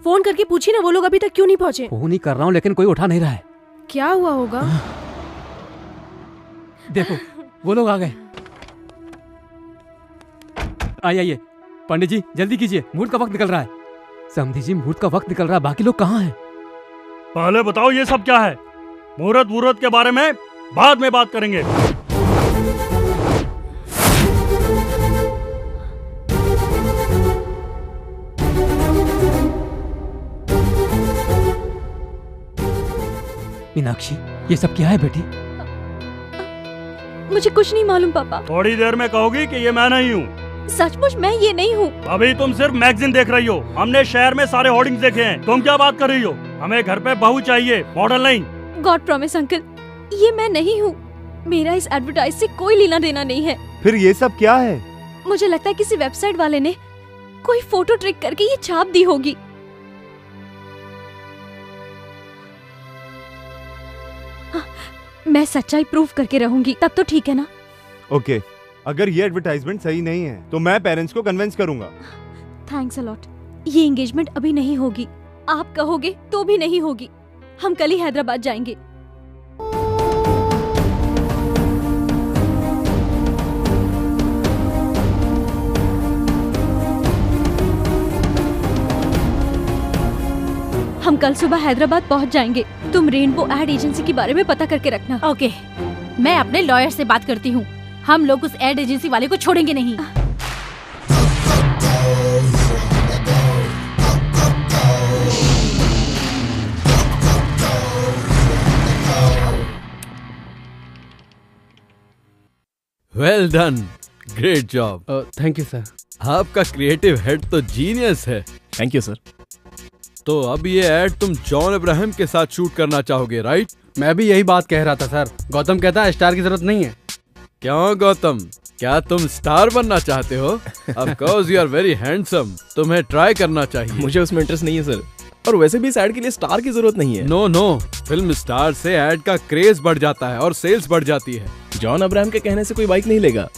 Phone करके पूछी ना, वो लोग अभी तक क्यों नहीं पहुँचे? फोन ही कर रहा हूँ लेकिन कोई उठा नहीं रहा है। क्या हुआ होगा? देखो वो लोग आ गए। आइए पंडित जी जल्दी कीजिए, मुहूर्त का वक्त निकल रहा है। समधी जी मुहूर्त का वक्त निकल रहा है, बाकी लोग कहाँ हैं? पहले बताओ ये सब क्या है? मुहूर्त के बारे में बाद में बात करेंगे। मीनाक्षी ये सब क्या है बेटी? मुझे कुछ नहीं मालूम पापा। थोड़ी देर में कहोगी कि ये मैं नहीं हूँ। सचमुच मैं ये नहीं हूँ। अभी तुम सिर्फ मैगजीन देख रही हो। हमने शहर में सारे होर्डिंग्स देखे हैं। तुम क्या बात कर रही हो? हमें घर पे बहू चाहिए, मॉडल नहीं। गॉड प्रॉमिस अंकल, ये मैं नहीं हूँ। मेरा इस एडवर्टाइज से कोई लेना देना नहीं है। फिर ये सब क्या है? मुझे लगता है किसी वेबसाइट वाले ने कोई फोटो ट्रिक करके ये छाप दी होगी। हाँ, मैं सच्चाई प्रूफ करके रहूंगी, तब तो ठीक है ना? ओके, अगर ये एडवर्टाइजमेंट सही नहीं है तो मैं पेरेंट्स को कन्विंस करूंगा। Thanks a lot. ये एंगेजमेंट अभी नहीं होगी, आप कहोगे तो भी नहीं होगी। हम कल ही हैदराबाद जाएंगे। हम कल सुबह हैदराबाद पहुंच जाएंगे। तुम रेनबो एड एजेंसी के बारे में पता करके रखना। ओके, मैं अपने लॉयर से बात करती हूँ। हम लोग उस एड एजेंसी वाले को छोड़ेंगे नहीं। Well done, great job. Thank you sir. आपका क्रिएटिव हेड तो जीनियस है। Thank you sir. तो अब ये एड तुम जॉन अब्राहम के साथ शूट करना चाहोगे, राइट? मैं भी यही बात कह रहा था सर। गौतम कहता है स्टार की जरूरत नहीं है। क्यों गौतम, क्या तुम स्टार बनना चाहते हो? Of course you are very handsome, तुम्हें ट्राई करना चाहिए। मुझे उसमें इंटरेस्ट नहीं है सर, और वैसे भी इस एड के लिए स्टार की जरूरत नहीं है। नो नो, फिल्म स्टार से एड का क्रेज बढ़ जाता है और सेल्स बढ़ जाती है। जॉन अब्राहम के कहने से कोई बाइक नहीं लेगा।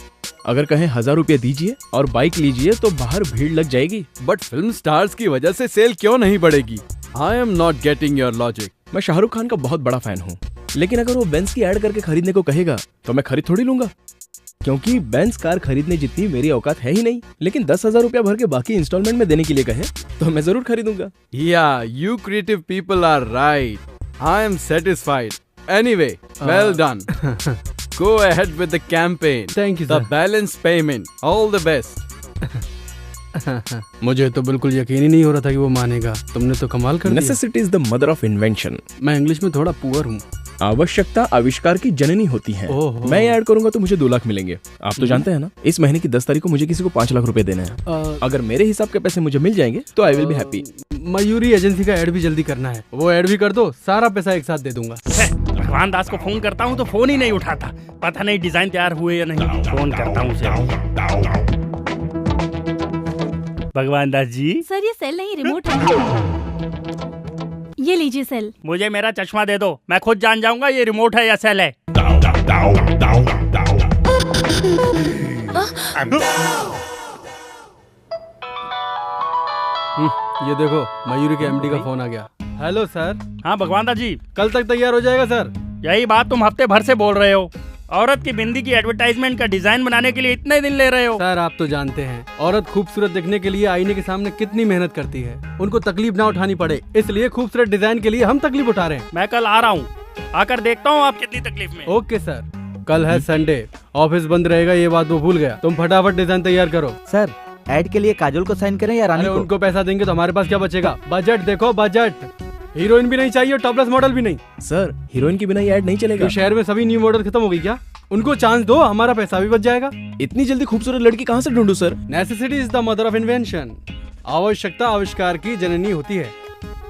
अगर कहें 1000 रुपया दीजिए और बाइक लीजिए तो बाहर भीड़ लग जाएगी। बट फिल्म स्टार्स की वजह से सेल क्यों नहीं बढ़ेगी? I am not getting your logic. मैं शाहरुख खान का बहुत बड़ा फैन हूँ, लेकिन अगर वो बेंज की एड करके खरीदने को कहेगा तो मैं खरीद थोड़ी लूंगा, क्योंकि बेंज कार खरीदने जितनी मेरी औकात है ही नहीं। लेकिन 10,000 रुपया भर के बाकी इंस्टॉलमेंट में देने के लिए कहें तो मैं जरूर खरीदूंगा। या you creative people are right. I am satisfied. Anyway, well done. Go ahead with the campaign. Thank you, The sir. balance payment. All the best. मुझे तो बिल्कुल यकीन ही नहीं हो रहा था कि वो मानेगा। तुमने तो कमाल कर दिया। Necessity is the mother of invention. मैं इंग्लिश में थोड़ा पुअर हूँ। आवश्यकता आविष्कार की जननी होती है। मैं ऐड करूंगा तो मुझे 2 लाख मिलेंगे। आप तो जानते हैं ना, इस महीने की 10 तारीख को मुझे किसी को 5 लाख रुपए देने हैं। अगर मेरे हिसाब के पैसे मुझे मिल जाएंगे तो I will be happy. Mayuri agency का ऐड भी जल्दी करना है। वो ऐड भी कर दो, सारा पैसा एक साथ दे दूंगा। भगवान दास को फोन करता हूँ तो फोन ही नहीं उठाता। पता नहीं डिजाइन तैयार हुए या नहीं। फोन करता हूँ उसे। भगवान दास जी। सर ये सेल नहीं, रिमोट है। ये लीजिए सेल। मुझे मेरा चश्मा दे दो, मैं खुद जान जाऊंगा ये रिमोट है या सेल है। ये देखो मयूरी के एमडी का फोन आ गया। Hello sir. हाँ भगवान दास जी। कल तक तैयार हो जाएगा सर। यही बात तुम हफ्ते भर से बोल रहे हो। औरत की बिंदी की एडवर्टाइजमेंट का डिजाइन बनाने के लिए इतने दिन ले रहे हो। सर आप तो जानते हैं औरत खूबसूरत दिखने के लिए आईने के सामने कितनी मेहनत करती है। उनको तकलीफ ना उठानी पड़े, इसलिए खूबसूरत डिजाइन के लिए हम तकलीफ उठा रहे हैं। मैं कल आ रहा हूँ, आकर देखता हूँ आप कितनी तकलीफ में। Okay sir. कल है संडे, ऑफिस बंद रहेगा, ये बात वो भूल गया। तुम फटाफट डिजाइन तैयार करो। सर ऐड के लिए काजोल को साइन करें या रानी को? उनको पैसा देंगे तो हमारे पास क्या बचेगा? बजट देखो बजट। हीरोइन भी नहीं चाहिए, टॉपलेस मॉडल भी नहीं। सर हीरोइन के बिना ये ऐड नहीं चलेगा। तो शहर में सभी न्यू मॉडल खत्म हो गई क्या? उनको चांस दो, हमारा पैसा भी बच जाएगा। इतनी जल्दी खूबसूरत लड़की कहाँ से ढूंढूं sir? Necessity is the mother of invention. आवश्यकता आविष्कार की जननी होती है।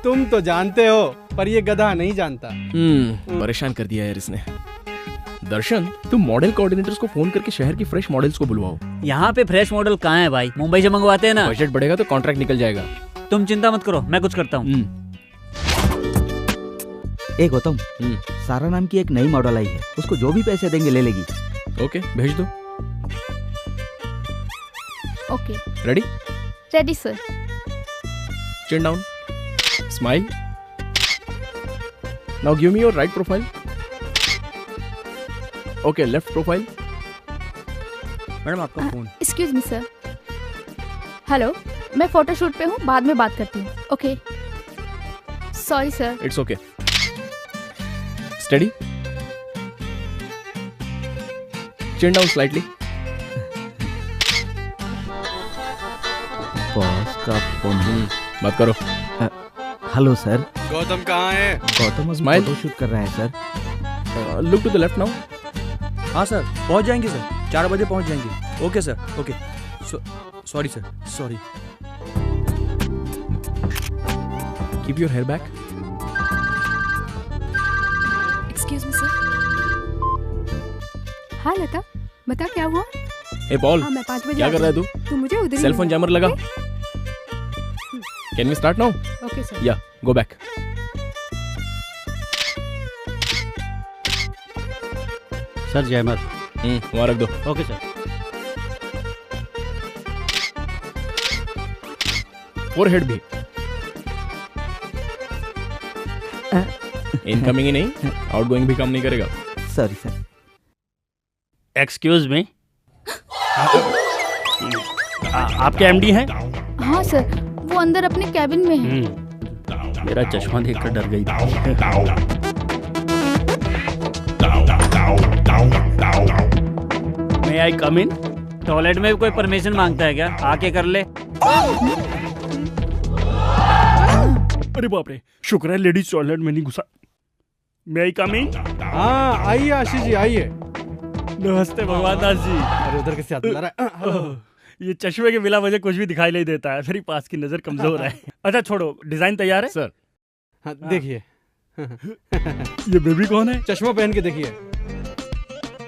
तुम तो जानते हो, पर ये गधा नहीं जानता। परेशान कर दिया यार इसने। दर्शन, तुम मॉडल कोऑर्डिनेटर्स को फोन करके शहर की फ्रेश मॉडल्स को बुलवाओ। यहाँ पे फ्रेश मॉडल कहाँ है भाई? मुंबई से मंगवाते हैं ना। बजट बढ़ेगा तो कॉन्ट्रैक्ट निकल जाएगा। तुम चिंता मत करो, मैं कुछ करता हूँ। ए गौतम, सारा नाम की एक नई मॉडल आई है, उसको जो भी पैसे देंगे ले लेगी। ओके, भेज दो। Okay, ready? Ready sir. Chin down. Smile. Now give me your right profile. Okay, left profile. Madam आपका phone. Excuse me sir. Hello, मैं फोटोशूट पे हूँ, बाद में बात करती हूँ। Okay, sorry sir. It's okay. Steady. Chin down slightly. Boss का फोन। बात करो। Hello sir. गौतम कहाँ है? गौतम Smile. फोटो शूट कर रहा है sir. Look to the left now. हाँ सर, पहुंच जाएंगे सर, 4 बजे पहुंच जाएंगे। Okay sir, okay. Sorry sir, sorry. Keep your hair back. Excuse me sir. हाँ लता, बता क्या हुआ? Hey Paul, हाँ, मैं 5 बजे क्या कर रहा है तू? तू मुझे उधर Cell phone jammer लगा। Can we start now? Okay sir. Yeah, go back. Sir जयमत। वहाँ रख दो। Okay sir. Forehead भी। इनकमिंग ही नहीं, आउटगोइंग भी काम नहीं करेगा। Sorry sir. एक्सक्यूज मी, आपके एमडी हैं? हाँ सर, वो अंदर अपने कैबिन में है। मेरा चश्मा देखकर डर गई थी। मे आई कम इन? टॉयलेट में भी कोई परमिशन मांगता है क्या? आके कर ले। अरे बाप रे, शुक्र है लेडीज टॉयलेट में नहीं घुसा। मे आई कम इन? हाँ आइए आशीष जी आइए। नमस्ते भगवान दास जी। अरे उधर कैसे आता है? ये चश्मे के बिना मुझे कुछ भी दिखाई नहीं देता है, मेरी पास की नजर कमजोर है। अच्छा छोड़ो, डिजाइन तैयार है सर। हाँ देखिए। ये बेबी कौन है? चश्मा पहन के देखिए।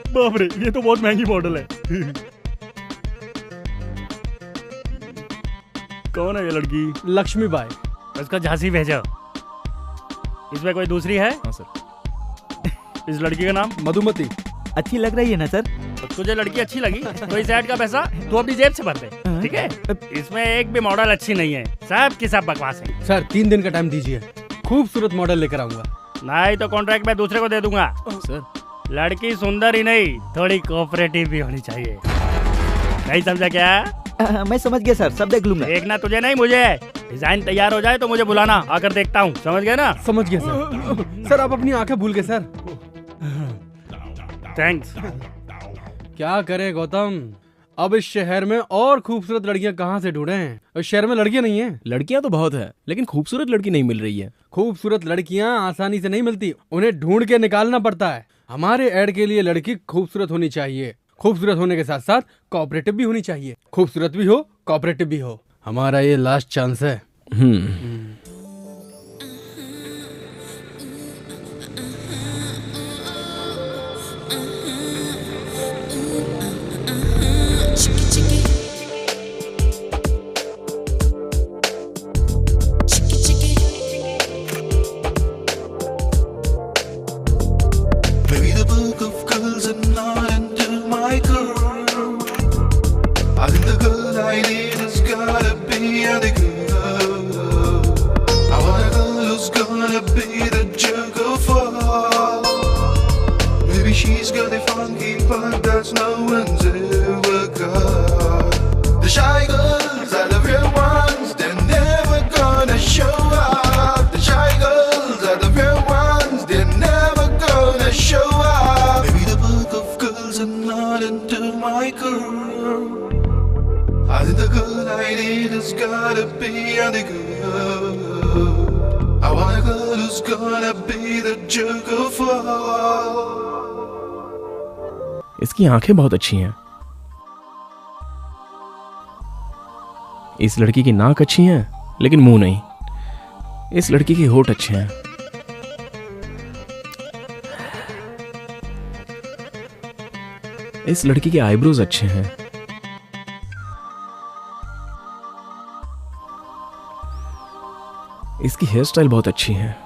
बाप रे, ये तो बहुत महंगी मॉडल है। कौन है ये लड़की? लक्ष्मी बाई। उसका झांसी भेजो। इसमें कोई दूसरी है? हाँ सर। इस लड़की का नाम? मधुमती। अच्छी लग रही है ना सर? तुझे लड़की अच्छी लगी तो इस ऐड का पैसा तू अपनी जेब से भर दे, ठीक है? इसमें एक भी मॉडल अच्छी नहीं है, सब की सब बकवास है। सर 3 दिन का टाइम दीजिए, खूबसूरत मॉडल लेकर आऊंगा। नहीं तो कॉन्ट्रैक्ट मैं दूसरे को दे दूंगा। सर लड़की सुंदर ही नहीं, थोड़ी कोऑपरेटिव भी होनी चाहिए। नहीं समझा क्या? मैं समझ गया सर, सब देख लूंगा। देखना तुझे नहीं मुझे। डिजाइन तैयार हो जाए तो मुझे बुलाना, आकर देखता हूँ। समझ गए ना? समझ गया सर। सर आप अपनी आंखें भूल गए सर। थैंक्स। क्या करें गौतम, अब इस शहर में और खूबसूरत लड़कियां कहाँ से ढूंढें? इस शहर में लड़कियां नहीं हैं। लड़कियां तो बहुत है, लेकिन खूबसूरत लड़की नहीं मिल रही है। खूबसूरत लड़कियां आसानी से नहीं मिलती, उन्हें ढूंढ के निकालना पड़ता है। हमारे ऐड के लिए लड़की खूबसूरत होनी चाहिए, खूबसूरत होने के साथ साथ कोऑपरेटिव भी होनी चाहिए। खूबसूरत भी हो, कोऑपरेटिव भी हो। हमारा ये लास्ट चांस है। Maybe the book of girls are not into my girl. I think the girl I need has gotta be the girl. I want a girl who's gonna be the jerk of all. Maybe she's got a funky part that's no one's ever got. The shy girls are the real ones, they're never gonna show up. The shy girls are the real ones, they're never gonna show up. Maybe the book of girls are not into my girl. I think the girl I need has gotta be the girl. I want a girl who's gonna be the jerk of all. इसकी आंखें बहुत अच्छी हैं। इस लड़की की नाक अच्छी है, लेकिन मुंह नहीं। इस लड़की के होठ अच्छे हैं। इस लड़की के आईब्रोज अच्छे हैं। इसकी हेयर स्टाइल बहुत अच्छी है।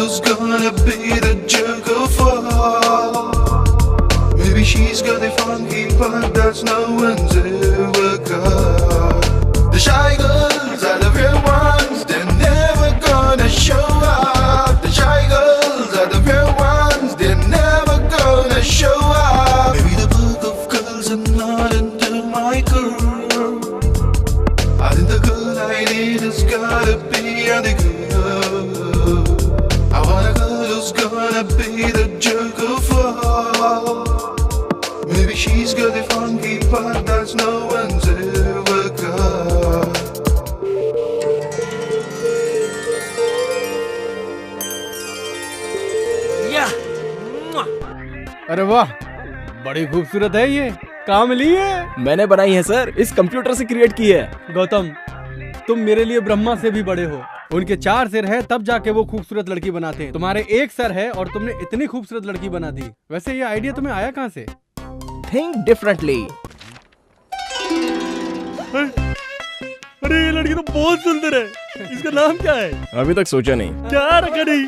who's gonna be the jerk of all. Maybe she's got a funky part that no one's ever got. The shy girls are the real ones, they're never gonna show up. The shy girls are the real ones, they're never gonna show up. Maybe the book of girls are not into my girl. I think the girl I need has gotta be on the girl. I want a girl who's gonna be the jerk of all. Maybe she's got a funky part that no one's ever got. अरे वाह, बड़ी खूबसूरत है ये। कहाँ मिली है? मैंने बनाई है सर, इस कंप्यूटर से क्रिएट की है। गौतम, तुम मेरे लिए ब्रह्मा से भी बड़े हो। उनके 4 सिर है, तब जाके वो खूबसूरत लड़की बनाते हैं। तुम्हारे 1 सर है और तुमने इतनी खूबसूरत लड़की बना दी। वैसे ये आइडिया तुम्हें आया कहाँ से? Think differently. अरे ये लड़की तो बहुत सुंदर है। इसका नाम क्या है? अभी तक सोचा नहीं। क्या रखा नहीं?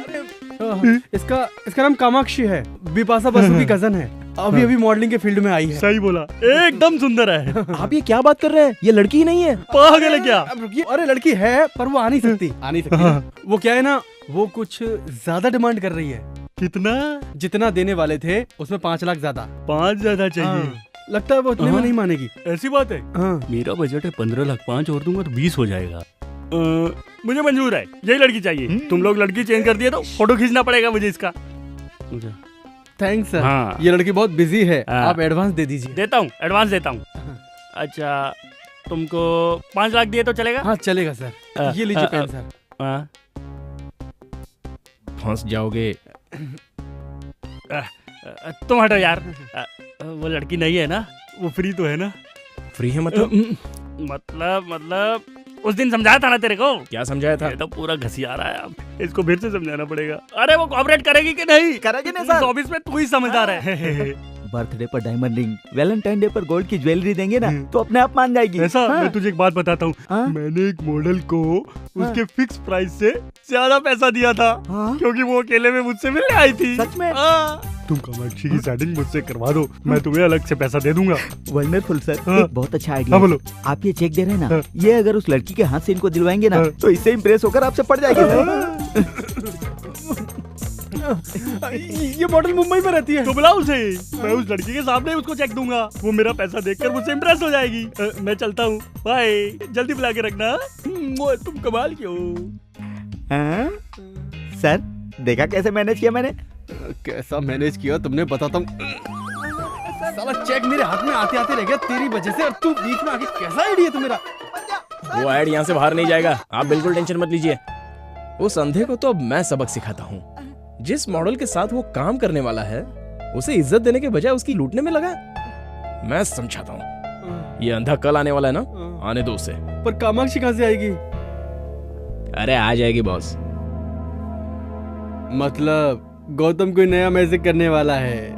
इसका नाम कामाक्षी है। बिपाशा बसु की कजन है। अभी अभी मॉडलिंग के फील्ड में आई है। सही बोला, एकदम सुंदर है। आप ये क्या बात कर रहे हैं? ये लड़की ही नहीं है। पागल है क्या? अरे लड़की है, पर वो आ नहीं सकती। वो क्या है ना, वो कुछ ज्यादा डिमांड कर रही है। कितना? जितना देने वाले थे उसमें 5 लाख ज्यादा। 5 ज्यादा चाहिए? लगता है वो उतने में नहीं मानेगी। ऐसी बात है? मेरा बजट है 15 लाख, 5 और दूंगा तो 20 हो जाएगा। मुझे मंजूर है, यही लड़की चाहिए। तुम लोग लड़की चेंज कर दिए तो फोटो खींचना पड़ेगा मुझे इसका। Thanks sir. हाँ। ये लड़की बहुत बिजी है। आप एडवांस दे दीजिए। देता हूँ, एडवांस देता हूँ। अच्छा, तुमको 5 लाख दिए तो चलेगा? हाँ चलेगा सर। ये लीजिए पेन सर। फंस जाओगे। तुम हटो यार। वो लड़की नहीं है ना? वो फ्री तो है ना? फ्री है मतलब? मतलब उस दिन समझाया था ना तेरे को। क्या समझाया था? ये तो पूरा घसिया रहा है। अब इसको फिर से समझाना पड़ेगा। अरे वो कोऑपरेट करेगी कि नहीं? करेगी नहीं सर। ऑफिस में तू ही समझदार है। बर्थडे पर डायमंड रिंग, वैलेंटाइन डे पर गोल्ड की ज्वेलरी देंगे ना तो अपने आप मान जाएगी। ऐसा? मैं तुझे एक बात बताता हूँ। मैंने एक मॉडल को उसके फिक्स प्राइस से ज्यादा पैसा दिया था, क्योंकि वो अकेले में मुझसे मिलने आई थी। सच में? तुम कामाक्षी की सेटिंग मुझसे करवा दो, मैं तुम्हें अलग से पैसा दे दूंगा। वंडरफुल सर, बहुत अच्छा आइडिया। बोलो। आप ये चेक दे रहे हैं ना, ये अगर उस लड़की के हाथ से इनको दिलवाएंगे ना तो इससे इम्प्रेस होकर आपसे पड़ जाएगी। ये मॉडल मुंबई में रहती है। तो बुला उसे, मैं उस लड़की के सामने उसको चेक दूंगा। वो मेरा पैसा देखकर मुझसे इम्प्रेस हो जाएगी। मैं चलता हूँ, बाय। जल्दी बुला के रखना। तुम कमाल की हो। सर देखा कैसे मैनेज किया मैंने? कैसा मैनेज किया तुमने, बताता हूँ। साला चेक मेरे हाथ में आते आते रह गया तेरी वजह से, और तू बीच में आके कैसा आइडिया तू मेरा। वो ऐड यहाँ से बाहर नहीं जाएगा, आप बिल्कुल टेंशन मत लीजिए। उस अंधे को तो अब मैं सबक सिखाता हूँ। जिस मॉडल के साथ वो काम करने वाला है उसे इज्जत देने के बजाय उसकी लूटने में लगा। मैं समझाता हूँ। ये अंधा कल आने वाला है ना, आने दो उसे। पर कामाक्षी कहाँ से आएगी? अरे आ जाएगी बॉस। मतलब गौतम कोई नया मैजिक करने वाला है।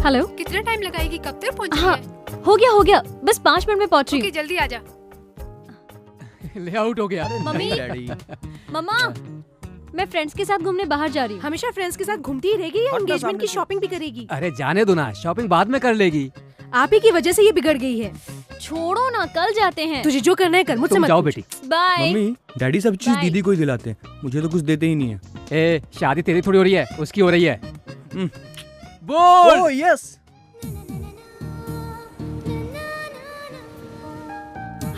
हेलो, कितना टाइम लगाएगी? कब तक पहुंचेगी? हाँ, हो गया बस 5 मिनट में पहुंच रही हूँ। जल्दी आ जा। ले आउट हो गया। मम्मी। डैडी। मम्मा, मैं फ्रेंड्स के साथ घूमने बाहर जा रही हूँ। हमेशा फ्रेंड्स के साथ घूमती ही रहेगी या एंगेजमेंट की शॉपिंग भी करेगी? अरे जाने दो ना, शॉपिंग बाद में कर लेगी। आप ही की वजह से ये बिगड़ गई है। छोड़ो ना, कल जाते हैं। तुझे जो करना है कर, मुझसे तुम मत जाओ पूछ। बेटी। बाय। मम्मी डैडी सब चीज Bye. दीदी को ही दिलाते हैं, मुझे तो कुछ देते ही नहीं है। ए, शादी तेरी थोड़ी हो रही है, उसकी हो रही है। बोल। Oh yes.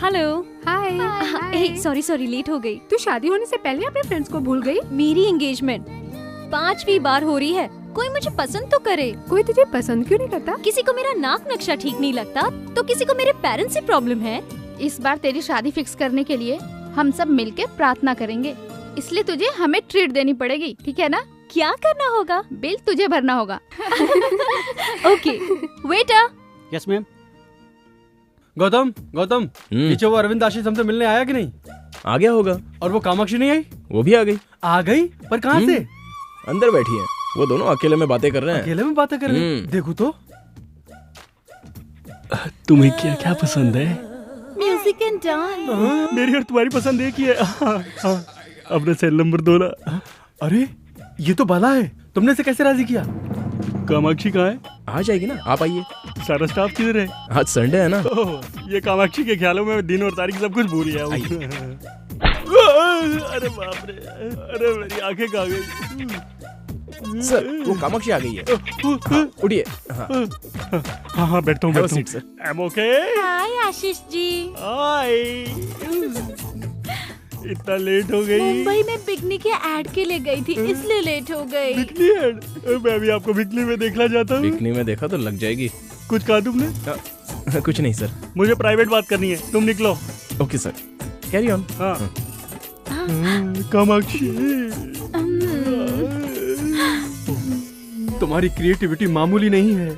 हेलो। हाय। सॉरी लेट हो गई। तू शादी होने से पहले अपने फ्रेंड्स को भूल गई? मेरी एंगेजमेंट 5वीं बार हो रही है। कोई मुझे पसंद तो करे। कोई तुझे पसंद क्यों नहीं करता? किसी को मेरा नाक नक्शा ठीक नहीं लगता, तो किसी को मेरे पेरेंट्स से प्रॉब्लम है। इस बार तेरी शादी फिक्स करने के लिए हम सब मिलके प्रार्थना करेंगे, इसलिए तुझे हमें ट्रीट देनी पड़ेगी, ठीक है ना? क्या करना होगा? बिल तुझे भरना होगा। Okay waiter. Yes ma'am. Gautam पीछे वो अरविंद आशीष हमसे मिलने आया कि नहीं? आ गया होगा। और वो कामाक्षी नहीं आई? वो भी आ गई। आ गई? पर कहाँ से? अंदर बैठी है, वो दोनों अकेले में बातें कर रहे हैं। अकेले में बातें कर रहे हैं? देखो तो। तुम्हें क्या क्या पसंद है? Music and dance. मेरी और तुम्हारी पसंद एक ही है। अपना सेल नंबर 2 ना। अरे ये तो बाला है, तुमने इसे कैसे राजी किया? कामाक्षी कहाँ है? आ जाएगी ना, आप आइए। सारा स्टाफ किधर है? आज संडे है ना। ये कामाक्षी के ख्यालों में दिन और तारीख सब कुछ भूल गया हूँ। अरे बाप रे, अरे मेरी आंखें कहाँ गई? सर वो कामाक्षी आ गई है। हाँ, उठिए। हाँ हाँ बैठता हूँ। सर। I'm okay? हाय आशीष जी। हाय। इतना लेट हो गई? मुंबई में बिकनी के ऐड के लिए गई थी, इसलिए लेट हो गई। Bikini add? मैं भी आपको बिकनी में देखना चाहता हूँ। बिकनी में देखा तो लग जाएगी। कुछ कहा तुमने? कुछ नहीं सर। मुझे प्राइवेट बात करनी है, तुम निकलो। Okay sir, carry on. हाँ। कामाक्षी, तुम्हारी क्रिएटिविटी मामूली नहीं है।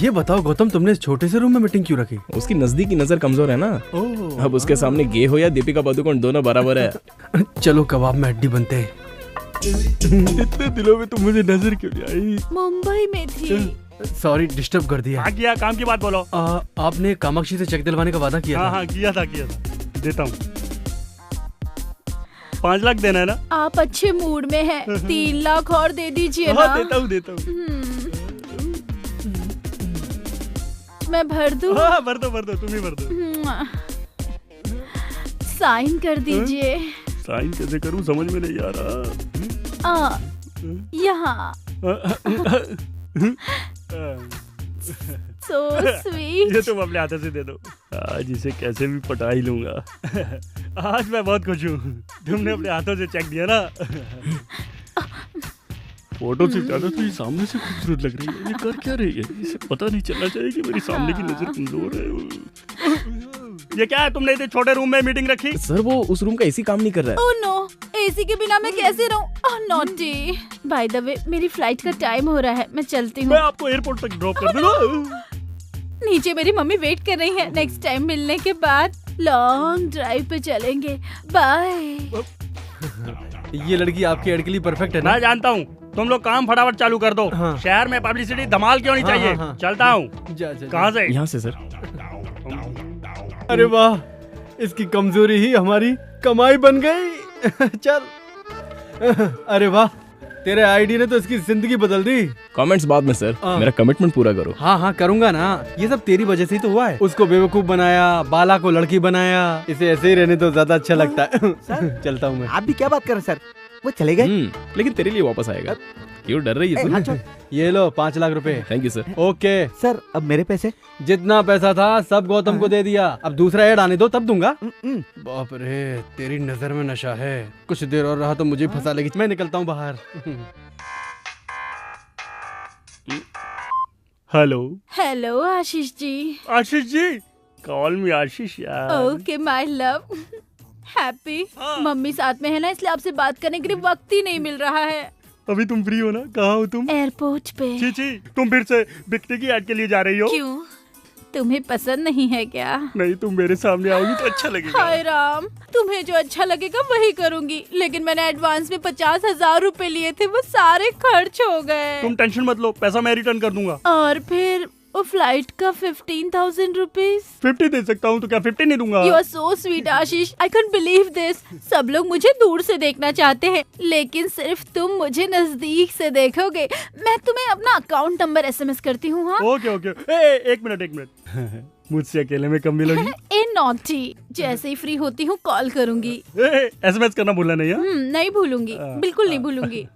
ये बताओ गौतम, तुमने इस छोटे से रूम में मीटिंग क्यों रखी? उसकी नजदीकी नजर कमजोर है ना। अब उसके सामने गे हो या दीपिका पादुकोण दोनों बराबर है। चलो कबाब में हड्डी बनते हैं। इतने दिनों में तुम मुझे नजर क्यों नहीं आई? मुंबई में थी। सॉरी डिस्टर्ब कर दिया। हाँ किया, काम की बात बोलो। आपने कामाक्षी से चेक दिलवाने का वादा किया था। हाँ किया था। देता हूँ। 5 लाख देना है ना? आप अच्छे मूड में हैं, 3 लाख और दे दीजिए ना। देता हूँ। मैं भर दूँ? हाँ भर दो, तुम ही भर दो। साइन कर दीजिए। साइन कैसे करूँ समझ में नहीं आ रहा। यहाँ। So sweet. ये तुम अपने हाथों से दे दो। आज इसे कैसे भी पटा ही लूंगा। आज मैं बहुत खुश हूँ, तुमने अपने हाथों से चेक दिया ना। फोटो से ज्यादा तो ये सामने से खूबसूरत लग रही है। ये कर क्या रही है? इसे पता नहीं चलना चाहिए कि मेरी सामने की नजर कमजोर है। ये क्या है, तुमने इतने छोटे रूम में मीटिंग रखी? सर वो उस रूम का एसी काम नहीं कर रहा है। ओह नो, एसी के बिना मैं कैसे रहूं? ओह नॉटी। बाय द वे मेरी फ्लाइट का टाइम हो रहा है, मैं चलती हूँ। मैं आपको एयरपोर्ट तक ड्रॉप कर दूंगा। नीचे मेरी मम्मी वेट कर रही है। नेक्स्ट टाइम मिलने के बाद लॉन्ग ड्राइव पे चलेंगे। बाय। ये लड़की आपके एड के लिए परफेक्ट है ना? मैं जानता हूँ, तुम लोग काम फटाफट चालू कर दो। हाँ। शहर में पब्लिसिटी धमाल क्यों नहीं चाहिए? हाँ। चलता हूँ। कहाँ से? यहाँ से सर। अरे वाह, इसकी कमजोरी ही हमारी कमाई बन गई। चल। अरे वाह, तेरे आईडी ने तो इसकी जिंदगी बदल दी। कमेंट्स बाद में सर, मेरा कमिटमेंट पूरा करो। हाँ करूंगा ना, ये सब तेरी वजह से ही तो हुआ है। उसको बेवकूफ बनाया, बाला को लड़की बनाया, इसे ऐसे ही रहने तो ज्यादा अच्छा लगता है। चलता हूँ मैं। आप भी क्या बात कर रहे सर? वो चले गए? लेकिन तेरे लिए वापस आएगा। क्यों डर रही है तू? ये लो 5 लाख रुपए। Thank you sir. Okay sir, अब मेरे पैसे? जितना पैसा था सब गौतम को दे दिया। अब दूसरा ऐड आने दो तब दूंगा। बाप रे, तेरी नजर में नशा है। कुछ देर और रहा तो मुझे फंसा लेगी। मैं निकलता हूँ बाहर। हेलो आशीष जी। आशीष जी, कॉल मी आशीष यार। Okay my love. Happy. Mummy साथ में है ना, इसलिए आपसे बात करने के लिए वक्त ही नहीं मिल रहा है। अभी तुम फ्री हो ना? कहाँ हो तुम? एयरपोर्ट पे। छी, तुम फिर से बिकनी की ऐड के लिए जा रही हो? क्यों, तुम्हें पसंद नहीं है क्या? नहीं, तुम मेरे सामने आओगी तो अच्छा लगेगा। हाय राम, तुम्हें जो अच्छा लगेगा वही करूंगी, लेकिन मैंने एडवांस में 50,000 रुपए लिए थे, वो सारे खर्च हो गए। तुम टेंशन मत लो, पैसा मैं रिटर्न कर दूंगा। और फिर और फ्लाइट का 15,000 रुपीज। 50 दे सकता हूँ तो क्या 50 नहीं दूंगा? You are so sweet Ashish, I can't believe this. सब लोग मुझे दूर से देखना चाहते हैं, लेकिन सिर्फ तुम मुझे नजदीक से देखोगे। मैं तुम्हें अपना अकाउंट नंबर SMS करती हूँ। हाँ ओके ओके। एक मिनट मुझसे अकेले में कम मिलोगी? ए नॉटी, जैसे ही फ्री होती हूँ कॉल करूंगी। SMS करना भूलना नहीं है? नहीं भूलूंगी, बिल्कुल नहीं भूलूंगी।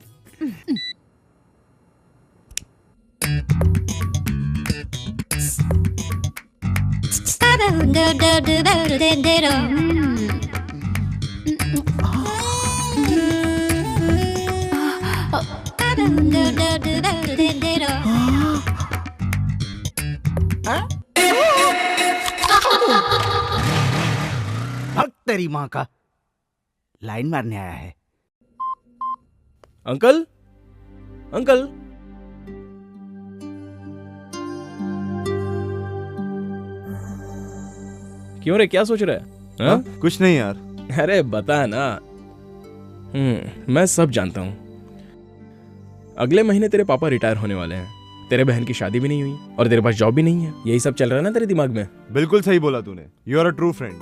भक्त तेरी माँ का, लाइन मारने आया है। अंकल अंकल, क्यों रे, क्या सोच रहा है? हाँ? कुछ नहीं यार। अरे बता ना। मैं सब जानता हूँ। अगले महीने तेरे पापा रिटायर होने वाले हैं, तेरे बहन की शादी भी नहीं हुई और तेरे पास जॉब भी नहीं है। यही सब चल रहा है ना तेरे दिमाग में? बिल्कुल सही बोला तूने। You are a true friend.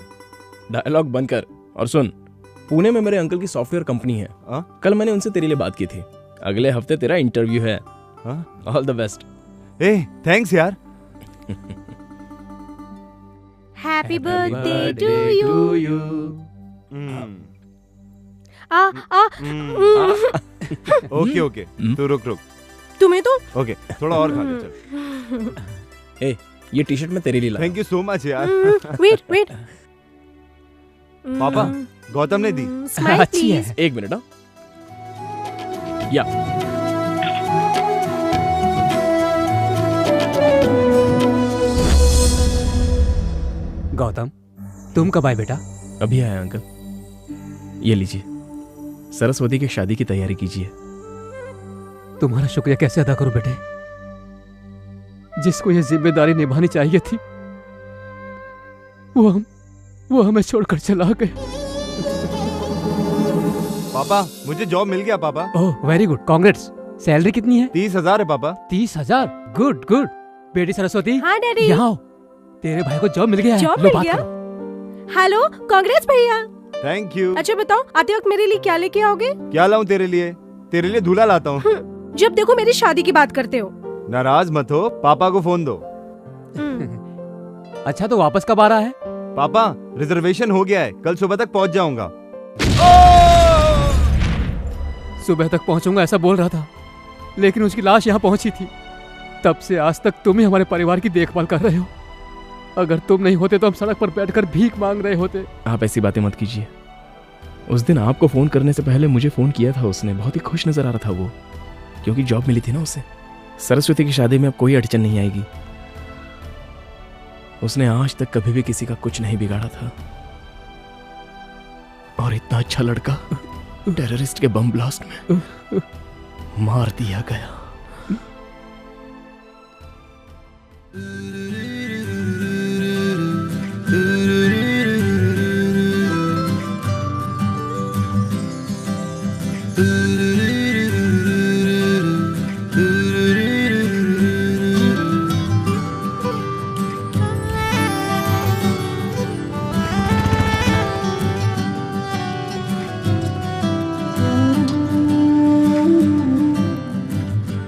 Dialogue बंद कर और सुन, पुणे में मेरे अंकल की सॉफ्टवेयर कंपनी है। कल मैंने उनसे तेरे लिए बात की थी। अगले हफ्ते तेरा इंटरव्यू है। All the best. थैंक्स यार। Happy birthday to you. Okay okay, तू रुक। तुम्हें तो ओके, थोड़ा और खा ले चल। ये टी शर्ट मैं तेरे लिए लाया। थैंक यू सो मच यार। वेट। पापा, गौतम ने दी। अच्छी है। एक मिनट। या गौतम, तुम कब आए बेटा? अभी आया अंकल। ये लीजिए, सरस्वती की शादी की तैयारी कीजिए। तुम्हारा शुक्रिया कैसे अदा करूं बेटे? जिसको ये जिम्मेदारी निभानी चाहिए थी वो हमें छोड़कर चला गए। पापा, मुझे जॉब मिल गया पापा। Oh very good, congrats. Salary कितनी है? 30,000 है पापा। 30,000? गुड। बेटी सरस्वती, हाँ डैडी। यहाँ आओ। तेरे भाई को जॉब मिल गया है। जॉब लो मिल बात गया? करो। हेलो, कांग्रेस भैया। Thank you. अच्छा बताओ, आते वक्त मेरे लिए क्या लेके आओगे? क्या लाऊं तेरे लिए? तेरे लिए दूल्हा लाता हूँ। जब देखो मेरी शादी की बात करते हो। नाराज मत हो, पापा को फोन दो। अच्छा तो वापस कब आ रहा है? पापा, रिजर्वेशन हो गया है, कल सुबह तक पहुंच जाऊंगा। सुबह तक पहुंचूंगा ऐसा बोल रहा था, लेकिन उसकी लाश यहाँ पहुंची थी। तब से आज तक तुम ही हमारे परिवार की देखभाल कर रहे हो। अगर तुम नहीं होते तो हम सड़क पर बैठकर भीख मांग रहे होते। आप ऐसी बातें मत कीजिए। उस दिन आपको फोन करने से पहले मुझे फोन किया था उसने। बहुत ही खुश नजर आ रहा था वो, क्योंकि जॉब मिली थी ना उसे। सरस्वती की शादी में अब कोई अड़चन नहीं आएगी। उसने आज तक कभी भी किसी का कुछ नहीं बिगाड़ा था, और इतना अच्छा लड़का टेररिस्ट के बम ब्लास्ट में मार दिया गया।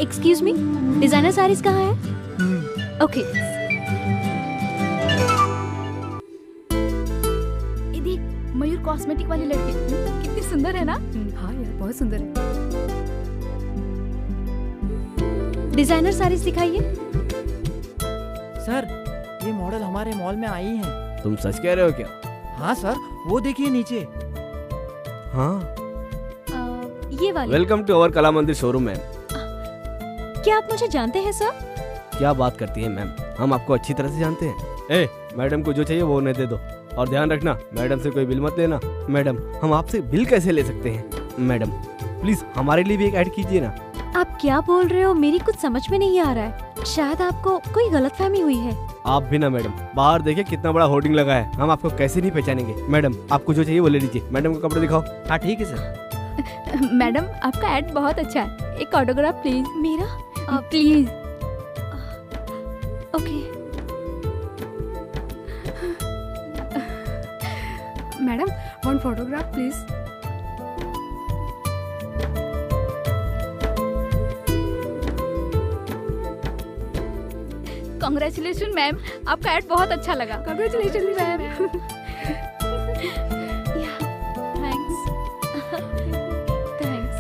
एक्सक्यूज मी, डिजाइनर साड़ीज कहाँ है? ओके। ये देख, मयूर कॉस्मेटिक वाली लड़की कितनी सुंदर है ना? हाँ यार, बहुत सुंदर है। डिजाइनर साड़ीज दिखाइए। सर, ये मॉडल हमारे मॉल में आई हैं। तुम सच कह रहे हो क्या? हाँ सर, वो देखिए नीचे। हाँ, ये वाली। वेलकम टू अवर कला मंदिर शोरूम मैम। क्या आप मुझे जानते हैं सर? क्या बात करती हैं मैम, हम आपको अच्छी तरह से जानते हैं। मैडम को जो चाहिए वो उन्हें दे दो, और ध्यान रखना मैडम से कोई बिल मत लेना। मैडम, हम आपसे बिल कैसे ले सकते हैं? मैडम प्लीज हमारे लिए भी एक ऐड कीजिए ना। आप क्या बोल रहे हो? मेरी कुछ समझ में नहीं आ रहा है। शायद आपको कोई गलतफहमी हुई है। आप भी ना मैडम, बाहर देखिए कितना बड़ा होर्डिंग लगा है, हम आपको कैसे नहीं पहचानेंगे। मैडम, आपको जो चाहिए वो ले लीजिए। मैडम को कपड़े दिखाओ। हाँ ठीक है सर। मैडम, आपका एड बहुत अच्छा है। एक ऑटोग्राफ प्लीज। मेरा? Please. Okay. Madam, one photograph please. Congratulation ma'am, आपका ऐड बहुत अच्छा लगा। Congratulation ma'am. थैंक्स। थैंक्स।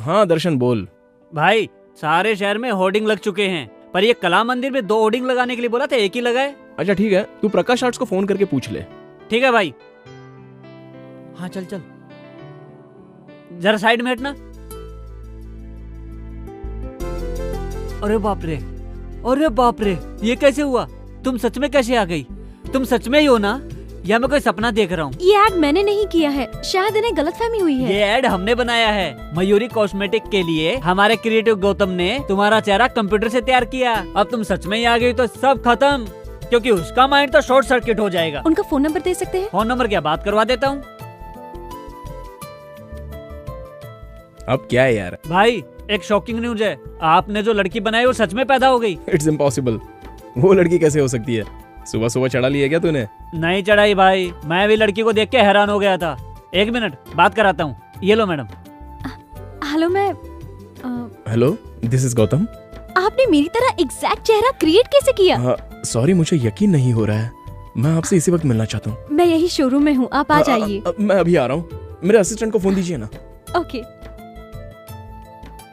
हाँ दर्शन बोल। भाई सारे शहर में होर्डिंग लग चुके हैं, पर ये कला मंदिर में 2 होर्डिंग लगाने के लिए बोला था, एक ही लगाए। अच्छा ठीक है, तू प्रकाश आर्ट्स को फोन करके पूछ ले। ठीक है भाई। हाँ चल चल, जरा साइड में हटना। अरे बाप रे, अरे बाप रे, ये कैसे हुआ? तुम सच में कैसे आ गई? तुम सच में ही हो ना, या मैं कोई सपना देख रहा हूँ? ये ऐड मैंने नहीं किया है, शायद इन्हें गलतफहमी हुई है। ये ऐड हमने बनाया है मयूरी कॉस्मेटिक के लिए। हमारे क्रिएटिव गौतम ने तुम्हारा चेहरा कंप्यूटर से तैयार किया। अब तुम सच में ही आ गई तो सब खत्म, क्योंकि उसका माइंड तो शॉर्ट सर्किट हो जाएगा। उनका फोन नंबर दे सकते हैं? फोन नंबर क्या, बात करवा देता हूँ। अब क्या है यार? भाई एक शॉकिंग न्यूज है, आपने जो लड़की बनाई वो सच में पैदा हो गई। It's impossible. वो लड़की कैसे हो सकती है? सुबह सुबह चढ़ा लिया क्या तूने? नहीं चढ़ाई भाई, मैं भी लड़की को देख के हैरान हो गया था। 1 मिनट बात कराता हूँ। ये लो मैडम। हेलो मैं हेलो, दिस इज गौतम। आपने मेरी तरह एग्जैक्ट चेहरा क्रिएट कैसे किया? सॉरी, मुझे यकीन नहीं हो रहा है। मैं आपसे इसी वक्त मिलना चाहता हूँ। मैं यही शोरूम में हूँ, आप आ जाइए। मैं अभी आ रहा हूँ। मेरे असिस्टेंट को फोन दीजिए ना। ओके।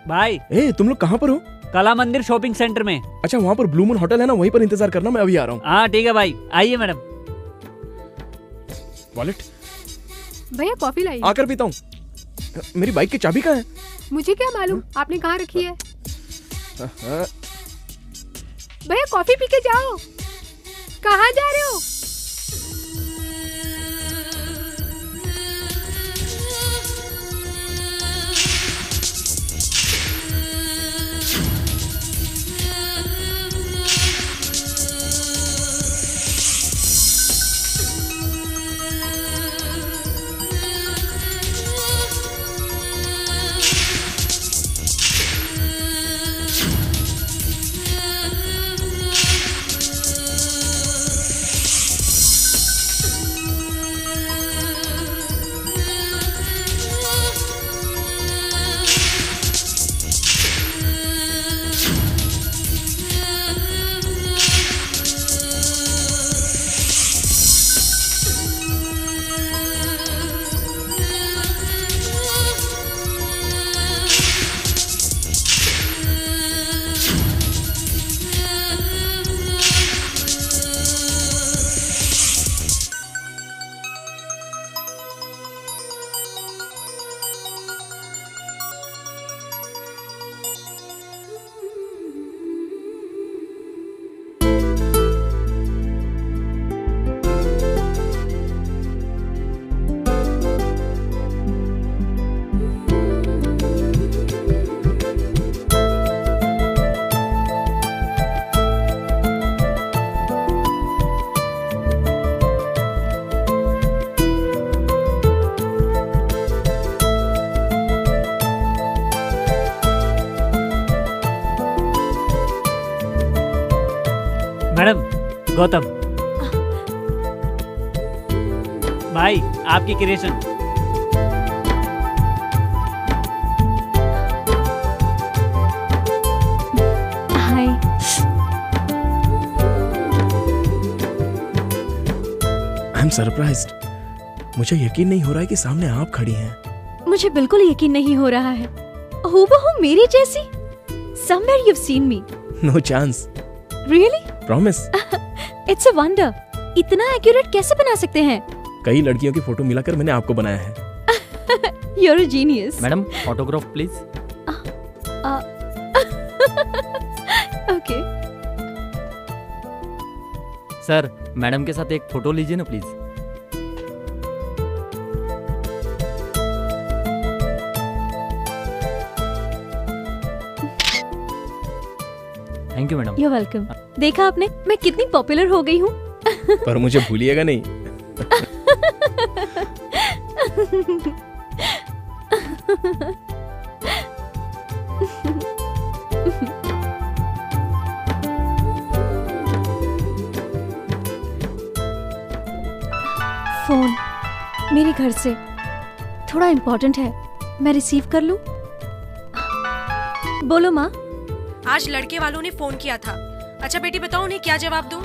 भाई तुम लोग कहाँ पर हो? कला मंदिर शॉपिंग सेंटर में। अच्छा, वहाँ पर ब्लू मून होटल है ना, वहीं पर इंतजार करना, मैं अभी आ रहा हूँ। हाँ ठीक है भाई, आइए मैडम। वॉलेट भैया कॉफी लाइए। आकर पीता हूँ। मेरी बाइक की चाबी कहाँ है? मुझे क्या मालूम आपने कहाँ रखी है। भैया कॉफी पी के जाओ। कहाँ जा रहे हो? मैडम, गौतम भाई, आपकी creation. Hi. I am surprised. मुझे यकीन नहीं हो रहा है कि सामने आप खड़ी हैं। मुझे बिल्कुल यकीन नहीं हो रहा है। हूबहू मेरी जैसी। Somewhere you've seen me. No chance. Really? Promise. It's a wonder. इतना एक्यूरेट कैसे बना सकते हैं? कई लड़कियों की फोटो मिलाकर मैंने आपको बनाया है। You're a genius. Madam autograph please. Okay. Sir madam के साथ एक फोटो लीजिए ना please. Thank you madam. You're welcome. देखा आपने, मैं कितनी पॉपुलर हो गई हूँ। पर मुझे भूलिएगा नहीं। फोन मेरे घर से, थोड़ा इम्पोर्टेंट है, मैं रिसीव कर लूं? बोलो माँ। आज लड़के वालों ने फोन किया था। अच्छा बेटी बताओ उन्हें क्या जवाब दूं?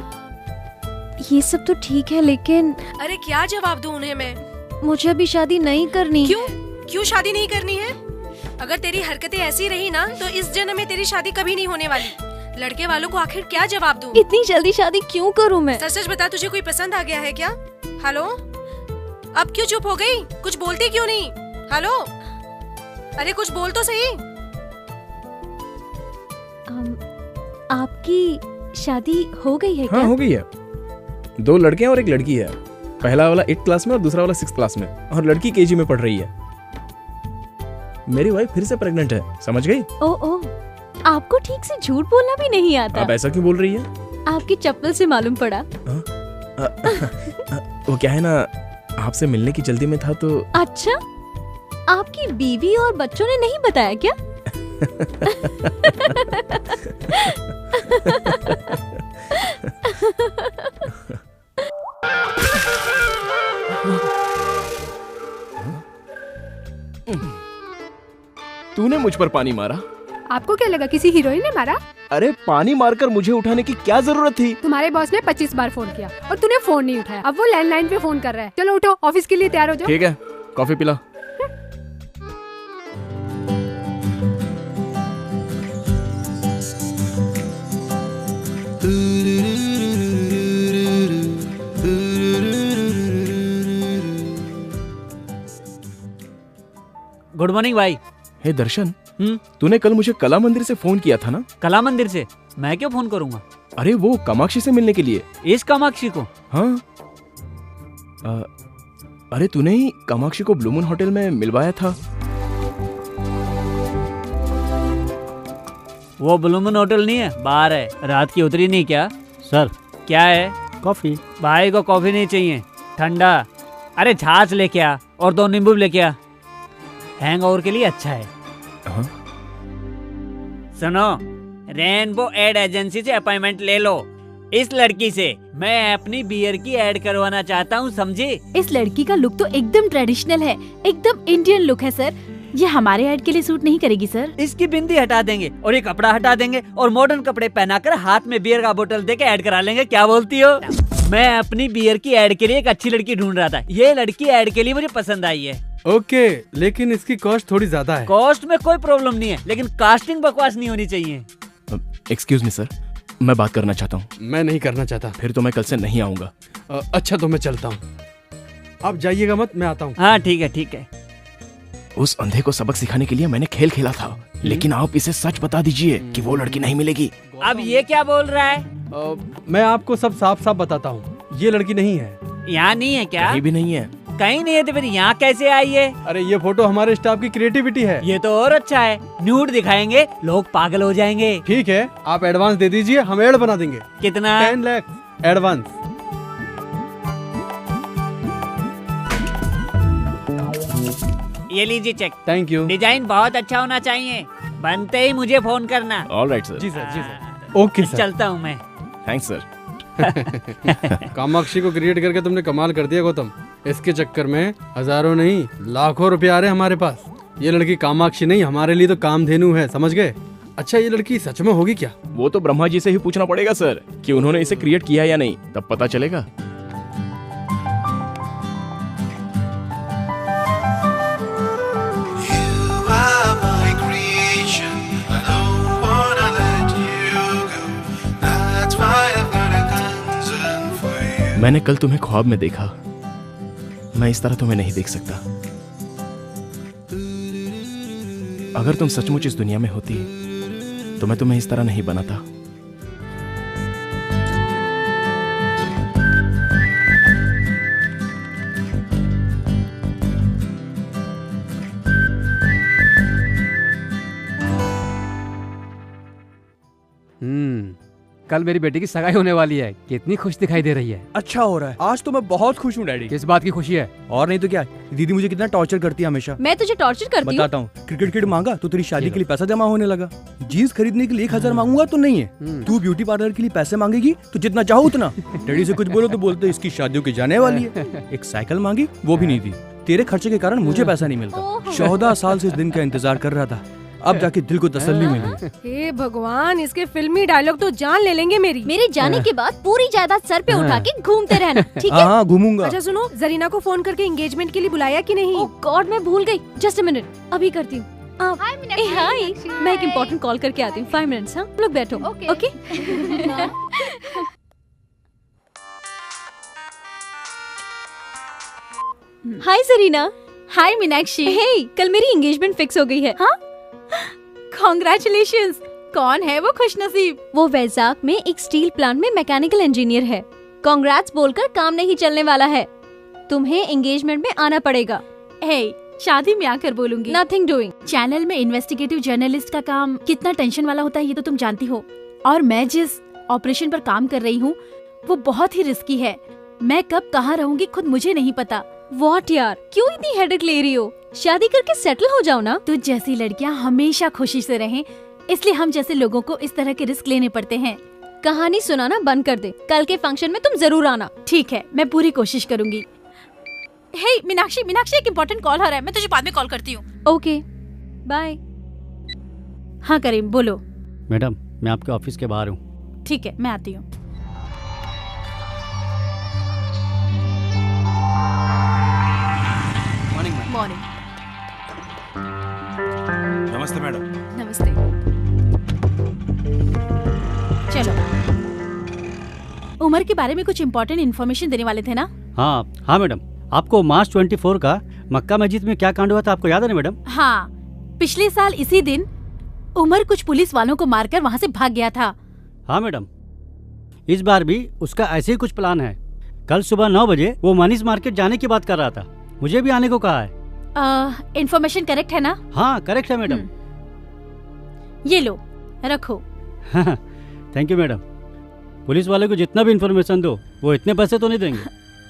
ये सब तो ठीक है लेकिन अरे क्या जवाब दूं उन्हें मैं? मुझे अभी शादी नहीं करनी। क्यों? क्यों शादी नहीं करनी है? अगर तेरी हरकतें ऐसी रही ना तो इस जन्म में तेरी शादी कभी नहीं होने वाली। लड़के वालों को आखिर क्या जवाब दूं? इतनी जल्दी शादी क्यों करूं मैं? सच सच बता, तुझे कोई पसंद आ गया है क्या? हेलो, अब क्यों चुप हो गई? कुछ बोलती क्यों नहीं? हेलो, अरे कुछ बोल तो सही। आपकी शादी हो गई है क्या? हाँ हो गई है। 2 लड़के हैं और 1 लड़की है। पहला वाला 8th क्लास में और दूसरा वाला 6th क्लास में, और लड़की KG में पढ़ रही है। मेरी वाइफ फिर से प्रेग्नेंट है, समझ गई? ओ, आपको ठीक से झूठ बोलना भी नहीं आता। आप ऐसा क्यों बोल रही है? आपकी चप्पल से मालूम पड़ा। वो क्या है ना, आपसे मिलने की जल्दी में था तो। अच्छा, आपकी बीवी और बच्चों ने नहीं बताया क्या? तूने मुझ पर पानी मारा? आपको क्या लगा किसी हीरोइन ने मारा? अरे पानी मारकर मुझे उठाने की क्या जरूरत थी? तुम्हारे बॉस ने 25 बार फोन किया और तूने फोन नहीं उठाया। अब वो लैंडलाइन पे फोन कर रहा है। चलो उठो, ऑफिस के लिए तैयार हो जाओ। ठीक है, कॉफी पिला। गुड मॉर्निंग भाई। हे दर्शन, तूने कल मुझे कला मंदिर से फोन किया था ना? कला मंदिर से? मैं क्यों फोन करूंगा? अरे वो कामाक्षी से मिलने के लिए। इस कामाक्षी को? हाँ। अरे तूने ही कामाक्षी को ब्लू मून होटल में मिलवाया था। वो ब्लू मून होटल नहीं है, बाहर है। रात की उतरी नहीं क्या? सर क्या है? कॉफी। भाई को कॉफी नहीं चाहिए, ठंडा। अरे छाछ लेके आ और 2 नींबू लेके आ, हैंगओवर के लिए अच्छा है। हाँ? सुनो, रेनबो एड एजेंसी से अपॉइंटमेंट ले लो। इस लड़की से मैं अपनी बियर की ऐड करवाना चाहता हूँ, समझे? इस लड़की का लुक तो एकदम ट्रेडिशनल है, एकदम इंडियन लुक है सर। ये हमारे ऐड के लिए सूट नहीं करेगी सर। इसकी बिंदी हटा देंगे और ये कपड़ा हटा देंगे और मॉडर्न कपड़े पहनाकर हाथ में बियर का बोतल देके ऐड करा लेंगे। क्या बोलती हो? मैं अपनी बियर की ऐड के लिए एक अच्छी लड़की ढूंढ रहा था। ये लड़की ऐड के लिए मुझे पसंद आई है। ओके, लेकिन इसकी कॉस्ट थोड़ी ज्यादा है। कॉस्ट में कोई प्रॉब्लम नहीं है, लेकिन कास्टिंग बकवास नहीं होनी चाहिए। एक्सक्यूज मी सर, मैं बात करना चाहता हूँ। मैं नहीं करना चाहता। फिर तो मैं कल से नहीं आऊंगा। अच्छा तो मैं चलता हूँ, आप जाइएगा मत, मैं आता हूँ। हाँ ठीक है ठीक है। उस अंधे को सबक सिखाने के लिए मैंने खेल खेला था, लेकिन आप इसे सच बता दीजिए कि वो लड़की नहीं मिलेगी। अब ये क्या बोल रहा है? मैं आपको सब साफ साफ बताता हूँ, ये लड़की नहीं है। यहाँ नहीं है क्या? कहीं भी नहीं है। कहीं नहीं है तो फिर यहाँ कैसे आई है? अरे ये फोटो हमारे स्टाफ की क्रिएटिविटी है। ये तो और अच्छा है, न्यूड दिखाएंगे, लोग पागल हो जाएंगे। ठीक है, आप एडवांस दे दीजिए, हम एड बना देंगे। कितना? 10 लाख एडवांस। ये लीजिए चेक। Thank you. डिजाइन बहुत अच्छा होना चाहिए, बनते ही मुझे फोन करना। Alright sir. जी सर, जी सर। Okay sir. चलता हूँ मैं। Thanks sir. कामाक्षी को क्रिएट करके तुमने कमाल कर दिया गौतम। इसके चक्कर में हजारों नहीं लाखों रुपए आ रहे हमारे पास। ये लड़की कामाक्षी नहीं, हमारे लिए तो कामधेनु है, समझ गए? अच्छा ये लड़की सच में होगी क्या? वो तो ब्रह्मा जी से ही पूछना पड़ेगा सर कि उन्होंने इसे क्रिएट किया या नहीं, तब पता चलेगा। मैंने कल तुम्हें ख्वाब में देखा, मैं इस तरह तुम्हें नहीं देख सकता। अगर तुम सचमुच इस दुनिया में होती तो मैं तुम्हें इस तरह नहीं बनाता। कल मेरी बेटी की सगाई होने वाली है। कितनी खुश दिखाई दे रही है। अच्छा हो रहा है। आज तो मैं बहुत खुश हूँ डैडी। किस बात की खुशी है? और नहीं तो क्या, दीदी मुझे कितना टॉर्चर करती है हमेशा। मैं तुझे टॉर्चर करती हूँ? बताता हूँ। क्रिकेट किट मांगा तो तेरी शादी के लिए पैसा जमा होने लगा। जीन्स खरीदने के लिए 1000 मांगूंगा तो नहीं है। तू ब्यूटी पार्लर के लिए पैसे मांगेगी तो जितना चाहो उतना। डैडी से कुछ बोलो तो बोलते इसकी शादियों की जाने वाली है। एक साइकिल मांगी वो भी नहीं दी। तेरे खर्चे के कारण मुझे पैसा नहीं मिलता। 14 साल से इस दिन का इंतजार कर रहा था, अब जाके दिल को तसल्ली मिली। हे भगवान, इसके फिल्मी डायलॉग तो जान ले लेंगे मेरी। मेरे जाने के बाद पूरी जायदाद सर पे उठा के घूमते रहना, ठीक है? हाँ घूमूंगा। अच्छा सुनो, जरीना को फोन करके एंगेजमेंट के लिए बुलाया कि नहीं? ओह गॉड, मैं भूल गई। जस्ट अ मिनट, अभी करती हूँ। हाय, मैं एक इम्पोर्टेंट कॉल करके आती हूँ। 5 मिनट्स। हाँ, लोग बैठो। ओके। हाय जरीना। हाय मीनाक्षी। हे, कल मेरी एंगेजमेंट फिक्स हो गई है। हाँ? Congratulations! कौन है वो खुशनसीब? वो वैजाग में एक स्टील प्लांट में मैकेनिकल इंजीनियर है। कांग्रेट्स बोलकर काम नहीं चलने वाला है। तुम्हें एंगेजमेंट में आना पड़ेगा। हे, शादी में आकर बोलूंगी। Nothing doing. चैनल में इन्वेस्टिगेटिव जर्नलिस्ट का काम कितना टेंशन वाला होता है ये तो तुम जानती हो। और मैं जिस ऑपरेशन पर काम कर रही हूँ वो बहुत ही रिस्की है। मैं कब कहाँ रहूंगी खुद मुझे नहीं पता। व्हाट यार, क्यों इतनी हेडेक ले रही हो? शादी करके सेटल हो जाओ ना। तुझ जैसी लड़कियाँ हमेशा खुशी से रहें, इसलिए हम जैसे लोगों को इस तरह के रिस्क लेने पड़ते हैं। कहानी सुनाना बंद कर दे। कल के फंक्शन में तुम जरूर आना। ठीक है, मैं पूरी कोशिश करूंगी। हे मीनाक्षी, एक इम्पोर्टेंट कॉल आ रहा है, मैं तुझे बाद में कॉल करती हूँ। Okay, bye. हाँ करीम, बोलो। मैडम, मैं आपके ऑफिस के बाहर हूँ। ठीक है, मैं आती हूँ। मॉर्निंग। नमस्ते मैडम। नमस्ते। चलो, उमर के बारे में कुछ इम्पोर्टेंट इन्फॉर्मेशन देने वाले थे ना? हाँ मैडम, आपको मार्च 24 का मक्का मस्जिद में क्या कांड हुआ था आपको याद है ना मैडम? हाँ, पिछले साल इसी दिन उमर कुछ पुलिस वालों को मारकर वहाँ से भाग गया था। हाँ मैडम, इस बार भी उसका ऐसे ही कुछ प्लान है। कल सुबह 9 बजे वो मनीष मार्केट जाने की बात कर रहा था। मुझे भी आने को कहा है। इन्फॉर्मेशन करेक्ट है ना? हाँ करेक्ट है मैडम। ये लो, रखो। Thank you madam. पुलिस वाले को जितना भी इन्फॉर्मेशन दो वो इतने पैसे तो नहीं देंगे।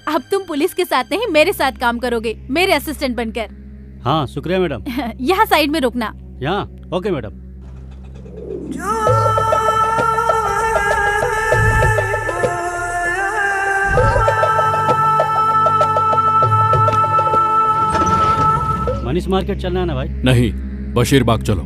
अब तुम पुलिस के साथ नहीं मेरे साथ काम करोगे, मेरे असिस्टेंट बनकर। हाँ शुक्रिया मैडम। यहाँ साइड में रुकना। यहाँ ओके मैडम। मनीष मार्केट चलना है ना भाई? नहीं, बशीर बाग चलो।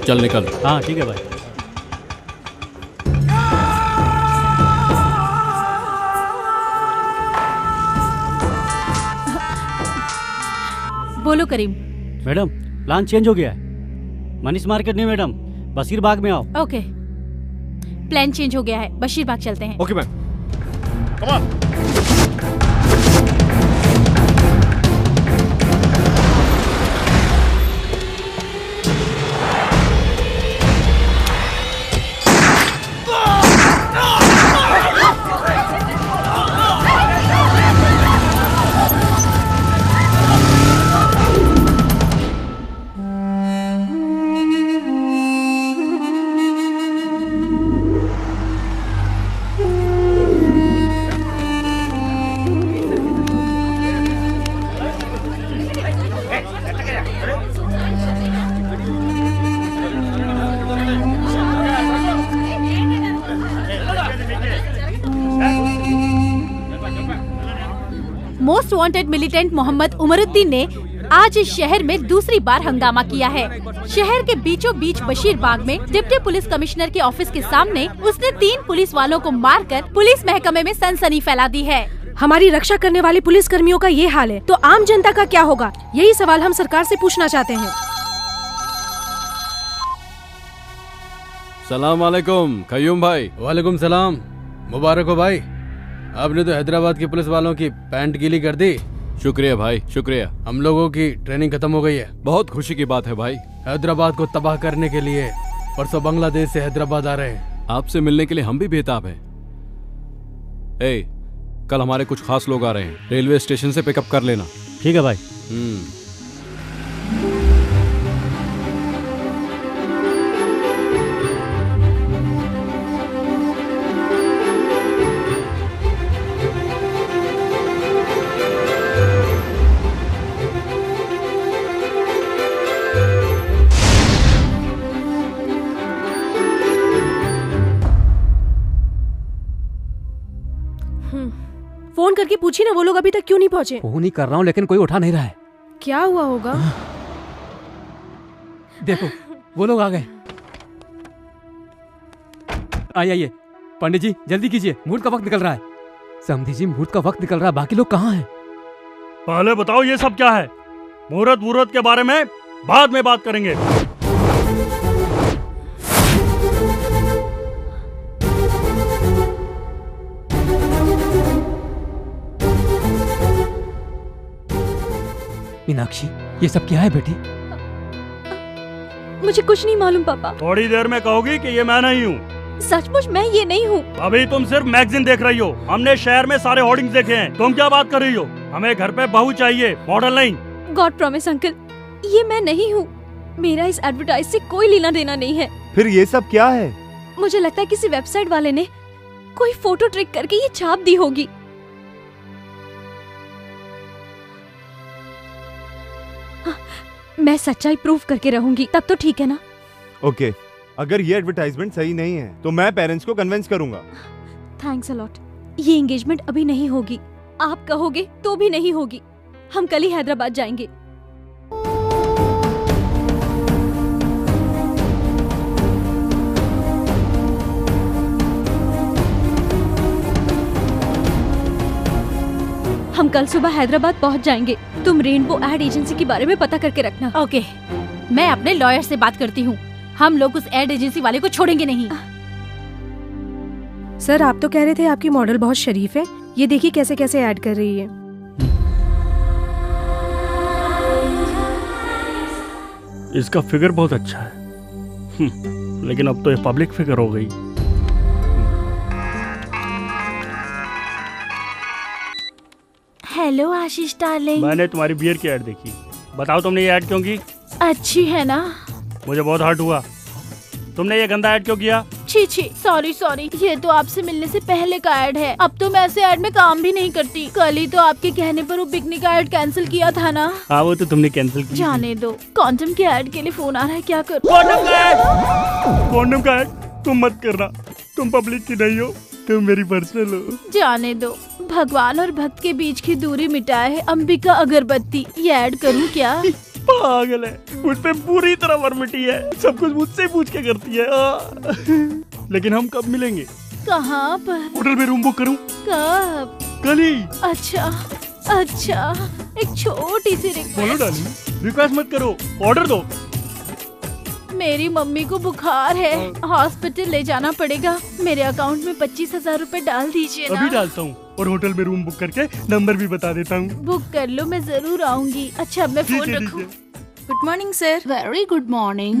चल निकल। हाँ ठीक है भाई। बोलो करीम। मैडम, प्लान चेंज हो गया है। मनीष मार्केट नहीं मैडम, बशीर बाग में आओ। ओके, प्लान चेंज हो गया है, बशीर बाग चलते हैं। Okay ma'am, come on. Most wanted militant Mohammed Umaruddin ने आज इस शहर में दूसरी बार हंगामा किया है। शहर के बीचों बीच बशीर बाग में डिप्टी पुलिस कमिश्नर के ऑफिस के सामने उसने 3 पुलिस वालों को मारकर पुलिस महकमे में सनसनी फैला दी है। हमारी रक्षा करने वाले पुलिस कर्मियों का ये हाल है तो आम जनता का क्या होगा? यही सवाल हम सरकार से पूछना चाहते हैं। सलाम वालेकुम कयूम भाई। वालेकुम सलाम। मुबारक हो भाई, आपने तो हैदराबाद की पुलिस वालों की पैंट गीली कर दी। शुक्रिया भाई, शुक्रिया। हम लोगों की ट्रेनिंग खत्म हो गई है। बहुत खुशी की बात है भाई। हैदराबाद को तबाह करने के लिए परसों बांग्लादेश से हैदराबाद आ रहे हैं। आपसे मिलने के लिए हम भी बेताब हैं। ए, कल हमारे कुछ खास लोग आ रहे हैं, रेलवे स्टेशन से पिकअप कर लेना। ठीक है भाई। फोन करके पूछी ना, वो लोग अभी तक क्यों नहीं पहुंचे? फोन ही कर रहा हूँ लेकिन कोई उठा नहीं रहा है। क्या हुआ होगा? देखो वो लोग आ गए। आइए पंडित जी जल्दी कीजिए, मुहूर्त का वक्त निकल रहा है। समधी जी मुहूर्त का वक्त निकल रहा है, बाकी लोग कहाँ हैं? पहले बताओ ये सब क्या है? मुहूर्त के बारे में बाद में बात करेंगे। मीनाक्षी ये सब क्या है बेटी? मुझे कुछ नहीं मालूम पापा। थोड़ी देर में कहोगी कि ये मैं नहीं हूँ। सचमुच मैं ये नहीं हूँ। अभी तुम सिर्फ मैगजीन देख रही हो, हमने शहर में सारे होर्डिंग्स देखे हैं। तुम क्या बात कर रही हो? हमें घर पे बहू चाहिए, मॉडल नहीं। गॉड प्रॉमिस अंकल, ये मैं नहीं हूँ। मेरा इस एडवर्टाइज से कोई लेना देना नहीं है। फिर ये सब क्या है? मुझे लगता है किसी वेबसाइट वाले ने कोई फोटो ट्रिक करके ये छाप दी होगी। मैं सच्चाई प्रूफ करके रहूंगी, तब तो ठीक है ना? ओके, अगर ये एडवर्टाइजमेंट सही नहीं है तो मैं पेरेंट्स को कन्विंस करूंगा। Thanks a lot. ये एंगेजमेंट अभी नहीं होगी, आप कहोगे तो भी नहीं होगी। हम कल ही हैदराबाद जाएंगे। हम कल सुबह हैदराबाद पहुंच जाएंगे। तुम रेनबो एड एजेंसी के बारे में पता करके रखना। ओके, मैं अपने लॉयर से बात करती हूँ। हम लोग उस एड एजेंसी वाले को छोड़ेंगे नहीं। सर आप तो कह रहे थे आपकी मॉडल बहुत शरीफ है, ये देखिए कैसे कैसे ऐड कर रही है। इसका फिगर बहुत अच्छा है, लेकिन अब तो ये पब्लिक फिगर हो गई। हेलो आशीष डार्लिंग। मैंने तुम्हारी बियर की ऐड देखी, बताओ तुमने ये ऐड क्यों की? अच्छी है ना? मुझे बहुत हर्ट हुआ। तुमने ये गंदा ऐड क्यों किया? छी छी, सॉरी, ये तो आपसे मिलने से पहले का ऐड है। अब तो मैं ऐसे ऐड में काम भी नहीं करती। कल ही तो आपके कहने पर वो पिकनिक का ऐड कैंसिल किया था ना। हाँ वो तो तुमने कैंसिल किया। जाने दो, कॉन्डम के ऐड के लिए फोन आ रहा है, क्या करूं? कॉन्डम का ऐड तुम मत करना, तुम पब्लिक की नहीं हो, तुम मेरी पर्सनल हो। जाने दो, भगवान और भक्त के बीच की दूरी मिटाए है अंबिका अगरबत्ती। ये ऐड करूं क्या? पागल है, मुझ पे पूरी तरह वर्मिटी है, सब कुछ मुझसे पूछ के करती है। लेकिन हम कब मिलेंगे? कहाँ पर? होटल में रूम बुक करूं? कब? कल ही। अच्छा, एक छोटी सी बोलो डार्लिंग, रिक्वेस्ट मत करो, ऑर्डर दो। मेरी मम्मी को बुखार है, हॉस्पिटल ले जाना पड़ेगा। मेरे अकाउंट में 25,000 रूपए डाल दीजिए ना। अभी डालता हूँ और होटल में रूम बुक करके नंबर भी बता देता हूँ। बुक कर लो, मैं जरूर आऊंगी। अच्छा अब मैं फोन रखूं। Good morning sir. Very good morning.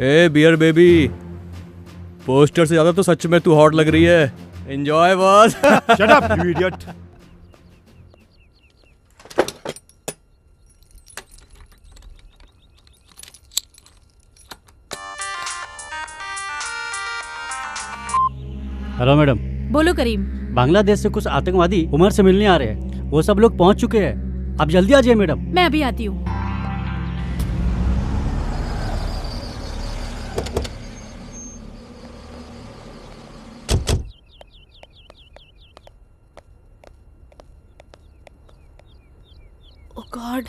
A bear baby, poster से ज्यादा तो सच में तू हॉट लग रही है। Enjoy boss. Shut up you idiot. Hello madam. बोलो करीम। बांग्लादेश से कुछ आतंकवादी उमर से मिलने आ रहे हैं, वो सब लोग पहुंच चुके हैं। आप जल्दी आ जाइए मैडम। मैं अभी आती हूँ। Oh God.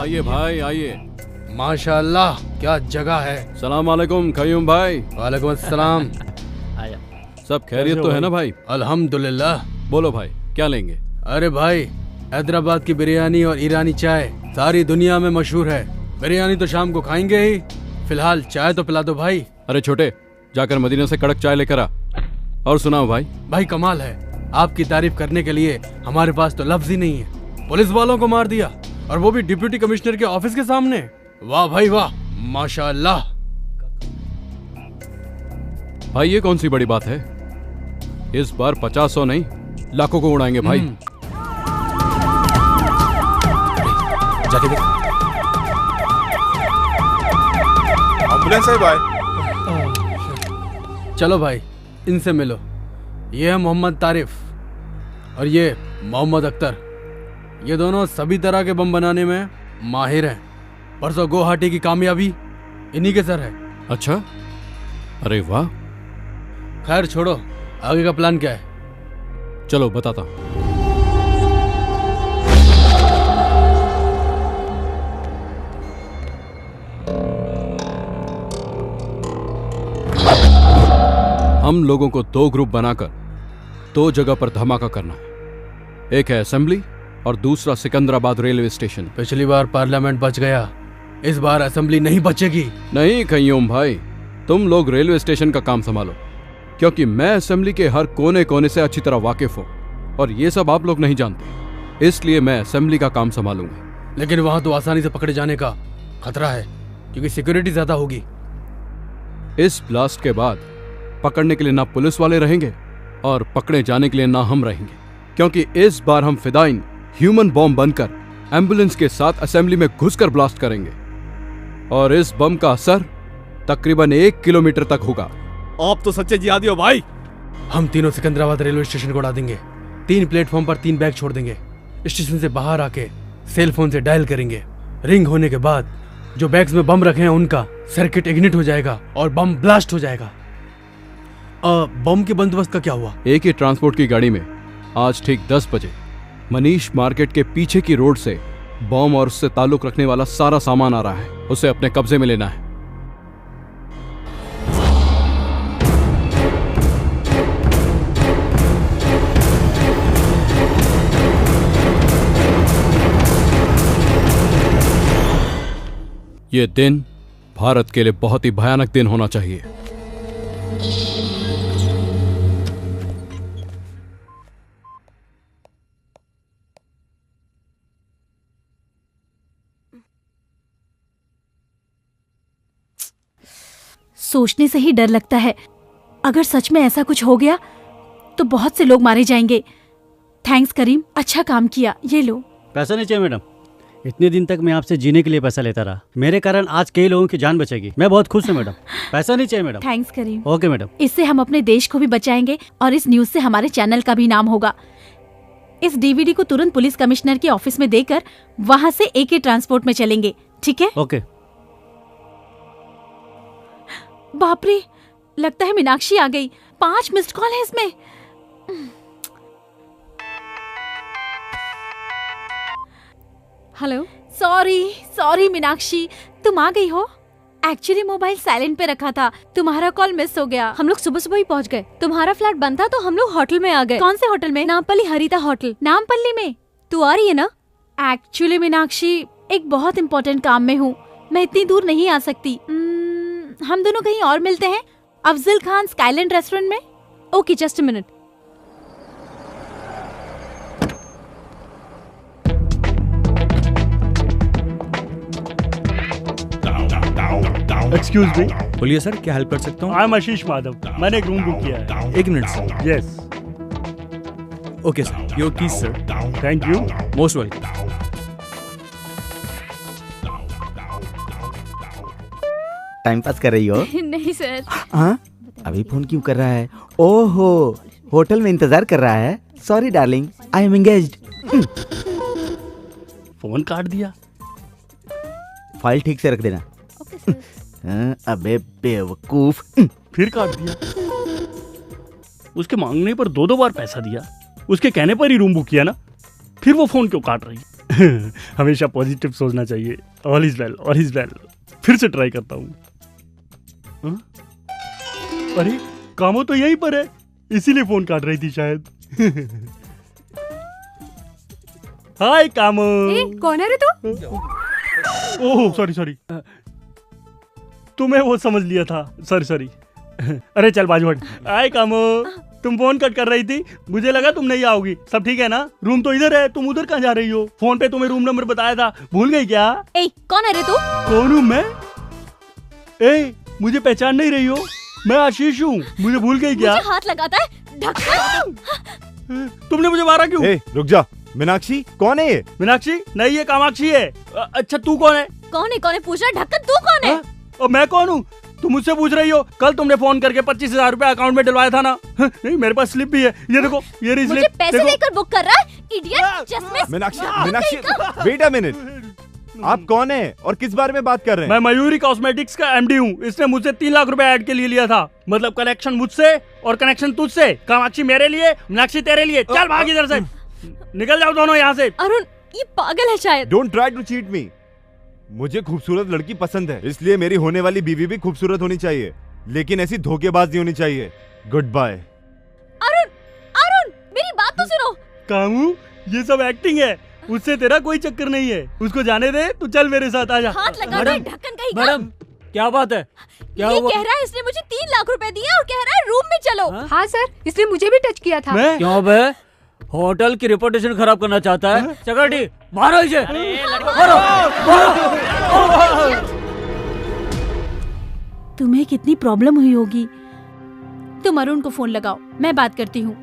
आइए भाई आइए। माशाल्लाह क्या जगह है। सलाम वालेकुम कयूम भाई। वालेकुम अस्सलाम। सब खैरियत तो है ना भाई? अल्हम्दुलिल्लाह। बोलो भाई क्या लेंगे? अरे भाई हैदराबाद की बिरयानी और ईरानी चाय सारी दुनिया में मशहूर है। बिरयानी तो शाम को खाएंगे ही, फिलहाल चाय तो पिला दो भाई। अरे छोटे जाकर मदीना से कड़क चाय लेकर आ। और सुनाओ भाई। भाई कमाल है, आपकी तारीफ करने के लिए हमारे पास तो लफ्ज ही नहीं है। पुलिस वालों को मार दिया और वो भी डिप्टी कमिश्नर के ऑफिस के सामने। वाह भाई वाह, माशाअल्लाह। भाई ये कौन सी बड़ी बात है? इस बार 50-100 नहीं लाखों को उड़ाएंगे भाई। जाके देख। एम्बुलेंस है भाई। चलो भाई इनसे मिलो। ये है मोहम्मद तारिफ और ये मोहम्मद अख्तर। ये दोनों सभी तरह के बम बनाने में माहिर हैं। परसों गुवाहाटी की कामयाबी इन्हीं के सर है। अच्छा, अरे वाह। खैर छोड़ो, आगे का प्लान क्या है? चलो बताता हूं। हम लोगों को 2 ग्रुप बनाकर 2 जगह पर धमाका करना है। एक है असेंबली और दूसरा सिकंदराबाद रेलवे स्टेशन। पिछली बार पार्लियामेंट बच गया, इस बार असेंबली नहीं बचेगी। नहीं कयूम भाई, तुम लोग रेलवे स्टेशन का काम संभालो, क्योंकि मैं असेंबली के हर कोने कोने से अच्छी तरह वाकिफ हूँ और ये सब आप लोग नहीं जानते, इसलिए मैं असेंबली का काम संभालूंगा। लेकिन वहां तो आसानी से पकड़े जाने का खतरा है, क्योंकि सिक्योरिटी ज्यादा होगी। इस ब्लास्ट के बाद पकड़ने के लिए ना पुलिस वाले रहेंगे और पकड़े जाने के लिए ना हम रहेंगे, क्योंकि इस बार हम फिदाइन ह्यूमन बॉम्ब बनकर एम्बुलेंस के साथ असेंबली में घुसकर ब्लास्ट करेंगे और इस बम का असर तकरीबन 1 किलोमीटर तक होगा। आप तो सच्चे जिहादी हो भाई। हम तीनों सिकंदराबाद रेलवे स्टेशन को उड़ा देंगे। 3 प्लेटफॉर्म पर 3 बैग छोड़ देंगे। स्टेशन से बाहर आके सेल फोन से डायल करेंगे। रिंग होने के बाद जो बैग्स में बम रखे हैं उनका सर्किट इग्निट हो जाएगा और बम ब्लास्ट हो जाएगा। बम के बंदोबस्त का क्या हुआ? एक ही ट्रांसपोर्ट की गाड़ी में आज ठीक 10 बजे मनीष मार्केट के पीछे की रोड से बम और उससे ताल्लुक रखने वाला सारा सामान आ रहा है। उसे अपने कब्जे में लेना है। ये दिन भारत के लिए बहुत ही भयानक दिन होना चाहिए। सोचने से ही डर लगता है, अगर सच में ऐसा कुछ हो गया तो बहुत से लोग मारे जाएंगे। थैंक्स करीम, अच्छा काम किया। ये लो। पैसा नहीं चाहिए मैडम, इतने दिन तक मैं आपसे जीने के लिए पैसा लेता रहा, मेरे कारण आज कई लोगों की जान बचेगी। मैं बहुत खुश हूँ मैडम। पैसा नहीं चाहिए madam. Thanks Karim. Okay madam. इससे हम अपने देश को भी बचाएंगे और इस न्यूज से हमारे चैनल का भी नाम होगा। इस डीवीडी को तुरंत पुलिस कमिश्नर के ऑफिस में देकर वहाँ से AK ट्रांसपोर्ट में चलेंगे, ठीक है? ओके। बाप रे, लगता है मीनाक्षी आ गई। 5 मिस्ड कॉल है इसमें। हेलो। सॉरी मीनाक्षी, तुम आ गई हो? एक्चुअली मोबाइल साइलेंट पे रखा था, तुम्हारा कॉल मिस हो गया। हम लोग सुबह ही पहुंच गए। तुम्हारा फ्लैट बंद था तो हम लोग होटल में आ गए। कौन से होटल में? नामपल्ली हरिता होटल। नामपल्ली में? तू आ रही है ना? एक्चुअली मीनाक्षी, एक बहुत इम्पोर्टेंट काम में हूँ, मैं इतनी दूर नहीं आ सकती। हम दोनों कहीं और मिलते हैं, अफजल खान स्काईलैंड रेस्टोरेंट में। Okay, just a minute. Excuse me. बोलिए सर, क्या हेल्प कर सकता हूँ? आई एम आशीष माधव, मैंने एक रूम बुक किया है। 1 minute sir. Yes. Okay sir, your keys sir. Thank you. Most welcome. Time pass कर रही हो? नहीं सर। हाँ, अभी फोन क्यों कर रहा है? ओहो, होटल में इंतजार कर रहा है। Sorry darling, I am engaged. Phone काट दिया। फाइल ठीक से रख देना। अबे बेवकूफ। फिर काट दिया। उसके मांगने पर 2 बार पैसा दिया, उसके कहने पर ही रूम बुक किया ना, फिर वो फोन क्यों काट रही है? हमेशा पॉजिटिव सोचना चाहिए। All is well, all is well. फिर से ट्राई करता हूँ। अरे कामो तो यहीं पर है, इसीलिए फोन काट रही थी शायद। हाय कामो। कौन है रे तू? ओह सॉरी, तुम्हें वो समझ लिया था, सॉरी। अरे चल बाजू हट। हाय कामो, तुम फोन कट कर रही थी, मुझे लगा तुम नहीं आओगी। सब ठीक है ना? रूम तो इधर है, तुम उधर कहाँ जा रही हो? फोन पे तुम्हें रूम नंबर बताया था, भूल गई क्या? कौन है रे तू? कौन हूँ मैं? मुझे पहचान नहीं रही हो? मैं आशीष हूँ, मुझे भूल गई क्या? मुझे हाथ लगाता है, ढक्कन। तुमने मुझे मारा क्यों? रुक जा। मीनाक्षी कौन है ये? मीनाक्षी नहीं, ये कामाक्षी है। अच्छा तू कौन है? कौन है पूछ रहा? ढक्कन तू कौन है? और मैं कौन हूँ? तुम मुझसे पूछ रही हो? कल तुमने फोन करके 25,000 रुपए अकाउंट में डलवाया था ना? नहीं, मेरे पास स्लिप भी है, ये देखो, ये रही स्लिप। मुझे पैसे देकर बुक कर रहा है, इडियट। चश्मे। मीनाक्षी वेट अ मिनट, आप कौन है और किस बारे में बात कर रहे हैं? मैं मयूरी कॉस्मेटिक्स का एमडी हूँ। इसने मुझसे 3 लाख रुपए ऐड के लिए लिया था। मतलब कलेक्शन मुझसे और कनेक्शन तुझसे। कामाक्षी मेरे लिए, मीनाक्षी तेरे लिए। चल भाग इधर से, निकल जाओ दोनों यहाँ से। अरुण, ये पागल है शायद। Don't try to cheat me. मुझे खूबसूरत लड़की पसंद है, इसलिए मेरी होने वाली बीवी भी खूबसूरत होनी चाहिए, लेकिन ऐसी धोखेबाज नहीं होनी चाहिए। Good bye. अरुण, मेरी बात तो सुनो। कामू, ये सब एक्टिंग है, उससे तेरा कोई चक्कर नहीं है। उसको जाने दे, तू चल मेरे साथ आजा। हाथ लगा दो, ढक्कन कहीं का। मैडम क्या बात है? क्या ये हुआ? कह रहा है इसने मुझे 3 लाख रुपए दिए और कह रहा है रूम में चलो। हाँ सर, इसने मुझे भी टच किया था। क्यों बे? होटल की रेपुटेशन खराब करना चाहता है? सेक्रेटरी मारो इसे, मारो। तुम्हें कितनी प्रॉब्लम हुई होगी। तुम अरुण को फोन लगाओ, मैं बात करती हूँ।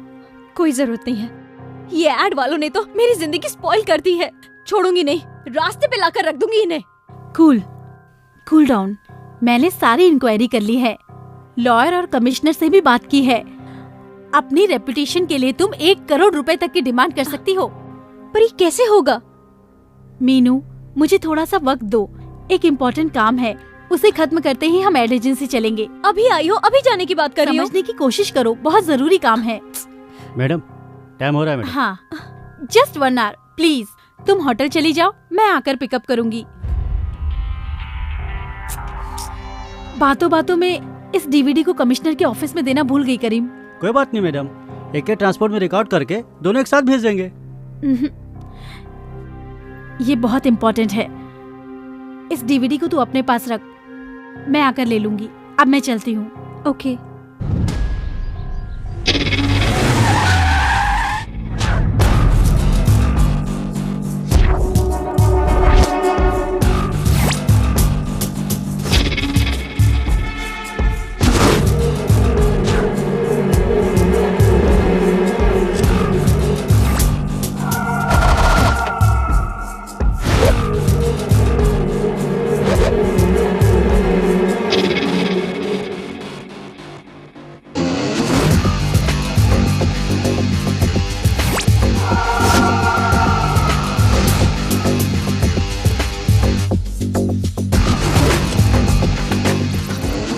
कोई जरूरत नहीं है, ये एड वालों ने तो मेरी जिंदगी स्पॉइल कर दी है। छोड़ूंगी नहीं, रास्ते पे लाकर रख दूंगी इन्हें। Cool down. मैंने सारी इंक्वायरी कर ली है, लॉयर और कमिश्नर से भी बात की है। अपनी रेपुटेशन के लिए तुम 1 करोड़ रुपए तक की डिमांड कर सकती हो। पर ये कैसे होगा? मीनू, मुझे थोड़ा सा वक्त दो, एक इम्पोर्टेंट काम है, उसे खत्म करते ही हम एड एजेंसी चलेंगे। अभी आई हो, अभी जाने की बात कर रही हो? समझने की कोशिश करो, बहुत जरूरी काम है। मैडम टाइम हो रहा है मैडम। हाँ, जस्ट 1 आवर प्लीज। तुम होटल चली जाओ, मैं आकर पिकअप करूंगी। बातों बातों में इस डीवीडी को कमिश्नर के ऑफिस में देना भूल गई करीम। कोई बात नहीं मैडम, एक ट्रांसपोर्ट में रिकॉर्ड करके दोनों एक साथ भेज देंगे। ये बहुत इम्पोर्टेंट है, इस डीवीडी को तू अपने पास रख, मैं आकर ले लूंगी। अब मैं चलती हूँ। ओके।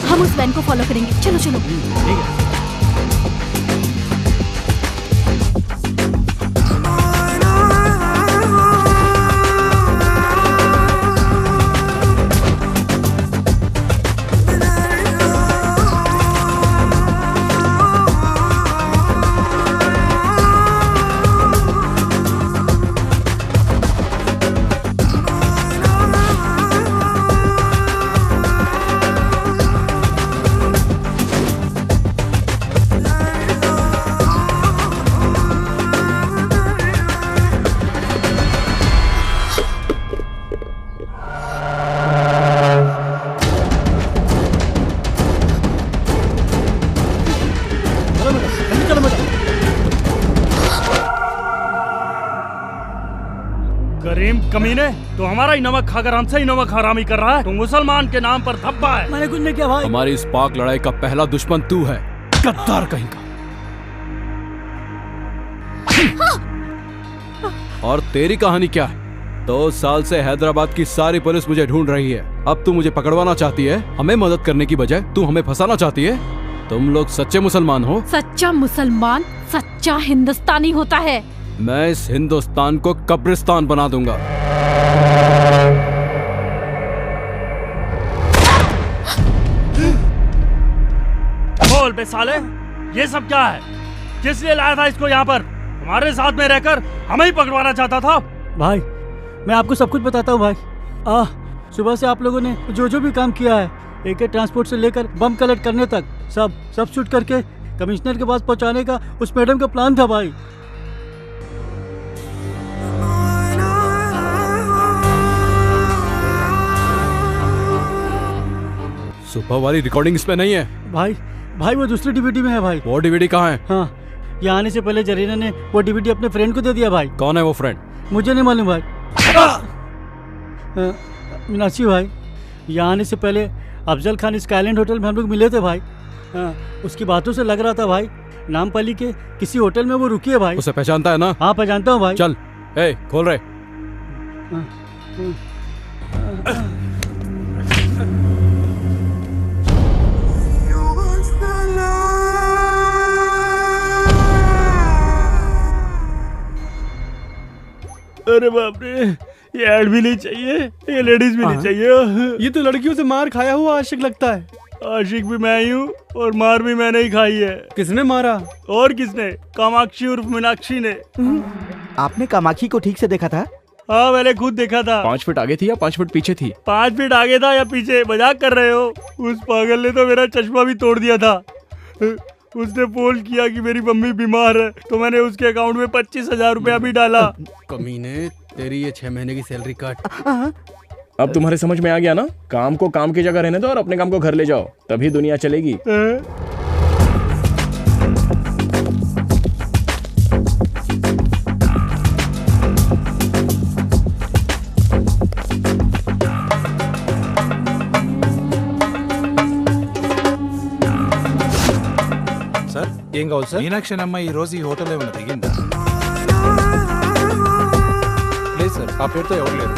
हम उस वैन को फॉलो करेंगे। चलो चलो। ठीक है। करीम कमीने, तो हमारा ही नमक खाकर हमसे ही नमक हरामी कर रहा है। तो मुसलमान के नाम पर धब्बा है। मैंने कुछ नहीं किया भाई। हमारी इस पाक लड़ाई का पहला दुश्मन तू है, गद्दार कहीं का। और तेरी कहानी क्या है? 2 साल से हैदराबाद की सारी पुलिस मुझे ढूंढ रही है। अब तू मुझे पकड़वाना चाहती है? हमें मदद करने की बजाय तू हमें फंसाना चाहती है? तुम लोग सच्चे मुसलमान हो? सच्चा मुसलमान सच्चा हिंदुस्तानी होता है। मैं इस हिंदुस्तान को कब्रिस्तान बना दूंगा। बोल बे साले, ये सब क्या है? किस लिए लाया था इसको यहाँ पर? हमारे साथ में रहकर हमें ही पकड़वाना चाहता था। भाई मैं आपको सब कुछ बताता हूँ भाई। सुबह से आप लोगों ने जो जो भी काम किया है, AK ट्रांसपोर्ट से लेकर बम कलेक्ट करने तक, सब शूट करके कमिश्नर के पास पहुँचाने का उस मैडम का प्लान था भाई। सुबह वाली रिकॉर्डिंग इसमें नहीं है भाई वो दूसरी DVD में है भाई। वो DVD कहाँ है? हाँ, यहाँ आने से पहले जरीना ने वो DVD अपने फ्रेंड को दे दिया भाई। कौन है वो फ्रेंड? मुझे नहीं मालूम भाई। मीनाक्षी भाई, यहाँ आने से पहले अफजल खान स्काईलैंड होटल में हम लोग मिले थे भाई। उसकी बातों से लग रहा था भाई नामपल्ली के किसी होटल में वो रुकी है भाई। उसे पहचानता है ना? हाँ पहचानता हूँ भाई। चल खोल रहे। अरे बाप रे, ये ऐड भी नहीं चाहिए, ये लेडीज भी नहीं चाहिए। ये तो लड़कियों से मार खाया हुआ आशिक लगता है। आशिक भी मैं ही हूँ और मार भी मैंने ही खाई है। किसने मारा? और किसने? कामाक्षी उर्फ मीनाक्षी ने। आपने कामाक्षी को ठीक से देखा था? हाँ मैंने खुद देखा था। 5 फीट आगे थी या 5 फीट पीछे थी? 5 फीट आगे था या पीछे? मजाक कर रहे हो? उस पागल ने तो मेरा चश्मा भी तोड़ दिया था। उसने फोन किया कि मेरी मम्मी बीमार है, तो मैंने उसके अकाउंट में 25,000 रुपया भी डाला। कमीने, तेरी ये 6 महीने की सैलरी काट। अब तुम्हारे समझ में आ गया ना? काम को काम की जगह रहने दो और अपने काम को घर ले जाओ, तभी दुनिया चलेगी। ఏం కావాలి సార్? మీనాక్షి అమ్మ ఈ రోజు ఈ హోటల్ ఏమైనా దిగిందా? లేదు సార్, ఆ పేరుతో ఎవరు లేరు.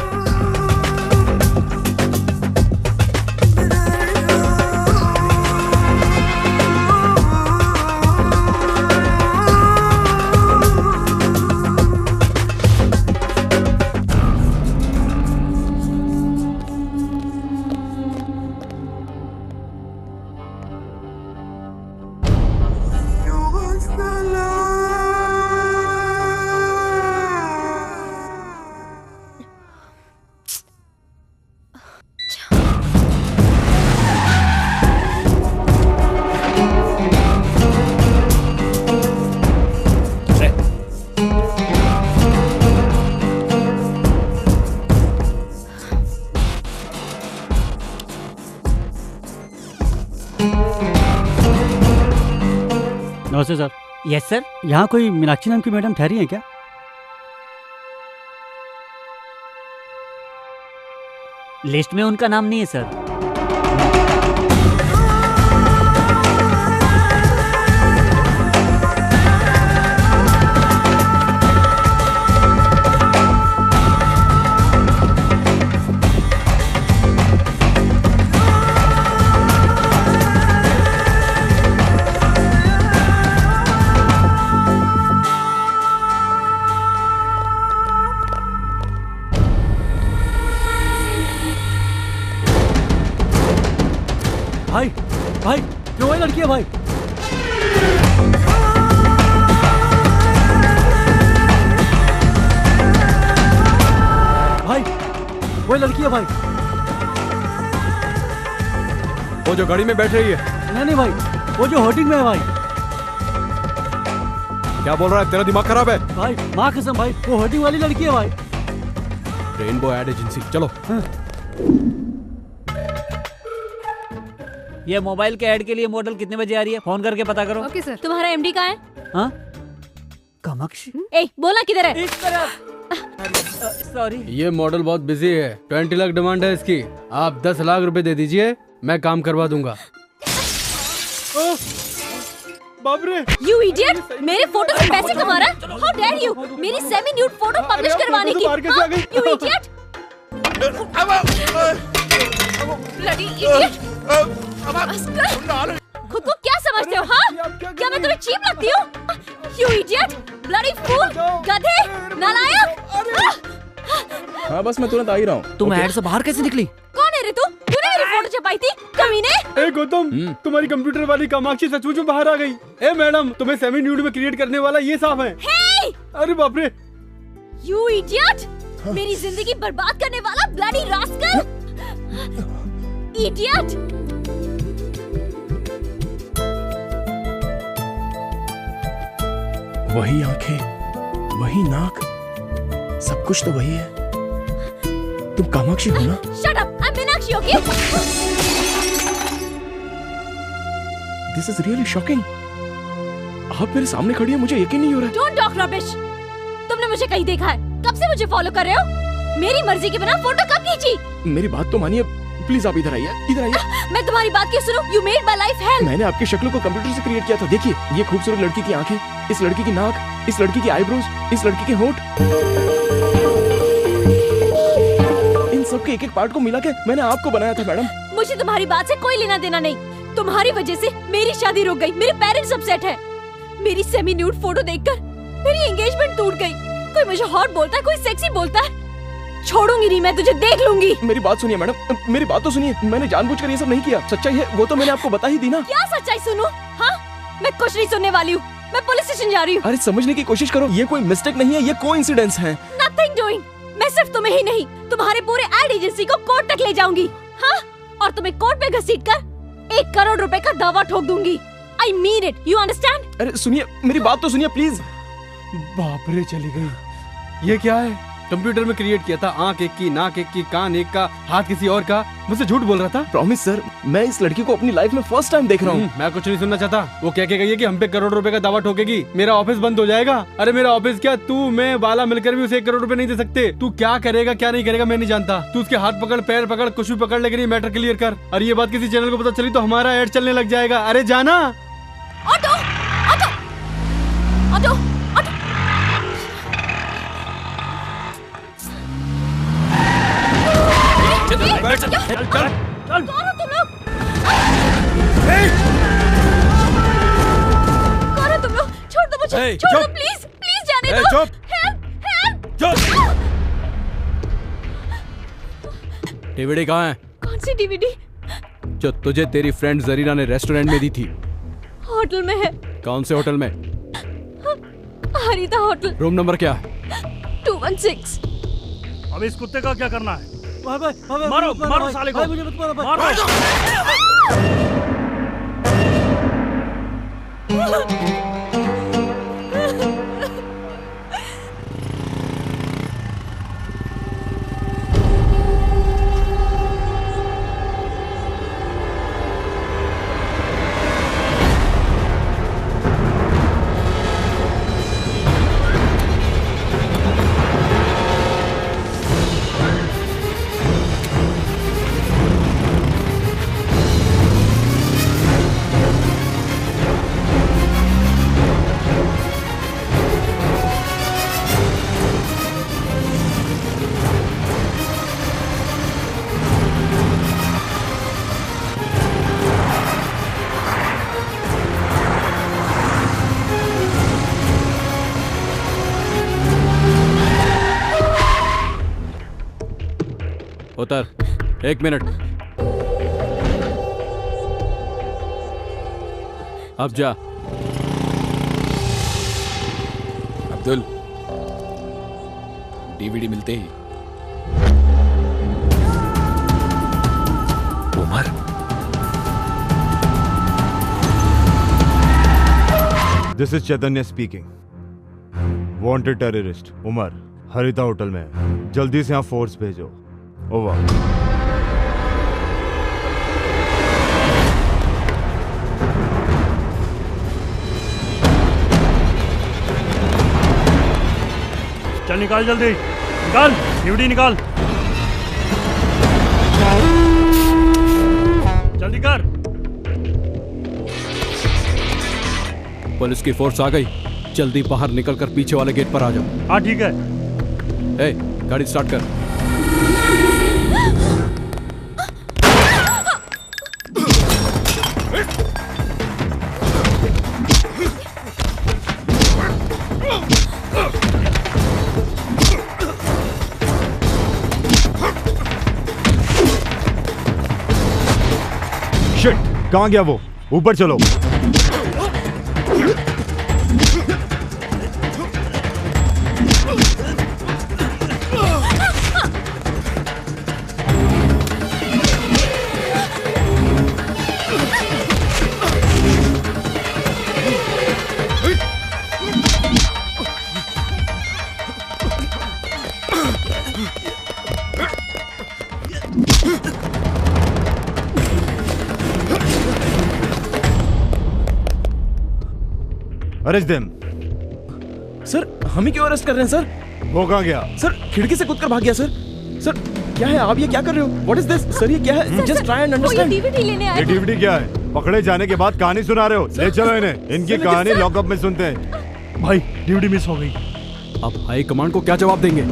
नमस्ते सर। Yes sir. यहाँ कोई मीनाक्षी नाम की मैडम ठहरी है क्या? लिस्ट में उनका नाम नहीं है सर। भाई क्यों वही लड़की है भाई? भाई वही लड़की है भाई। वो जो गाड़ी में बैठ रही है? नहीं भाई, वो जो होर्डिंग में है भाई। क्या बोल रहा है? तेरा दिमाग खराब है? भाई माँ कसम भाई, वो होर्डिंग वाली लड़की है भाई। रेनबो एड एजेंसी, चलो। ये मोबाइल के ऐड के लिए मॉडल कितने बजे आ रही है? फोन करके पता करो। Okay sir. तुम्हारा MD कहाँ है? हाँ? कामाक्षी? ए, बोला किधर है? इस तरफ। सॉरी। ये मॉडल बहुत बिजी है, 20 लाख डिमांड है इसकी। आप 10 लाख रुपए दे दीजिए, मैं काम करवा दूंगा। बाप रे! You idiot! मेरे फोटो से पैसे कमा रहा? How dare you! मेरी सेमी न्यूड फोटो पब्लिश करवाने की? हाँ? You idiot! Bloody idiot! खुद को क्या समझते हो? हाँ, क्या मैं तुम्हें चीप लगती हूँ? You idiot, bloody fool, गधे, नालायक! हाँ बस मैं तुरंत आ ही रहा हूँ। तुम ऐड से बाहर कैसे निकली? कौन है रे तू? तूने मेरी फोटो छपाई थी, कमीने? ए गौतम, तुम्हारी कंप्यूटर वाली कामाक्षी सचमुच में बाहर आ गई। ए मैडम, तुम्हें सेमी न्यूड में क्रिएट करने वाला ये साफ है। Hey! अरे बाप रे! You idiot! मेरी जिंदगी बर्बाद करने वाला bloody rascal! Idiot! वही आंखें, वही नाक, सब कुछ तो वही है। तुम कामाक्षी हो ना? Shut up! I'm Meenakshi, okay? This is really shocking. आप मेरे सामने खड़ी हैं, मुझे यकीन नहीं हो रहा है। Don't talk rubbish. तुमने मुझे कहीं देखा है? कब से मुझे फॉलो कर रहे हो? मेरी मर्जी के बिना फोटो कब खींची? मेरी बात तो मानिए, प्लीज आप इधर आइए, इधर आइए। मैं तुम्हारी बात क्यों सुनूं? You made my life hell. मैंने आपकी शक्ल को कंप्यूटर से क्रिएट किया था। देखिए, ये खूबसूरत लड़की की आंखें, इस लड़की की नाक, इस लड़की की आईब्रोज, इस लड़की के होंठ, इन सब के एक-एक पार्ट को मिला के मैंने आपको बनाया था मैडम। मुझे तुम्हारी बात से कोई लेना देना नहीं। तुम्हारी वजह से मेरी शादी रुक गई, मेरे पेरेंट्स अपसेट हैं। मेरी सेमी न्यूड फोटो देखकर मेरी एंगेजमेंट टूट गई। कोई मुझे हॉट बोलता है, कोई सेक्सी बोलता है, छोड़ूंगी नहीं मैं तुझे, देख लूंगी। मेरी बात सुनिए मैडम, मेरी बात तो सुनिए। मैंने जानबूझकर ये सब नहीं किया। सच्चाई है वो तो मैंने आपको बता ही दी ना। क्या सच्चाई सुनूं? हाँ, मैं कुछ नहीं सुनने वाली हूँ। मैं पुलिस स्टेशन जा रही हूँ। अरे समझने की कोशिश करो, ये कोई मिस्टेक नहीं है, ये कोइंसिडेंस है। Nothing doing. मैं सिर्फ तुम्हें ही नहीं, तुम्हारे पूरे एड एजेंसी को कोर्ट तक ले जाऊंगी। हाँ, और तुम्हें कोर्ट में घसीटकर 1 करोड़ रुपए का दावा ठोक दूंगी। I mean it. You understand? अरे सुनिए, मेरी बात तो सुनिए प्लीज। बाप रे, चली गई। ये क्या है? कंप्यूटर में क्रिएट किया था, आंख एक की, नाक एक की, कान एक का, हाथ किसी और का। मुझसे झूठ बोल रहा था। प्रॉमिस सर, मैं इस लड़की को अपनी लाइफ में फर्स्ट टाइम देख रहा हूँ। मैं कुछ नहीं सुनना चाहता। वो कह के गई है कि हम पे 1 करोड़ रुपए का दावा ठोकेगी, मेरा ऑफिस बंद हो जाएगा। अरे मेरा ऑफिस क्या, तू मैं बाला मिलकर भी उसे 1 करोड़ रुपए नहीं दे सकते। तू क्या करेगा क्या नहीं करेगा मैं नहीं जानता। तू उसके हाथ पकड़, पैर पकड़, कुछ भी पकड़, लेकिन ये मैटर क्लियर कर। और ये बात किसी चैनल को पता चली तो हमारा एड चलने लग जाएगा। अरे जाना। Auto, auto, auto, auto. चल चल चल। कौन हो तुम लोग? कौन हो तुम लोग? छोड़ दो मुझे, छोड़ दो प्लीज, प्लीज जाने दो। चुप। Help, help. डीवीडी कहाँ है? कौन सी डीवीडी? जो तुझे तेरी फ्रेंड जरीना ने रेस्टोरेंट में दी थी। होटल में है। कौन से होटल में? हरिता होटल। रूम नंबर क्या है? 216। अब इस कुत्ते का क्या करना है? मारो मारो मारो साले को, मुझे मत मारो मारो। उतर, 1 मिनट। अब जा। अब्दुल, डीवीडी मिलते ही Umar. This is Chaitanya speaking. Wanted terrorist Umar Haritha hotel में है। जल्दी से यहाँ फोर्स भेजो। ओवर। चल निकाल, जल्दी निकाल, डीवीडी निकाल, जल्दी कर। पुलिस की फोर्स आ गई, जल्दी बाहर निकलकर पीछे वाले गेट पर आ जाओ। हाँ ठीक है। ए, गाड़ी स्टार्ट कर। कहाँ गया वो? ऊपर चलो। Arrest them. सर हम ही क्यों अरेस्ट कर रहे हैं सर? वो कहाँ गया? सर खिड़की से कूदकर भाग गया सर। सर क्या है आप ये क्या कर रहे हो? What is this? सर ये क्या है? Just try and understand. ये डीवीडी क्या है? पकड़े जाने के बाद कहानी सुना रहे हो? ले चलो इन्हें, इनकी कहानी लॉकअप में सुनते हैं। भाई डीवीडी मिस हो गई। अब हाई कमांड को क्या जवाब देंगे?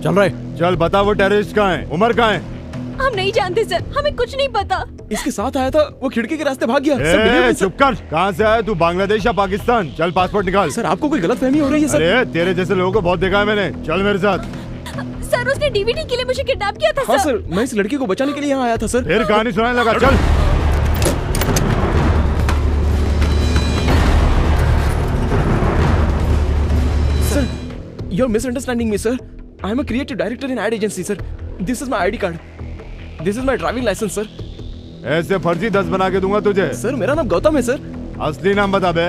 चल रहे। चल बता वो टेररिस्ट कहाँ है? उमर कहाँ है? हम नहीं जानते सर, हमें कुछ नहीं पता। इसके साथ आया था, वो खिड़की के रास्ते भाग गया। चुप कर। कहाँ से आया तू? बांग्लादेश या पाकिस्तान? चल पासपोर्ट निकाल। सर आपको कोई गलतफहमी हो रही है सर? अरे तेरे जैसे लोगों को बहुत देखा है मैंने। चल मेरे साथ। सर उसने डीवीडी के लिए मुझे किडनैप किया था। हाँ सर मैं इस लड़की को बचाने के लिए यहाँ आया था सर। फिर कहानी सुनाने लगा। चल sir you're misunderstanding me sir. I am a creative director in ad agency sir. This is my ID card. This is my driving license sir. ऐसे फर्जी 10 बना के दूंगा तुझे। सर मेरा नाम गौतम है सर। असली नाम बता बे।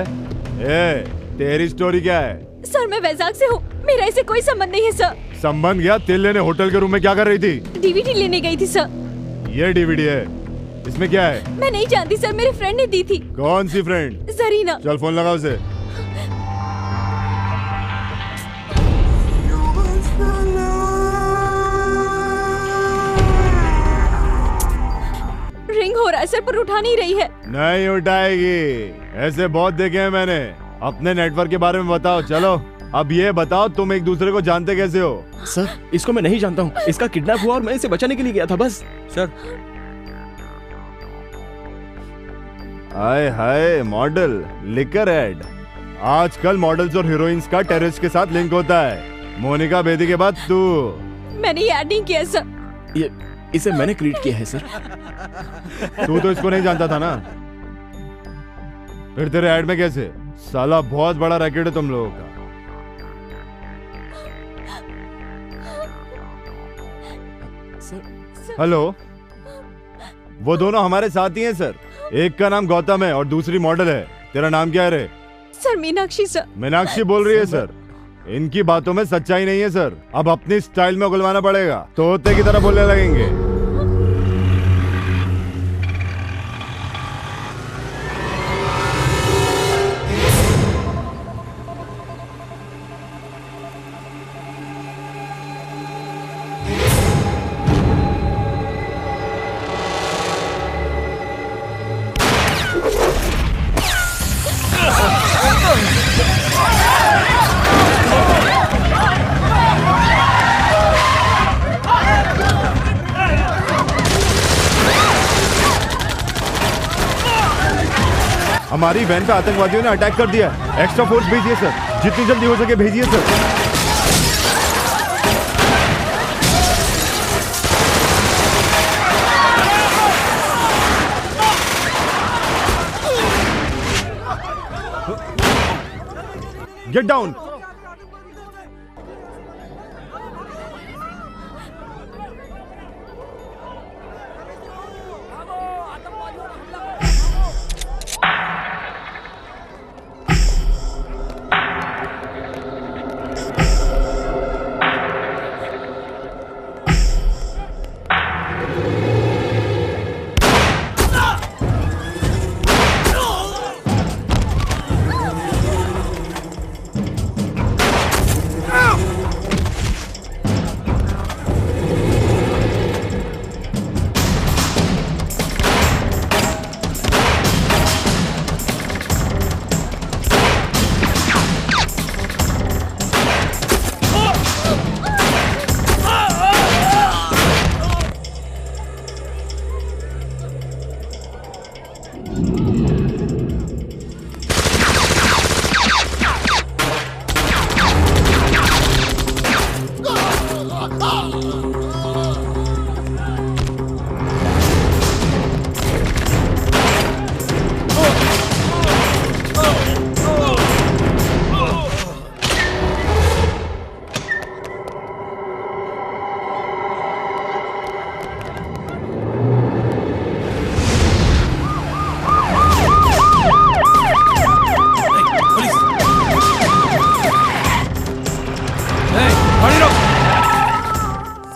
तेरी स्टोरी क्या है? सर मैं वैजाग से हूँ, मेरा इससे कोई संबंध नहीं है सर। संबंध गया? तेल लेने होटल के रूम में क्या कर रही थी? डीवीडी लेने गई थी सर। ये डीवीडी है, इसमें क्या है? मैं नहीं जानती सर, मेरे फ्रेंड ने दी थी। कौन सी फ्रेंड? जरीना। चल फोन लगा उसे। रिंग हो रहा है सर, पर उठा नहीं रही है। नहीं उठाएगी, ऐसे बहुत देखे हैं मैंने। अपने नेटवर्क के बारे में बताओ। चलो अब ये बताओ तुम एक दूसरे को जानते कैसे हो? सर इसको मैं नहीं जानता हूँ, इसका किडनैप हुआ और मैं इसे बचाने के लिए गया था बस। सर हाय हाय मॉडल लिकर एड। आजकल मॉडल्स और हीरोइंस का टेररिस्ट के साथ लिंक होता है। मोनिका बेदी के बाद तू। मैंने ये ऐड नहीं किया सर। ये इसे मैंने क्रिएट किया है सर। तू तो इसको नहीं जानता था ना, फिर तेरे ऐड में कैसे? साला बहुत बड़ा रैकेट है तुम लोगों का। हेलो, वो दोनों हमारे साथी हैं सर। एक का नाम गौतम है और दूसरी मॉडल है। तेरा नाम क्या है रे? Sir Meenakshi sir. मीनाक्षी बोल रही है सर। इनकी बातों में सच्चाई नहीं है सर। अब अपनी स्टाइल में उगलवाना पड़ेगा, तोते की तरह बोलने लगेंगे। हमारी वैन पे आतंकवादियों ने अटैक कर दिया। एक्स्ट्रा फोर्स भेजिए सर, जितनी जल्दी हो सके भेजिए सर। Get down.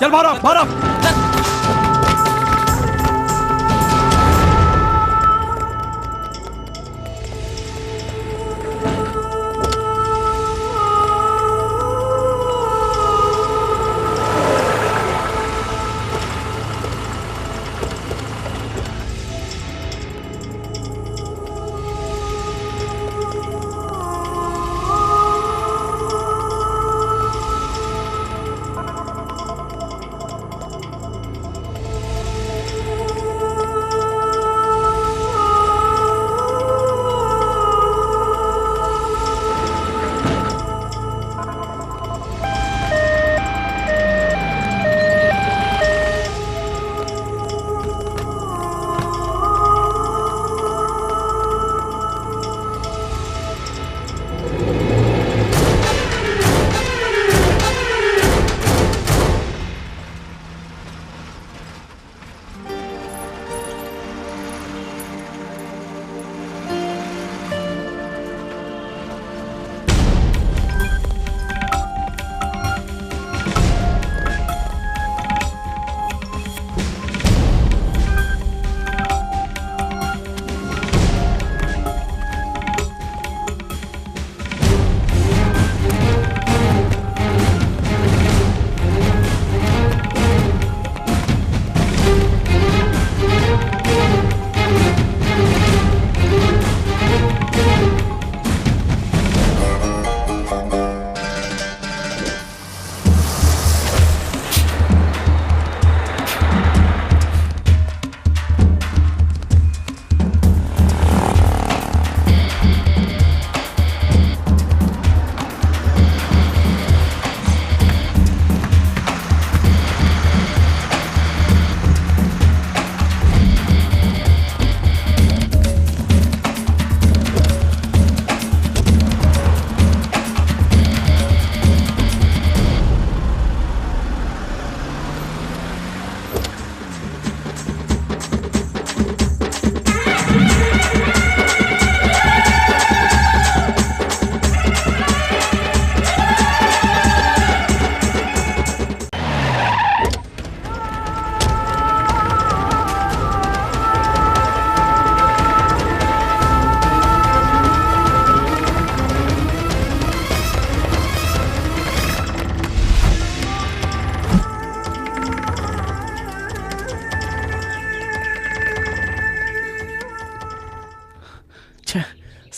चल बाहर आ, बाहर आ।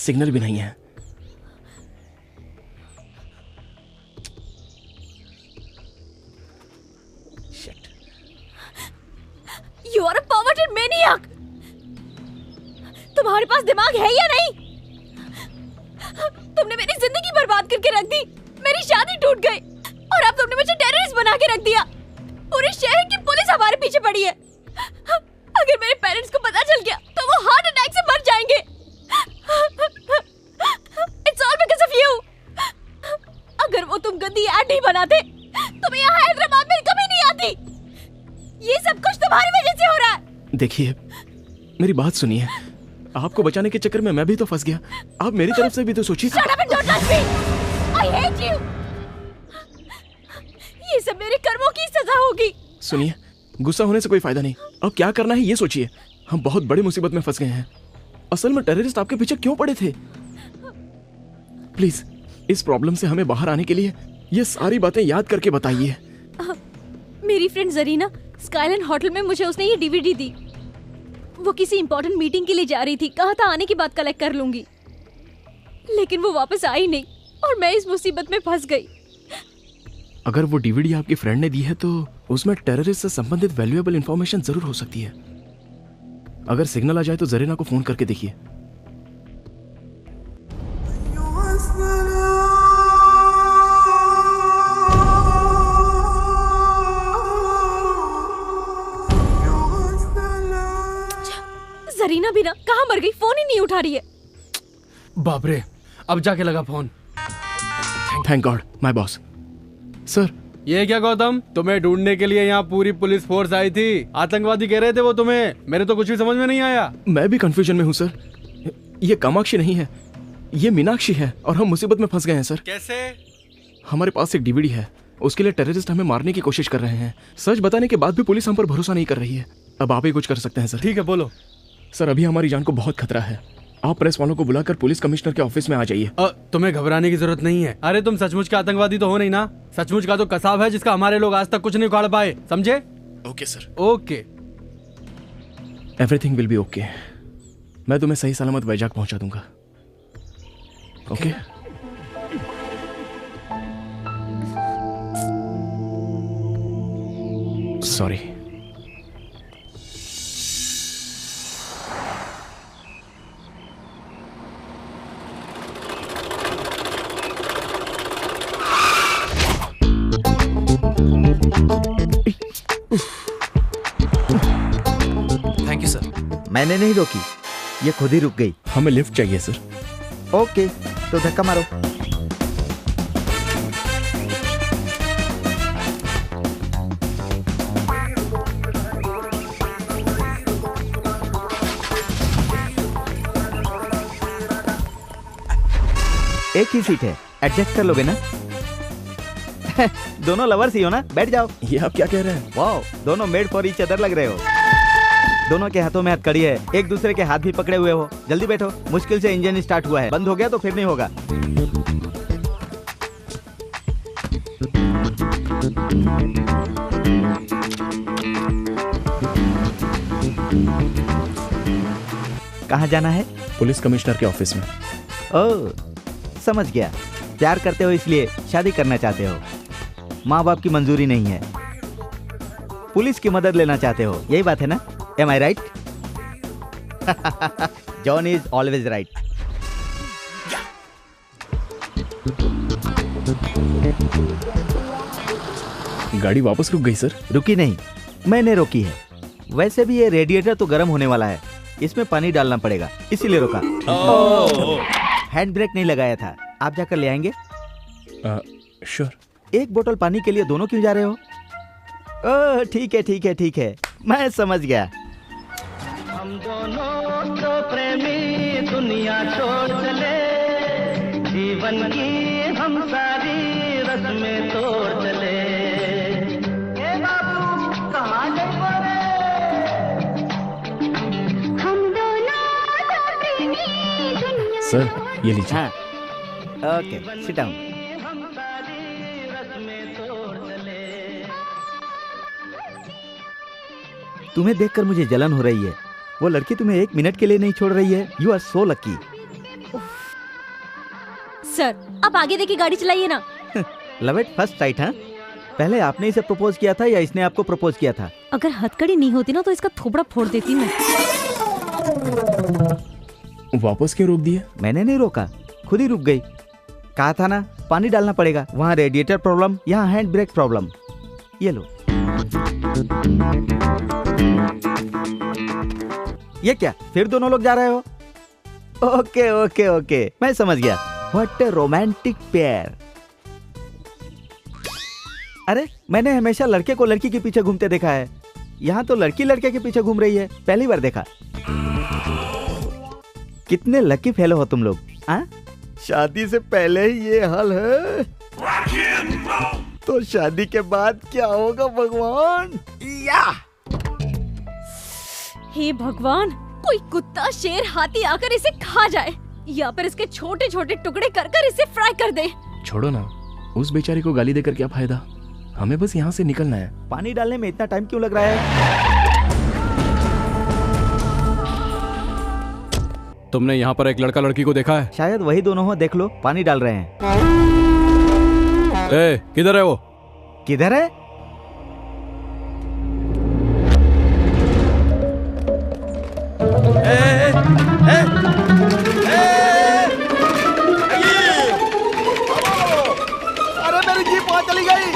सिग्नल भी नहीं है। You are a perverted maniac! तुम्हारे पास दिमाग है या नहीं? तुमने मेरी जिंदगी बर्बाद करके रख दी, मेरी शादी टूट गई और अब तुमने मुझे टेररिस्ट बना के रख दिया। पूरे शहर की पुलिस हमारे पीछे पड़ी है। अगर मेरे पेरेंट्स को पता चल गया तो वो हार्ट अटैक से मर जाएंगे। It's all because of you. अगर वो तुम गंदी ऐड नहीं बनाते तो मैं यहाँ हैदराबाद में कभी नहीं आती। ये सब कुछ तुम्हारी वजह से हो रहा है। देखिए, मेरी बात सुनिए। आपको बचाने के चक्कर में मैं भी तो फंस गया। आप मेरी तरफ से भी तो सोचिए। Shut up and don't touch me. I hate you. ये सब मेरे कर्मों की सजा होगी। सुनिए, गुस्सा होने से कोई फायदा नहीं। अब क्या करना है ये सोचिए। हम बहुत बड़ी मुसीबत में फंस गए हैं। असल में टेररिस्ट आपके पीछे क्यों पड़े थे? प्लीज इस प्रॉब्लम से हमें बाहर आने के लिए ये सारी बातें याद करके बताइए। मेरी फ्रेंड जरीना स्काईलैंड होटल में मुझे उसने ये डीवीडी दी। वो किसी इंपॉर्टेंट मीटिंग के लिए जा रही थी, कहा था आने के बाद कलेक्ट कर लूंगी, लेकिन वो वापस आई नहीं और मैं इस मुसीबत में फंस गई। अगर वो डीवीडी आपकी फ्रेंड ने दी है तो उसमें टेररिस्ट से संबंधित वैल्यूएबल इंफॉर्मेशन जरूर हो सकती है। अगर सिग्नल आ जाए तो जरीना को फोन करके देखिए। जरीना भी ना कहाँ मर गई, फोन ही नहीं उठा रही है। बाप रे, अब जाके लगा phone. Thank God my boss. Sir, ये क्या गौतम, तुम्हें ढूंढने के लिए यहाँ पूरी पुलिस फोर्स आई थी। आतंकवादी कह रहे थे वो तुम्हें। मेरे तो कुछ भी समझ में नहीं आया। मैं भी कंफ्यूजन में हूँ सर। ये कामाक्षी नहीं है, ये मीनाक्षी है और हम मुसीबत में फंस गए हैं सर। कैसे? हमारे पास एक डीवीडी है उसके लिए टेररिस्ट हमें मारने की कोशिश कर रहे हैं। सच बताने के बाद भी पुलिस हम पर भरोसा नहीं कर रही है। अब आप ही कुछ कर सकते हैं सर। ठीक है, बोलो। सर, अभी हमारी जान को बहुत खतरा है। आप प्रेस वालों को बुलाकर पुलिस कमिश्नर के ऑफिस में आ जाइए। तुम्हें घबराने की जरूरत नहीं है। अरे तुम सचमुच के आतंकवादी तो हो नहीं ना। सचमुच का तो कसाब है जिसका हमारे लोग आज तक कुछ नहीं उखाड़ पाए, समझे? Okay sir. Okay, everything will be okay. मैं तुम्हें सही सलामत वैजाग पहुंचा दूंगा। Okay? Sorry. Thank you sir. मैंने नहीं रोकी, ये खुद ही रुक गई। हमें लिफ्ट चाहिए सर। ओके, तो धक्का मारो। एक ही सीट है, एडजस्ट कर लोगे ना? दोनों लवर्स ही हो ना, बैठ जाओ। ये आप क्या कह रहे हैं? वाओ, दोनों मेड फॉर ईच अदर लग रहे हो। दोनों के हाथों में हथकड़ी है, एक दूसरे के हाथ भी पकड़े हुए हो। जल्दी बैठो, मुश्किल से इंजन स्टार्ट हुआ है, बंद हो गया तो फिर नहीं होगा। कहाँ जाना है? पुलिस कमिश्नर के ऑफिस में। ओह, समझ गया। प्यार करते हो इसलिए शादी करना चाहते हो। माँ बाप की मंजूरी नहीं है, पुलिस की मदद लेना चाहते हो, यही बात है ना? Am I right? John is always right. गाड़ी वापस रुक गई सर। रुकी नहीं, मैंने रोकी है। वैसे भी ये रेडिएटर तो गर्म होने वाला है, इसमें पानी डालना पड़ेगा, इसीलिए रोका। हैंड ब्रेक नहीं लगाया था, आप जाकर ले आएंगे? श्योर। एक बोतल पानी के लिए दोनों क्यों जा रहे हो? ओह, ठीक है ठीक है ठीक है, मैं समझ गया। हम दोनों तो प्रेमी दुनिया छोड़ चले, जीवन की हम सारी रस्में तोड़ चले। ए बाबू कहाँ गए बोले? हम दोनों तो प्रेमी दुनिया। सर, ये लीजिए। हाँ, ओके, सिट डाउन। तुम्हें देखकर मुझे जलन हो रही है। वो लड़की तुम्हें एक मिनट के लिए नहीं छोड़ रही है। You are so lucky. Sir, आप आगे देखिए, गाड़ी चलाइए ना। लव एट फर्स्ट साइट, हाँ? पहले आपने इसे प्रपोज किया था या इसने आपको प्रपोज किया था? अगर हथकड़ी नहीं होती ना तो इसका थोबड़ा फोड़ देती मैं। वापस क्यों रोक दिया? मैंने नहीं रोका, खुद ही रुक गई। कहा था ना, पानी डालना पड़ेगा। वहाँ रेडिएटर प्रॉब्लम, यहाँ हैंड ब्रेक प्रॉब्लम। ये लो। ये क्या, फिर दोनों लोग जा रहे हो? ओके ओके ओके, मैं समझ गया। What a romantic pair. अरे, मैंने हमेशा लड़के को लड़की के पीछे घूमते देखा है, यहाँ तो लड़की लड़के के पीछे घूम रही है। पहली बार देखा। कितने लकी फेलो हो तुम लोग, हाँ? शादी से पहले ही ये हाल है, तो शादी के बाद क्या होगा भगवान? या! हे भगवान, कोई कुत्ता, शेर, हाथी आकर इसे खा जाए या फिर इसके छोटे छोटे टुकड़े कर कर इसे फ्राई कर दे। छोड़ो ना, उस बेचारी को गाली देकर क्या फायदा? हमें बस यहाँ से निकलना है। पानी डालने में इतना टाइम क्यों लग रहा है? तुमने यहाँ पर एक लड़का लड़की को देखा है? शायद वही दोनों हो, देख लो, पानी डाल रहे हैं। ए, किधर है वो? किधर है? अरे मेरी जीप वहां चली गई।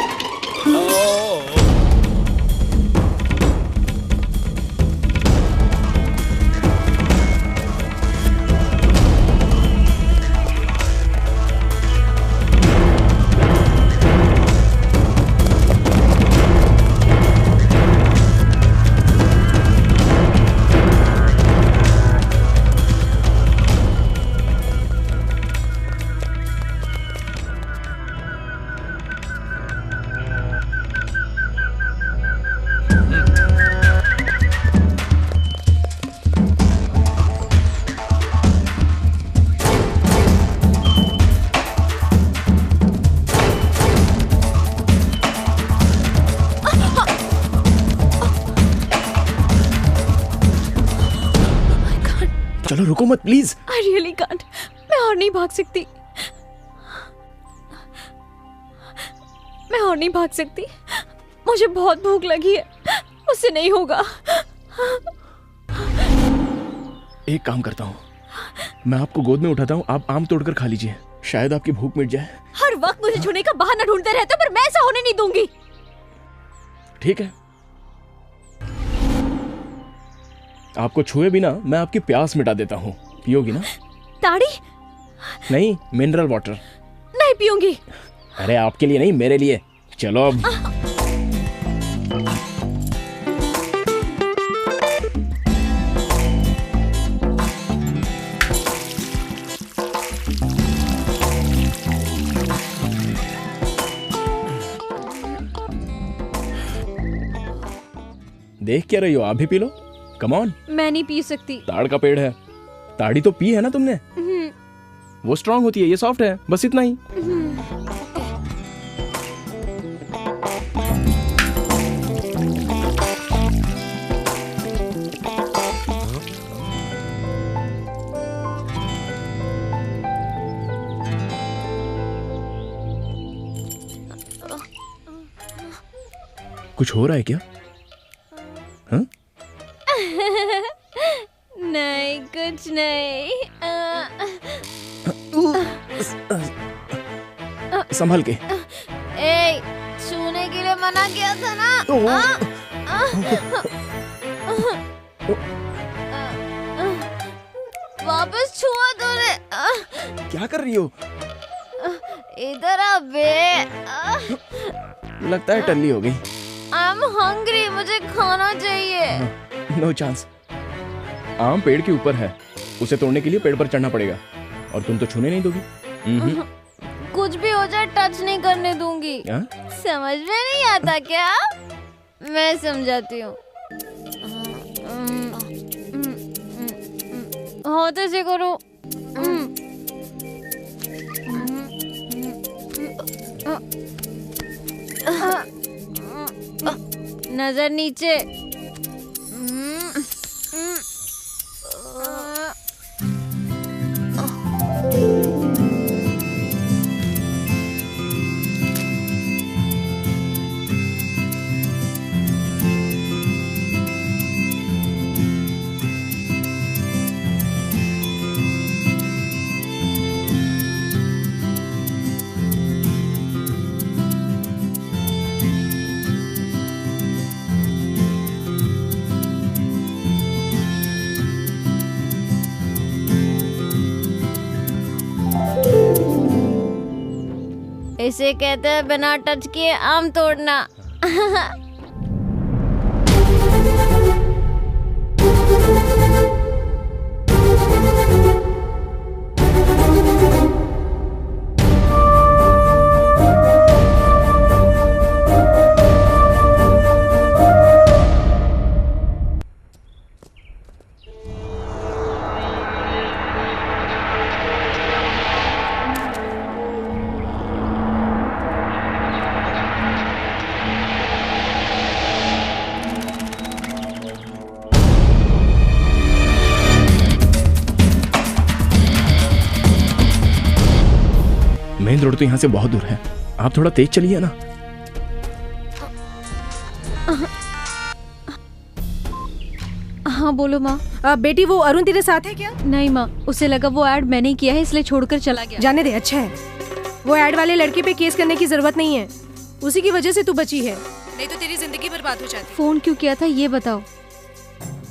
चलो रुको मत प्लीज। I really can't. मैं और नहीं भाग सकती। मैं और नहीं भाग सकती। मुझे बहुत भूख लगी है। मुझसे नहीं होगा। एक काम करता हूँ, मैं आपको गोद में उठाता हूँ, आप आम तोड़कर खा लीजिए, शायद आपकी भूख मिट जाए। हर वक्त मुझे छूने का बहाना ढूंढते रहते हो, पर मैं ऐसा होने नहीं दूंगी। ठीक है, आपको छुए बिना मैं आपकी प्यास मिटा देता हूँ, पियोगी ना? ताड़ी? नहीं, मिनरल वाटर। नहीं पीऊंगी। अरे आपके लिए नहीं, मेरे लिए। चलो अब। देख क्या रही हो, आप भी पी लो। Come on. मैं नहीं पी सकती। ताड़ का पेड़ है, ताड़ी तो पी है ना तुमने? वो स्ट्रांग होती है, ये सॉफ्ट है, बस इतना ही। कुछ हो रहा है क्या? हाँ? नहीं, कुछ नहीं। संभल के। ए, छूने के लिए मना किया था ना? वापस छुआ तूने। क्या कर रही हो? इधर आ बे। लगता है टल्ली हो गई। आई एम हंग्री, मुझे खाना चाहिए। No chance. आम पेड़ के ऊपर है, उसे तोड़ने के लिए पेड़ पर चढ़ना पड़ेगा, और तुम तो छूने नहीं दोगी। कुछ भी हो जाए टच नहीं करने दूंगी। समझ में नहीं आता क्या? मैं समझाती हूँ। होते से करो। नजर नीचे। इसे कहते हैं बिना टच किए आम तोड़ना। मेन रोड तो यहाँ से बहुत दूर है, आप थोड़ा तेज चलिए ना। हाँ बोलो माँ। बेटी वो अरुण तेरे साथ है क्या? नहीं माँ, उसे लगा वो ऐड मैंने किया है इसलिए छोड़कर चला गया। जाने दे, अच्छा है। वो ऐड वाले लड़के पे केस करने की जरूरत नहीं है, उसी की वजह से तू बची है, नहीं तो तेरी जिंदगी बर्बाद हो जाती। फोन क्यों किया था ये बताओ।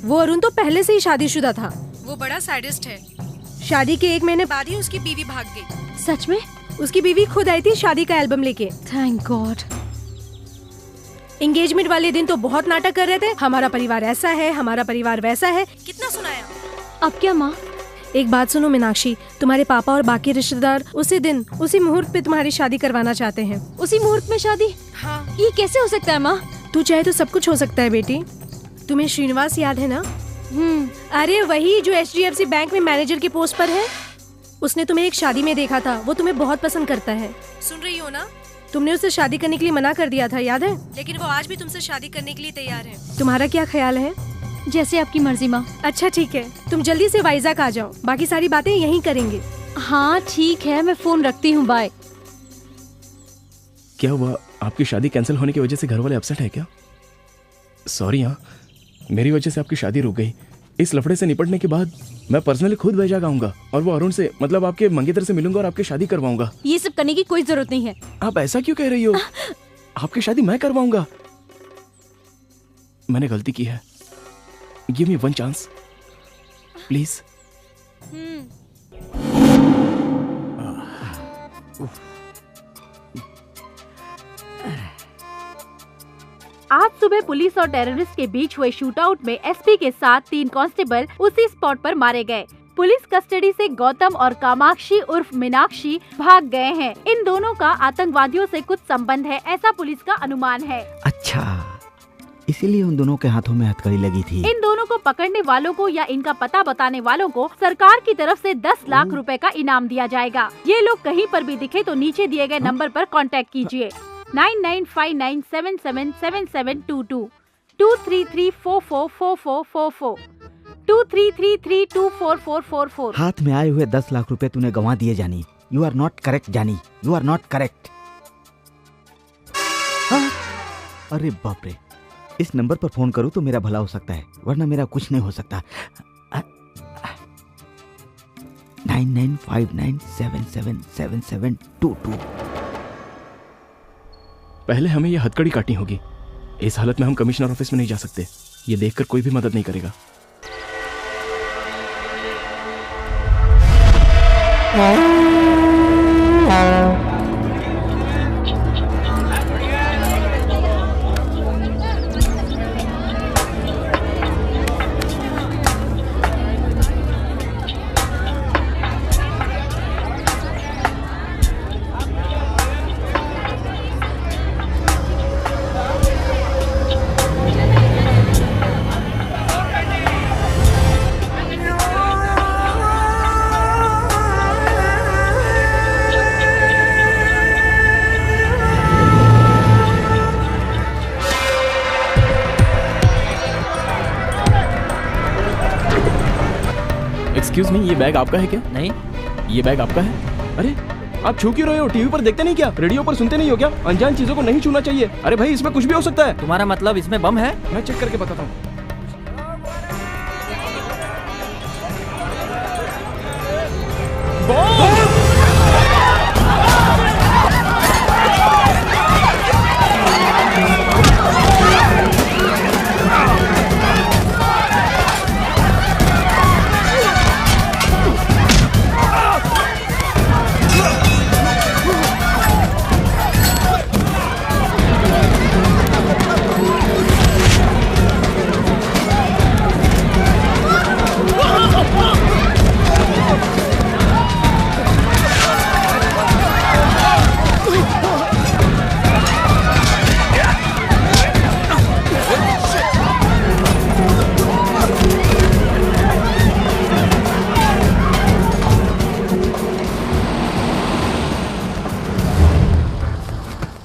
वो अरुण तो पहले से ही शादीशुदा था, वो बड़ा सैडिस्ट है। शादी के 1 महीने बाद ही उसकी बीवी भाग गई। सच में? उसकी बीवी खुद आई थी शादी का एल्बम लेके। Thank God. एंगेजमेंट वाले दिन तो बहुत नाटक कर रहे थे, हमारा परिवार ऐसा है, हमारा परिवार वैसा है। कितना सुनाया। अब क्या माँ? एक बात सुनो मीनाक्षी, तुम्हारे पापा और बाकी रिश्तेदार उसी दिन उसी मुहूर्त पे तुम्हारी शादी करवाना चाहते हैं। उसी मुहूर्त में शादी? हाँ। ये कैसे हो सकता है माँ? तू चाहे तो सब कुछ हो सकता है बेटी। तुम्हें श्रीनिवास याद है ना? अरे वही जो HDFC बैंक में मैनेजर की पोस्ट पर है। उसने तुम्हें एक शादी में देखा था, वो तुम्हें बहुत पसंद करता है। सुन रही हो ना? तुमने उससे शादी करने के लिए मना कर दिया था, याद है? लेकिन वो आज भी तुमसे शादी करने के लिए तैयार है। तुम्हारा क्या ख्याल है? जैसे आपकी मर्जी माँ। अच्छा ठीक है, तुम जल्दी से वाइजाग आ जाओ, बाकी सारी बातें यहीं करेंगे। हाँ ठीक है, मैं फोन रखती हूँ, बाय। क्या हुआ, आपकी शादी कैंसिल होने की वजह से घर वाले अपसेट है क्या? सॉरी, हाँ मेरी वजह से आपकी शादी रुक गई। इस लफड़े से निपटने के बाद मैं पर्सनली खुद वैजाग आऊंगा और वो अरुण से, मतलब आपके मंगेतर से मिलूंगा और आपकी शादी करवाऊंगा। ये सब करने की कोई जरूरत नहीं है। आप ऐसा क्यों कह रही हो? आपकी शादी मैं करवाऊंगा। मैंने गलती की है, give me one chance please. आज सुबह पुलिस और टेररिस्ट के बीच हुए शूटआउट में एसपी के साथ 3 कांस्टेबल उसी स्पॉट पर मारे गए। पुलिस कस्टडी से गौतम और कामाक्षी उर्फ मीनाक्षी भाग गए हैं। इन दोनों का आतंकवादियों से कुछ संबंध है, ऐसा पुलिस का अनुमान है। अच्छा, इसीलिए उन दोनों के हाथों में हथकड़ी लगी थी। इन दोनों को पकड़ने वालों को या इनका पता बताने वालों को सरकार की तरफ से 10 लाख रुपए का इनाम दिया जाएगा। ये लोग कहीं पर भी दिखे तो नीचे दिए गए नंबर पर कांटेक्ट कीजिए 9959777722 233444444 2333244444। हाथ में आए हुए 10 लाख रुपए तूने गंवा दिए जानी। यू आर नॉट करेक्ट जानी, यू आर नॉट करेक्ट। अरे बाप रे, इस नंबर पर फोन करूं तो मेरा भला हो सकता है, वरना मेरा कुछ नहीं हो सकता। 9959777722। पहले हमें ये हथकड़ी काटनी होगी। इस हालत में हम कमिश्नर ऑफिस में नहीं जा सकते। ये देखकर कोई भी मदद नहीं करेगा। एक्सक्यूज मी, ये बैग आपका है क्या? नहीं। ये बैग आपका है? अरे आप छू क्यों रहे हो? टीवी पर देखते नहीं क्या? रेडियो पर सुनते नहीं हो क्या? अनजान चीजों को नहीं छूना चाहिए। अरे भाई, इसमें कुछ भी हो सकता है। तुम्हारा मतलब इसमें बम है? मैं चेक करके बताता हूँ।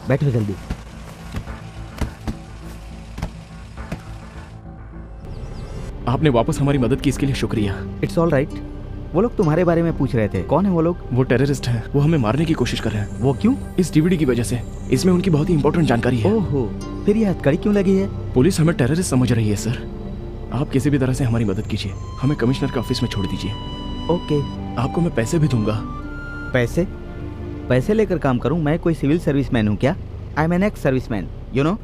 बैठो जल्दी। आपने वापस हमारी मदद की, इसके लिए शुक्रिया। It's all right. वो लोग तुम्हारे बारे में पूछ रहे थे, कौन है वो लोग? वो टेररिस्ट हैं, वो हमें मारने की कोशिश कर रहे हैं। वो क्यों? इस डीवीडी की वजह से। इसमें उनकी बहुत ही इंपॉर्टेंट जानकारी है। ओहो, फिर ये हथकड़ी क्यों लगी है? पुलिस हमें टेररिस्ट समझ रही है सर। आप किसी भी तरह से हमारी मदद कीजिए, हमें कमिश्नर के ऑफिस में छोड़ दीजिए। ओके। आपको मैं पैसे भी दूंगा। पैसे? पैसे लेकर काम करूं? मैं कोई सिविल सर्विसमैन हूं क्या? I am an ex serviceman, you know.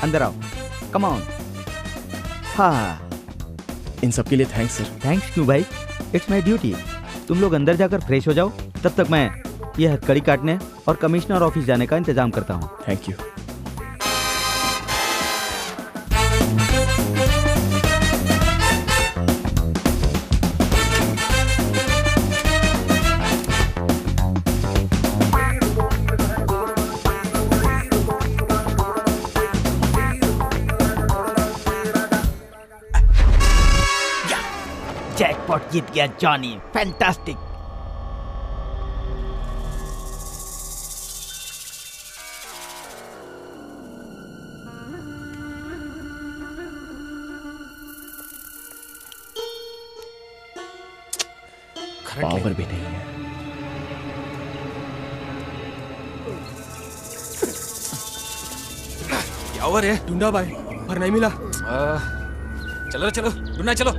अंदर आओ, कम ऑन। हाँ, इन सब के लिए थैंक्स सर। थैंक्स क्यों भाई, इट्स माई ड्यूटी। तुम लोग अंदर जाकर फ्रेश हो जाओ, तब तक मैं ये हथकड़ी काटने और कमिश्नर ऑफिस जाने का इंतजाम करता हूँ। Thank you. जैकपॉट जीत गया जॉनी, फैंटास्टिक। पावर भी नहीं है। क्या हुआ रे? ढूंढा भाई पर नहीं मिला। चलो चलो ढूंढना चलो।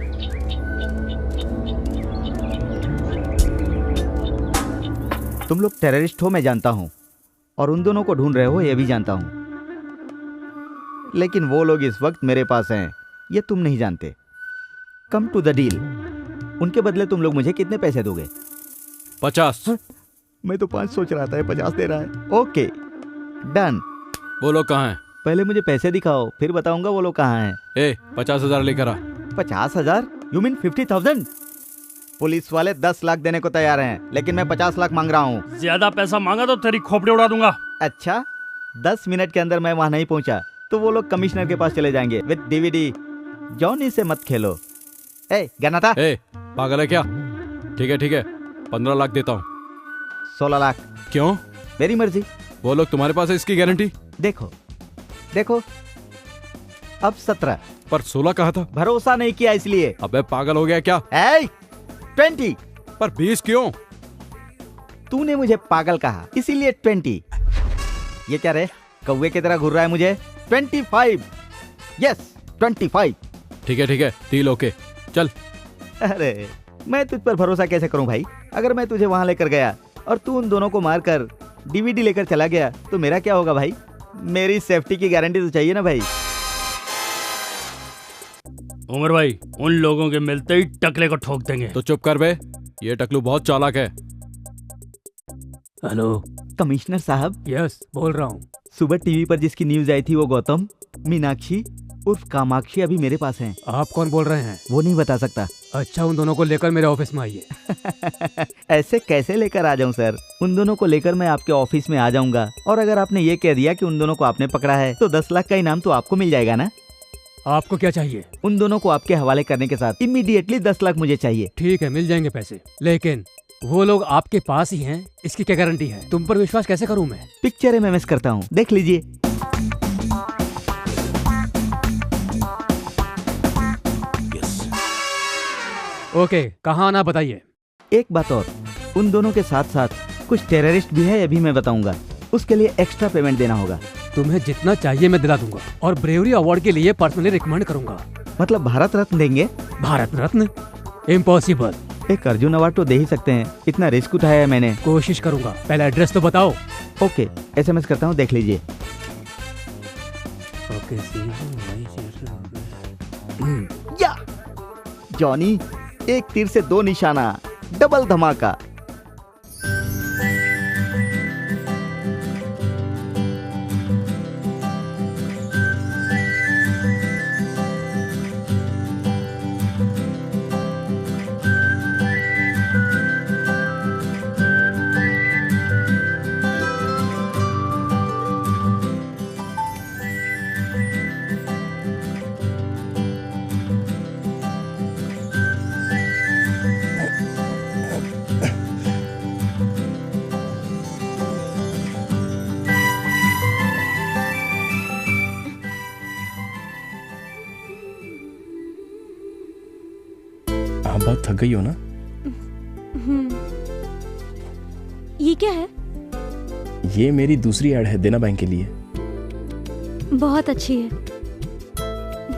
तुम लोग टेररिस्ट हो मैं जानता हूँ, और उन दोनों को ढूंढ रहे हो ये भी जानता हूँ, लेकिन वो लोग इस वक्त मेरे पास हैं ये तुम नहीं जानते। Come to the deal. उनके बदले तुम लोग मुझे कितने पैसे दोगे? 50। मैं तो 5 सोच रहा था, 50 दे रहा है। Okay done. वो लोग कहाँ हैं? पहले मुझे पैसे दिखाओ, फिर बताऊंगा वो लोग कहाँ हैं। 50,000 लेकर आ। 50,000? You mean 50,000? पुलिस वाले 10 लाख देने को तैयार हैं, लेकिन मैं 50 लाख मांग रहा हूँ। ज्यादा पैसा मांगा तो तेरी खोपड़ी उड़ा दूंगा। अच्छा, 10 मिनट के अंदर मैं वहाँ नहीं पहुँचा तो वो लोग कमिश्नर के पास चले जाएंगे विद डीवीडी। जॉनी से मत खेलो। गना था? पागल है क्या? ठीक है 15 लाख देता हूँ। 16 लाख। क्यों? मेरी मर्जी। वो लोग तुम्हारे पास है इसकी गारंटी? देखो अब 17। पर 16 कहा था। भरोसा नहीं किया इसलिए। अबे पागल हो गया क्या? 20। पर 20 क्यों? तूने मुझे पागल कहा इसीलिए 20। ये क्या रे, कौवे की तरह घूर रहा है मुझे? 25। यस 25। ठीक है डील ओके चल। अरे मैं तुझ पर भरोसा कैसे करूं भाई? अगर मैं तुझे वहां लेकर गया और तू उन दोनों को मारकर डीवीडी लेकर चला गया तो मेरा क्या होगा भाई? मेरी सेफ्टी की गारंटी तो चाहिए ना भाई। उमर भाई, उन लोगों के मिलते ही टकले को ठोक देंगे। तो चुप कर बे, ये टकलू बहुत चालाक है। हेलो कमिश्नर साहब। यस बोल रहा हूँ। सुबह टीवी पर जिसकी न्यूज आई थी वो गौतम, मीनाक्षी उर्फ कामाक्षी अभी मेरे पास हैं। आप कौन बोल रहे हैं? वो नहीं बता सकता। अच्छा, उन दोनों को लेकर मेरे ऑफिस में आइए। ऐसे कैसे लेकर आ जाऊं सर? उन दोनों को लेकर मैं आपके ऑफिस में आ जाऊंगा, और अगर आपने ये कह दिया कि उन दोनों को आपने पकड़ा है तो 10 लाख का इनाम तो आपको मिल जाएगा ना? आपको क्या चाहिए? उन दोनों को आपके हवाले करने के साथ इमीडिएटली 10 लाख मुझे चाहिए। ठीक है, मिल जाएंगे पैसे, लेकिन वो लोग आपके पास ही हैं, इसकी क्या गारंटी है? तुम पर विश्वास कैसे करूं मैं? पिक्चर में मिस करता हूँ, देख लीजिए। ओके, कहाँ आना बताइए। एक बात और, उन दोनों के साथ साथ कुछ टेररिस्ट भी है, ये भी मैं बताऊंगा। उसके लिए एक्स्ट्रा पेमेंट देना होगा। तुम्हें जितना चाहिए मैं दिला दूंगा, और ब्रेवरी अवार्ड के लिए पर्सनली रिकमेंड करूंगा। मतलब भारत रत्न देंगे? भारत रत्न? इम्पॉसिबल। एक अर्जुन अवार्ड तो दे ही सकते हैं, इतना रिस्क उठाया है मैंने। कोशिश करूंगा, पहले एड्रेस तो बताओ। ओके, SMS करता हूँ, देख लीजिए। या जॉनी, एक तीर से 2 निशाना, डबल धमाका। आप बहुत थक गई हो ना? ये क्या है? ये मेरी दूसरी ऐड है देना बैंक के लिए। बहुत अच्छी है।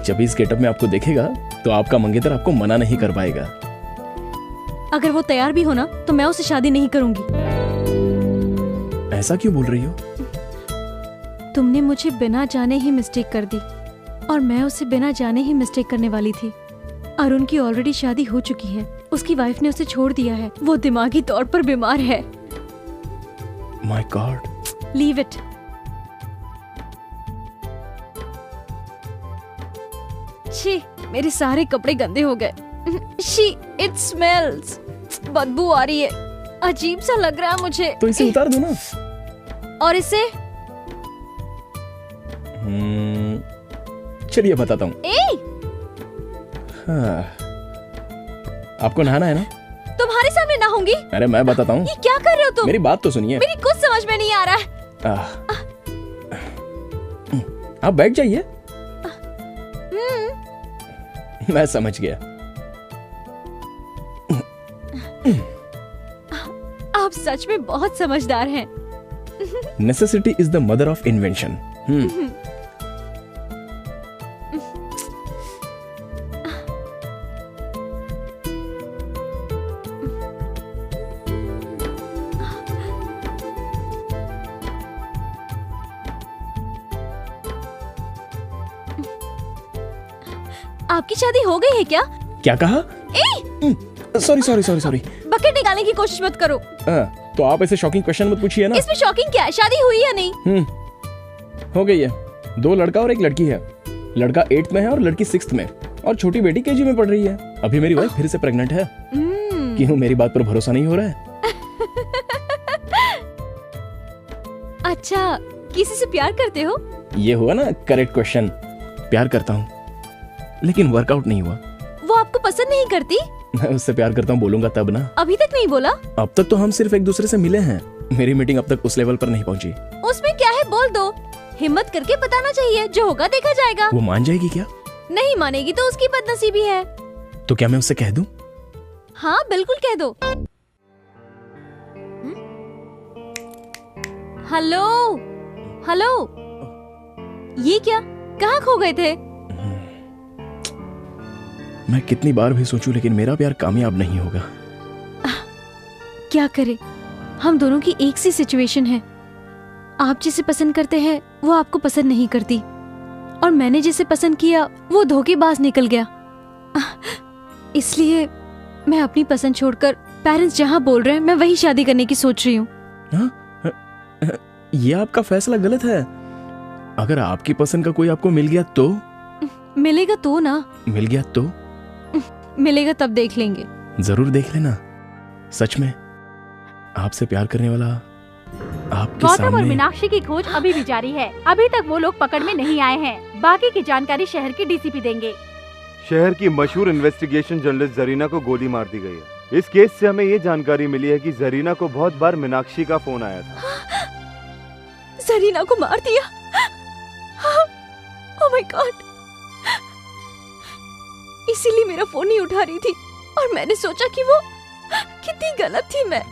जब इस गेटअप में आपको देखेगा तो आपका मंगेतर आपको मना नहीं कर पाएगा। अगर वो तैयार भी हो ना तो मैं उससे शादी नहीं करूंगी। ऐसा क्यों बोल रही हो? तुमने मुझे बिना जाने ही मिस्टेक कर दी, और मैं उसे बिना जाने ही मिस्टेक करने वाली थी। अरुण की ऑलरेडी शादी हो चुकी है, उसकी वाइफ ने उसे छोड़ दिया है, वो दिमागी तौर पर बीमार है। My God. Leave it. छी, मेरे सारे कपड़े गंदे हो गए। She, it smells. बदबू आ रही है, अजीब सा लग रहा है मुझे। तो इसे उतार दो ना। और इसे? चलिए बताता हूँ। हाँ। आपको नहाना है ना? तुम्हारे सामने नहाऊंगी? अरे मैं बताता हूँ। ये क्या कर रहे हो तुम? मेरी बात तो सुनिए। मेरी कुछ समझ में नहीं आ रहा है। आप बैठ जाइए। मैं समझ गया। आप सच में बहुत समझदार हैं। Necessity is the mother of invention. आपकी शादी हो गई है क्या? क्या कहा? Sorry sorry sorry sorry. Bucket निकालने की कोशिश मत करो। तो आप ऐसे शॉकिंग क्वेश्चन मत पूछिए ना। इसमें शॉकिंग क्या है? शादी हुई या नहीं? हो गई है। 2 लड़का और 1 लड़की है। लड़का 8th में है और लड़की 6th में, और छोटी बेटी KG में पढ़ रही है। अभी मेरी वाइफ फिर से प्रेग्नेंट है। क्यों, मेरी बात पर भरोसा नहीं हो रहा है? अच्छा, किसी से प्यार करते हो? ये हुआ ना करेक्ट क्वेश्चन। प्यार करता हूँ, लेकिन वर्कआउट नहीं हुआ। वो आपको पसंद नहीं करती? मैं उससे प्यार करता हूँ बोलूंगा तब ना। अभी तक नहीं बोला? अब तक तो हम सिर्फ एक दूसरे से मिले हैं। मेरी मीटिंग अब तक उस लेवल पर नहीं पहुंची। उसमें क्या है, बोल दो। हिम्मत करके बताना चाहिए, जो होगा देखा जाएगा। वो मान जाएगी क्या? नहीं मानेगी तो उसकी बदनसीबी है। तो क्या मैं उससे कह दूं? हाँ बिल्कुल कह दो। हेलो हेलो, ये क्या, कहाँ खो गए थे? मैं कितनी बार भी सोचूं, लेकिन मेरा प्यार कामयाब नहीं होगा। क्या करे, हम दोनों की एक सी सिचुएशन है। आप जिसे पसंद करते हैं वो आपको पसंद नहीं करती, और मैंने जिसे पसंद किया वो धोखेबाज निकल गया। इसलिए मैं अपनी पसंद छोड़कर पेरेंट्स जहाँ बोल रहे हैं मैं वही शादी करने की सोच रही हूँ। ये आपका फैसला गलत है। अगर आपकी पसंद का कोई आपको मिल गया तो? मिलेगा तो ना। मिल गया तो? मिलेगा तब देख लेंगे। जरूर देख लेना। सच में आपसे प्यार करने वाला आपके गौतम सामने। और मीनाक्षी की खोज अभी भी जारी है। अभी तक वो लोग पकड़ में नहीं आए हैं। बाकी की जानकारी शहर के DCP देंगे। शहर की मशहूर इन्वेस्टिगेशन जर्नलिस्ट जरीना को गोली मार दी गई है। इस केस से हमें ये जानकारी मिली है कि जरीना को बहुत बार मीनाक्षी का फोन आया था। जरीना को मार दिया? Oh my God. इसीलिए मेरा फोन नहीं उठा रही थी, और मैंने सोचा कि वो कितनी गलत थी मैं।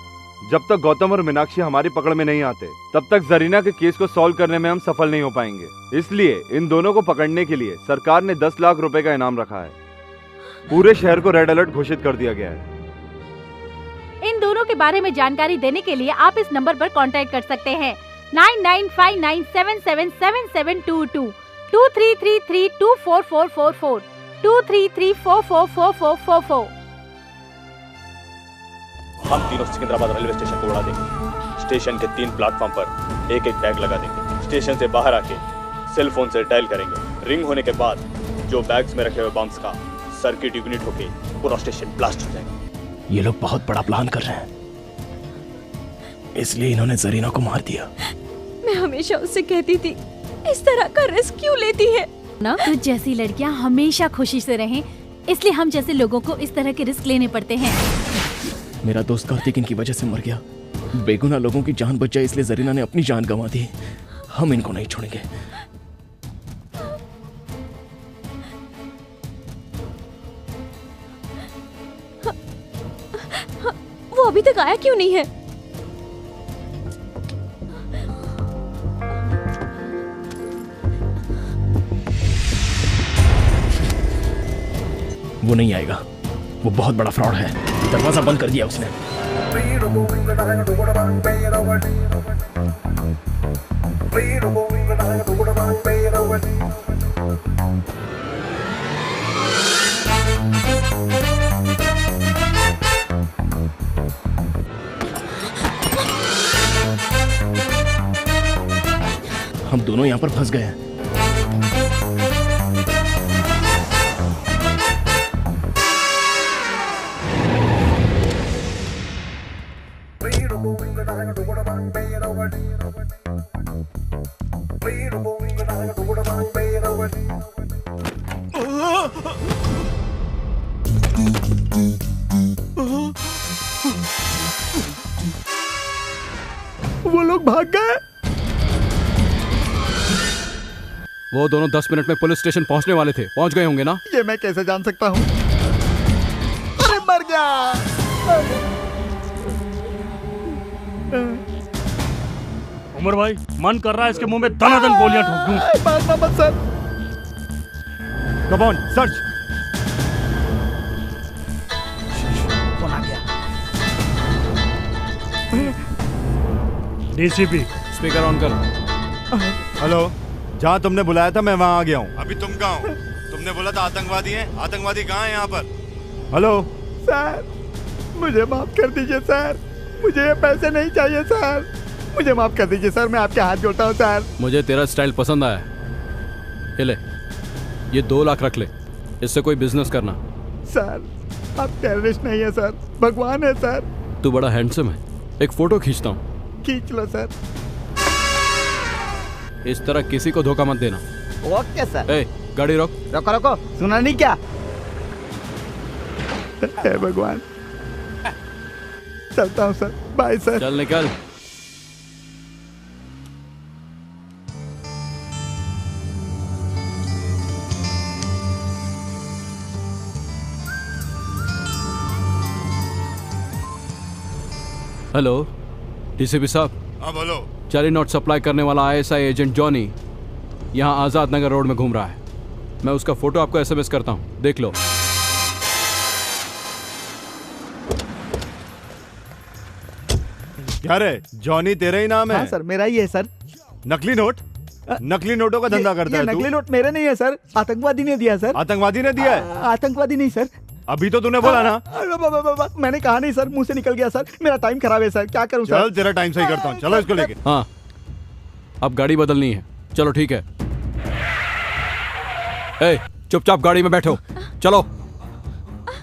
जब तक गौतम और मीनाक्षी हमारी पकड़ में नहीं आते, तब तक जरीना के केस को सॉल्व करने में हम सफल नहीं हो पाएंगे। इसलिए इन दोनों को पकड़ने के लिए सरकार ने 10 लाख रुपए का इनाम रखा है। पूरे शहर को रेड अलर्ट घोषित कर दिया गया है। इन दोनों के बारे में जानकारी देने के लिए आप इस नंबर पर कांटेक्ट कर सकते हैं 9959777722 2333244444 2334444444। हम तीनों सिकंदराबाद रेलवे स्टेशन को उड़ा देंगे। स्टेशन के 3 प्लेटफॉर्म पर एक एक बैग लगा देंगे। स्टेशन से बाहर आके सेल फोन से डायल करेंगे। रिंग होने के बाद जो बैग्स में रखे हुए बम्स का सर्किट यूनिट होके पूरा स्टेशन ब्लास्ट हो जाएगा। ये लोग बहुत बड़ा प्लान कर रहे हैं, इसलिए इन्होंने जरीना को मार दिया। मैं हमेशा उससे कहती थी, इस तरह का रिस्क क्यों लेती है ना? तुझ जैसी लड़कियां हमेशा खुशी से रहें, इसलिए हम जैसे लोगों को इस तरह के रिस्क लेने पड़ते हैं। मेरा दोस्त कार्तिक इनकी वजह से मर गया। बेगुनाह लोगों की जान बच जाए, इसलिए जरीना ने अपनी जान गंवा दी। हम इनको नहीं छोड़ेंगे। वो अभी तक आया क्यों नहीं है? वो नहीं आएगा, वो बहुत बड़ा फ्रॉड है। दरवाजा बंद कर दिया उसने। हम दोनों यहाँ पर फंस गए हैं। वो लोग भाग गए। वो दोनों 10 मिनट में पुलिस स्टेशन पहुंचने वाले थे। पहुंच गए होंगे ना? ये मैं कैसे जान सकता हूँ? अरे मर गया। उमर भाई, मन कर रहा है इसके मुंह में दनादन गोलियां ठोक दूं। मारना मत सर। Come on, search. कौन आ गया? डीसीपी, स्पीकर ऑन कर। हेलो, जहाँ तुमने बुलाया था मैं वहाँ आ गया हूँ। अभी तुम कहाँ हो? तुमने बोला था आतंकवादी हैं। आतंकवादी कहाँ हैं यहाँ पर? हेलो सर, मुझे माफ कर दीजिए सर, मुझे ये पैसे नहीं चाहिए सर, मुझे माफ कर दीजिए सर, मैं आपके हाथ जोड़ता हूँ सर। मुझे तेरा स्टाइल पसंद आया। ये ले, ये 2 लाख रख ले, इससे कोई बिजनेस करना। सर, आप टेररिस्ट नहीं है सर, भगवान है सर। तू बड़ा हैंडसम है, एक फोटो खींचता हूँ। खींच लो सर। इस तरह किसी को धोखा मत देना। Okay sir. ए, गाड़ी रोक। रोको रोको, सुना नहीं क्या? हे भगवान, चलता हूँ सर, बाय सर। चल निकल। हेलो डीसीपी साहब। हाँ बोलो। जाली नोट सप्लाई करने वाला आईएसआई एजेंट जॉनी यहाँ आजाद नगर रोड में घूम रहा है। मैं उसका फोटो आपको एसएमएस करता हूँ, देख लो। क्या रे, जॉनी तेरा ही नाम है? हाँ सर, मेरा ही है सर। नकली नोट? नकली नोटों का धंधा करता है तू? नकली नोट मेरे नहीं है सर, आतंकवादी ने दिया सर। आतंकवादी ने दिया है? आतंकवादी नहीं सर। अभी तो तूने बोला ना। मैंने कहा नहीं सर, मुंह से निकल गया सर, मेरा टाइम खराब है सर, क्या करूं सर? चल तेरा टाइम सही करता हूँ, चलो इसको लेके। हाँ, अब गाड़ी बदलनी है। चलो ठीक है। ए, चुपचाप गाड़ी में बैठो, चलो।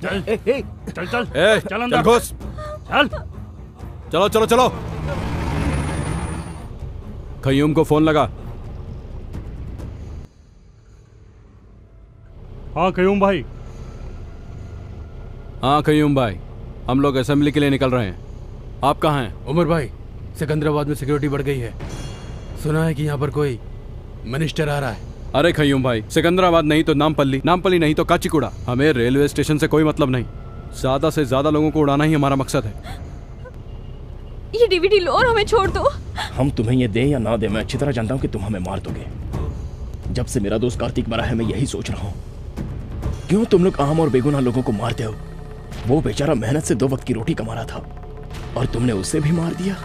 चल चल चल ए, चल अंदर घुस। चल, चलो चलो चलो। खयूम को फोन लगा। हाँ खयूम भाई। हाँ खयूम भाई, हम लोग असेंबली के लिए निकल रहे हैं। आप कहाँ हैं? उमर भाई, सिकंदराबाद में सिक्योरिटी बढ़ गई है, सुना है कि यहाँ पर कोई मिनिस्टर आ रहा है। अरे खयूम भाई, सिकंदराबाद नहीं तो नामपल्ली, नामपल्ली नहीं तो काचीगुड़ा। हमें रेलवे स्टेशन से कोई मतलब नहीं, ज्यादा से ज्यादा लोगों को उड़ाना ही हमारा मकसद है। ये डीवीडी लो और हमें छोड़ दो। हम तुम्हें ये दे या ना दे, मैं अच्छी तरह जानता हूँ कि तुम हमें मार दोगे। जब से मेरा दोस्त कार्तिक मरा है मैं यही सोच रहा हूँ, क्यों तुम लोग आम और बेगुनाह लोगों को मारते हो? वो बेचारा मेहनत से 2 वक्त की रोटी कमा रहा था और तुमने उसे भी मार दिया।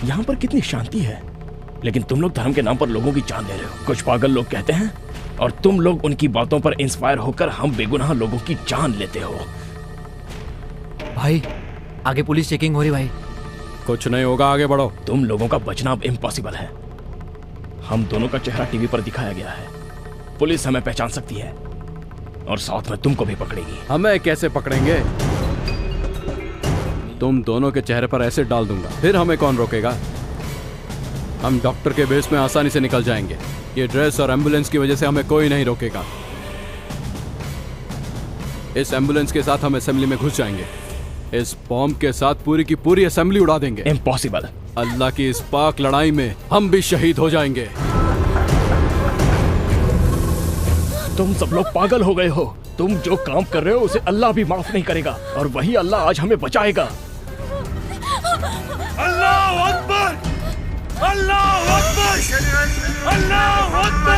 यहाँ पर कितनी शांति है, लेकिन तुम लोग धर्म के नाम पर लोगों की जान ले रहे हो। कुछ पागल लोग कहते हैं और तुम लोग उनकी बातों पर इंस्पायर होकर हम बेगुनाह लोगों की जान लेते हो। भाई आगे पुलिस चेकिंग हो रही भाई। कुछ नहीं होगा, आगे बढ़ो। तुम लोगों का बचना अब इम्पॉसिबल है। हम दोनों का चेहरा टीवी पर दिखाया गया है, पुलिस हमें पहचान सकती है और साथ में तुमको भी पकड़ेगी। हमें कैसे पकड़ेंगे? तुम दोनों के चेहरे पर एसिड डाल दूंगा, फिर हमें कौन रोकेगा? हम डॉक्टर के बेस में आसानी से निकल जाएंगे। ये ड्रेस और एम्बुलेंस की वजह से हमें कोई नहीं रोकेगा। इस एम्बुलेंस के साथ हम असेंबली में घुस जाएंगे, इस बॉम्ब के साथ पूरी की पूरी असेंबली उड़ा देंगे। इम्पॉसिबल। अल्लाह की इस पाक लड़ाई में हम भी शहीद हो जाएंगे। तुम सब लोग पागल हो गए हो। तुम जो काम कर रहे हो उसे अल्लाह भी माफ नहीं करेगा और वही अल्लाह आज हमें बचाएगा। अल्लाह अकबर, अल्लाह अकबर, अल्लाह अकबर।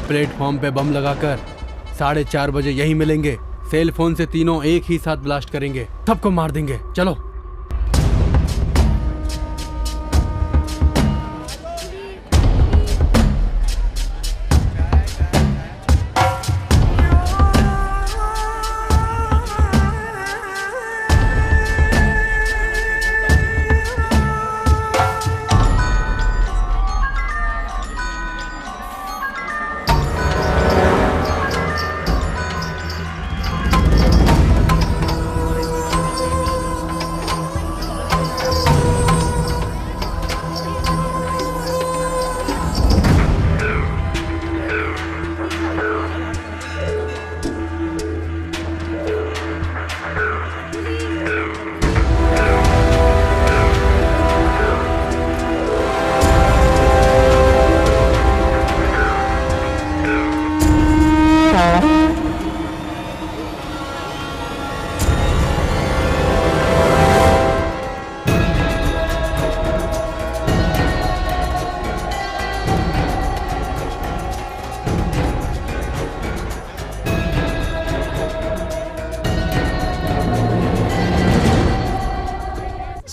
प्लेटफॉर्म पे बम लगाकर 4:30 बजे यही मिलेंगे। सेल फोन से तीनों एक ही साथ ब्लास्ट करेंगे, सबको मार देंगे। चलो।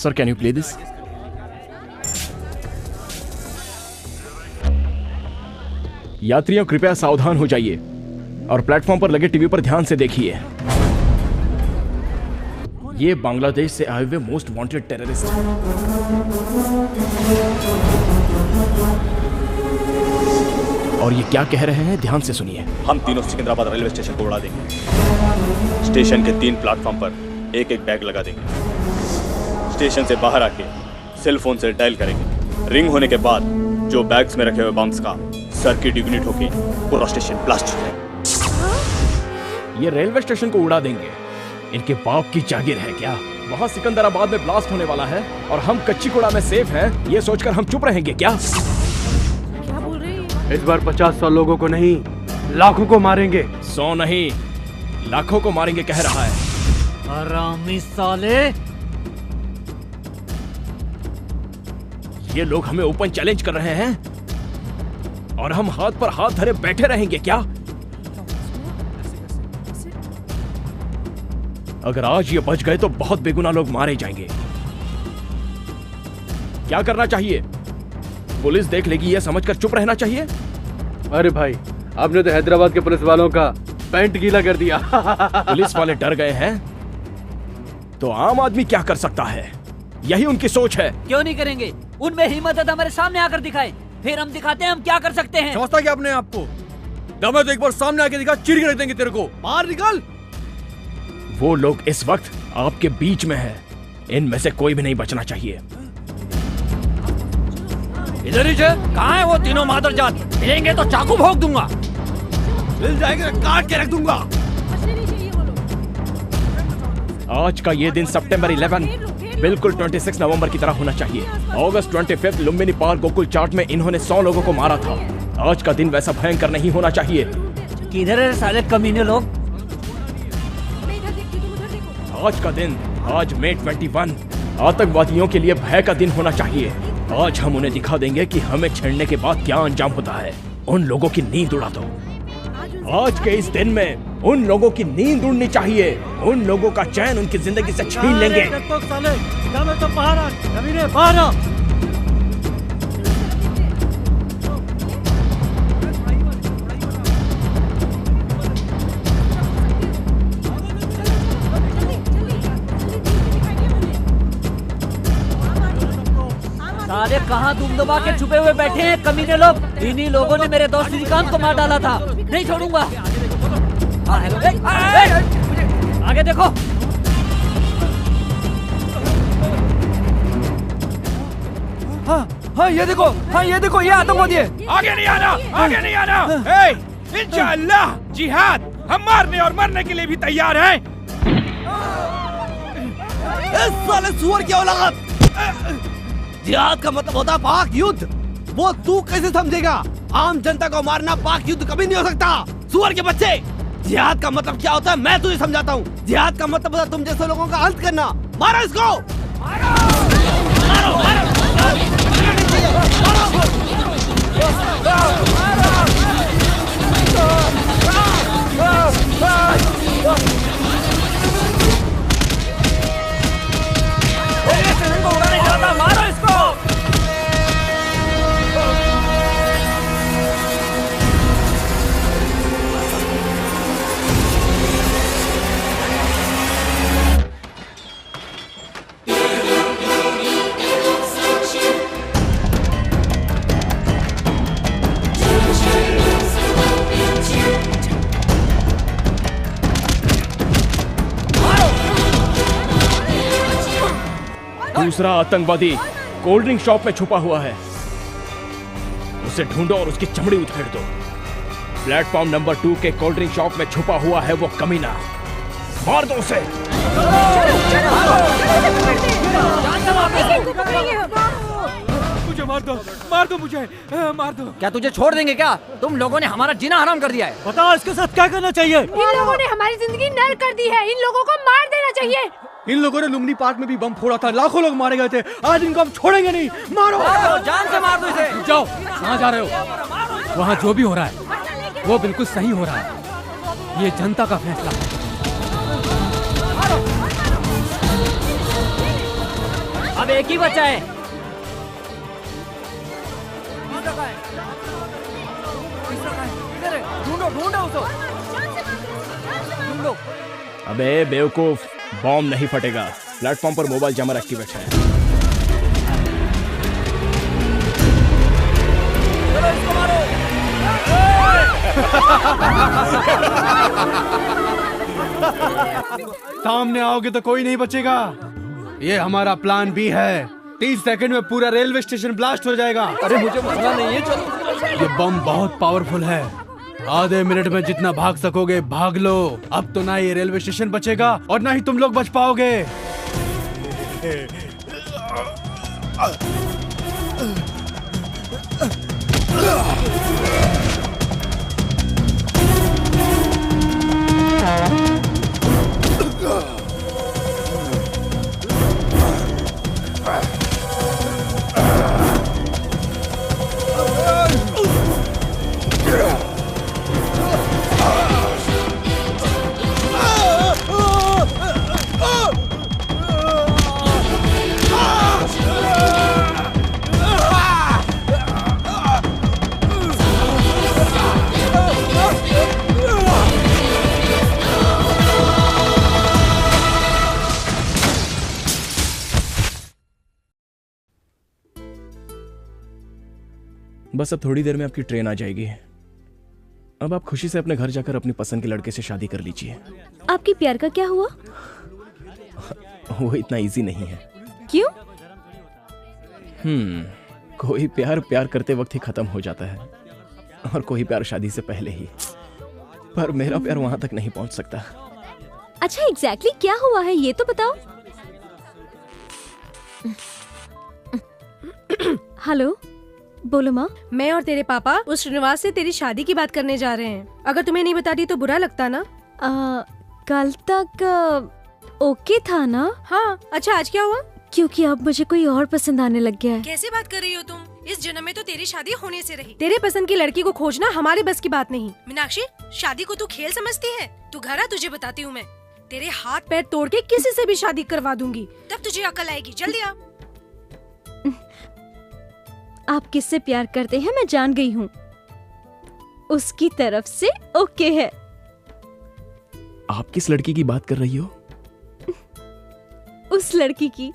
Sir can you play this? यात्रियों कृपया सावधान हो जाइए और प्लेटफॉर्म पर लगे टीवी पर ध्यान से देखिए। ये बांग्लादेश से आए हुए मोस्ट वांटेड टेररिस्ट और ये क्या कह रहे हैं, ध्यान से सुनिए। हम तीनों सिकंदराबाद रेलवे स्टेशन को उड़ा देंगे। स्टेशन के 3 प्लेटफॉर्म पर एक एक बैग लगा देंगे। स्टेशन से बाहर आके सेल फोन से डायल करेंगे। रिंग होने के बाद जो बैग्स में रखे हुए बम्स का सर्किट इग्निट होके पूरा स्टेशन ब्लास्ट हो जाएगा। ये रेलवे स्टेशन को उड़ा देंगे, इनके बाप की जागीर है क्या? वहाँ सिकंदराबाद में ब्लास्ट होने वाला है और हम कच्चीगुड़ा में सेफ हैं, ये सोचकर हम चुप रहेंगे क्या? क्या बोल रहे हैं? इस बार 50-100 लोगों को नहीं, लाखों को मारेंगे। 100 नहीं, लाखों को मारेंगे कह रहा है। हरामी साले! ये लोग हमें ओपन चैलेंज कर रहे हैं और हम हाथ पर हाथ धरे बैठे रहेंगे क्या? अगर आज ये बच गए तो बहुत बेगुनाह लोग मारे जाएंगे। क्या करना चाहिए? पुलिस देख लेगी ये समझकर चुप रहना चाहिए? अरे भाई, आपने तो हैदराबाद के पुलिस वालों का पैंट गीला कर दिया। पुलिस वाले डर गए हैं तो आम आदमी क्या कर सकता है? यही उनकी सोच है। क्यों नहीं करेंगे? उनमें हिम्मत है तो हमारे सामने आकर दिखाए, फिर हम दिखाते हैं हम क्या कर सकते हैं। समझता क्या अपने आप को? दम है तो एक बार सामने आके दिखा, चीर के रख देंगे तेरे को। बाहर निकल। वो लोग इस वक्त आपके बीच में है, इनमें से कोई भी नहीं बचना चाहिए। इधर ही कहाँ है वो तीनों मादरजात? मिलेंगे तो चाकू भोंक दूंगा। मिल जाएगा काट के रख दूंगा। आज का ये दिन सितंबर 11 बिल्कुल 26 नवंबर की तरह होना चाहिए। अगस्त 25 लुम्बिनी पार्क गोकुल चाट में इन्होंने 100 लोगों को मारा था। आज का दिन वैसा भयंकर नहीं होना चाहिए। किधर है साले कमीने लोग? आज का दिन, आज मई 21 आतंकवादियों के लिए भय का दिन होना चाहिए। आज हम उन्हें दिखा देंगे कि हमें छेड़ने के बाद क्या अंजाम होता है। उन लोगों की नींद उड़ा दो। आज के इस दिन में उन लोगों की नींद उड़नी चाहिए। उन लोगों का चैन उनकी जिंदगी से छीन लेंगे। साले कहाँ तुम दबा के छुपे हुए बैठे हैं कमीने लोग? इन्हीं लोगों ने मेरे दोस्त श्रीकांत को मार डाला था। नहीं छोड़ूंगा। आगे देखो। हाँ ये देखो, हाँ ये देखो, ये आतंकवादी है। आगे नहीं आना, आगे नहीं आना। इंशाअल्लाह जिहाद, हम मारने और मरने के लिए भी तैयार हैं। साले सुअर की औलाद! जिहाद का मतलब होता है पाक युद्ध। वो तू कैसे समझेगा? आम जनता को मारना पाक युद्ध कभी नहीं हो सकता। सुअर के बच्चे! जिहाद का मतलब क्या होता है मैं तुझे समझाता हूँ। जिहाद का मतलब होता है तुम जैसे लोगों का अंत करना। मारो इसको! मारो! मारो! मारो! मारो इसको! दूसरा आतंकवादी कोल्ड ड्रिंक शॉप में छुपा हुआ है। उसे ढूंढो और उसकी चमड़ी उधेड़ दो। प्लेटफॉर्म नंबर 2 के कोल्ड ड्रिंक शॉप में छुपा हुआ है वो कमीना। मार दो उसे। मुझे मार दो मुझे, मार दो। क्या तुझे छोड़ देंगे क्या? तुम लोगों ने हमारा जीना हराम कर दिया है। बताओ इसके साथ क्या करना चाहिए? इन लोगों ने हमारी जिंदगी नर्क कर दी है। इन लोगों को मार देना चाहिए। इन लोगों ने लुम्बिनी पार्क में भी बम फोड़ा था, लाखों लोग मारे गए थे। आज इनको हम छोड़ेंगे नहीं। मारो! जान से मार दो इसे। जाओ, कहाँ जा रहे हो? वहाँ जो भी हो रहा है वो बिल्कुल सही हो रहा है। ये जनता का फैसला है। अब एक ही बचा है। ढूंढो उसको। ढूंढो। अबे बेवकूफ, बॉम्ब नहीं फटेगा। प्लेटफॉर्म पर मोबाइल जमर एक्टिवेट है। चलो इसको मारो। सामने आओगे तो कोई नहीं बचेगा। ये हमारा प्लान बी है। 30 सेकंड में पूरा रेलवे स्टेशन ब्लास्ट हो जाएगा। अरे मुझे मरना नहीं है, चलो। ये बम बहुत पावरफुल है। आधे मिनट में जितना भाग सकोगे भाग लो। अब तो ना ये रेलवे स्टेशन बचेगा और ना ही तुम लोग बच पाओगे। बस अब थोड़ी देर में आपकी ट्रेन आ जाएगी। अब आप खुशी से अपने घर जाकर अपनी पसंद के लड़के से शादी कर लीजिए। आपकी प्यार का क्या हुआ? वो इतना इजी नहीं है। क्यों? कोई प्यार प्यार करते वक्त ही खत्म हो जाता है और कोई प्यार शादी से पहले ही। पर मेरा प्यार वहां तक नहीं पहुंच सकता। अच्छा एग्जैक्टली क्या हुआ है ये तो बताओ। हेलो, बोलो माँ। मैं और तेरे पापा उस श्रीनिवास से तेरी शादी की बात करने जा रहे हैं। अगर तुम्हें नहीं बताती तो बुरा लगता ना? कल तक ओके था ना? हाँ। अच्छा आज क्या हुआ? क्योंकि अब मुझे कोई और पसंद आने लग गया है। कैसे बात कर रही हो तुम? इस जन्म में तो तेरी शादी होने से रही। तेरे पसंद की लड़की को खोजना हमारे बस की बात नहीं। मीनाक्षी, शादी को तू खेल समझती है? तू घर आ, तुझे बताती हूँ मैं। तेरे हाथ पैर तोड़ के किसी से भी शादी करवा दूंगी, तब तुझे अकल आएगी। जल्दी आ। आप किससे प्यार करते हैं मैं जान गई हूँ। उसकी तरफ से ओके है। आप किस लड़की की बात कर रही हो? उस लड़की की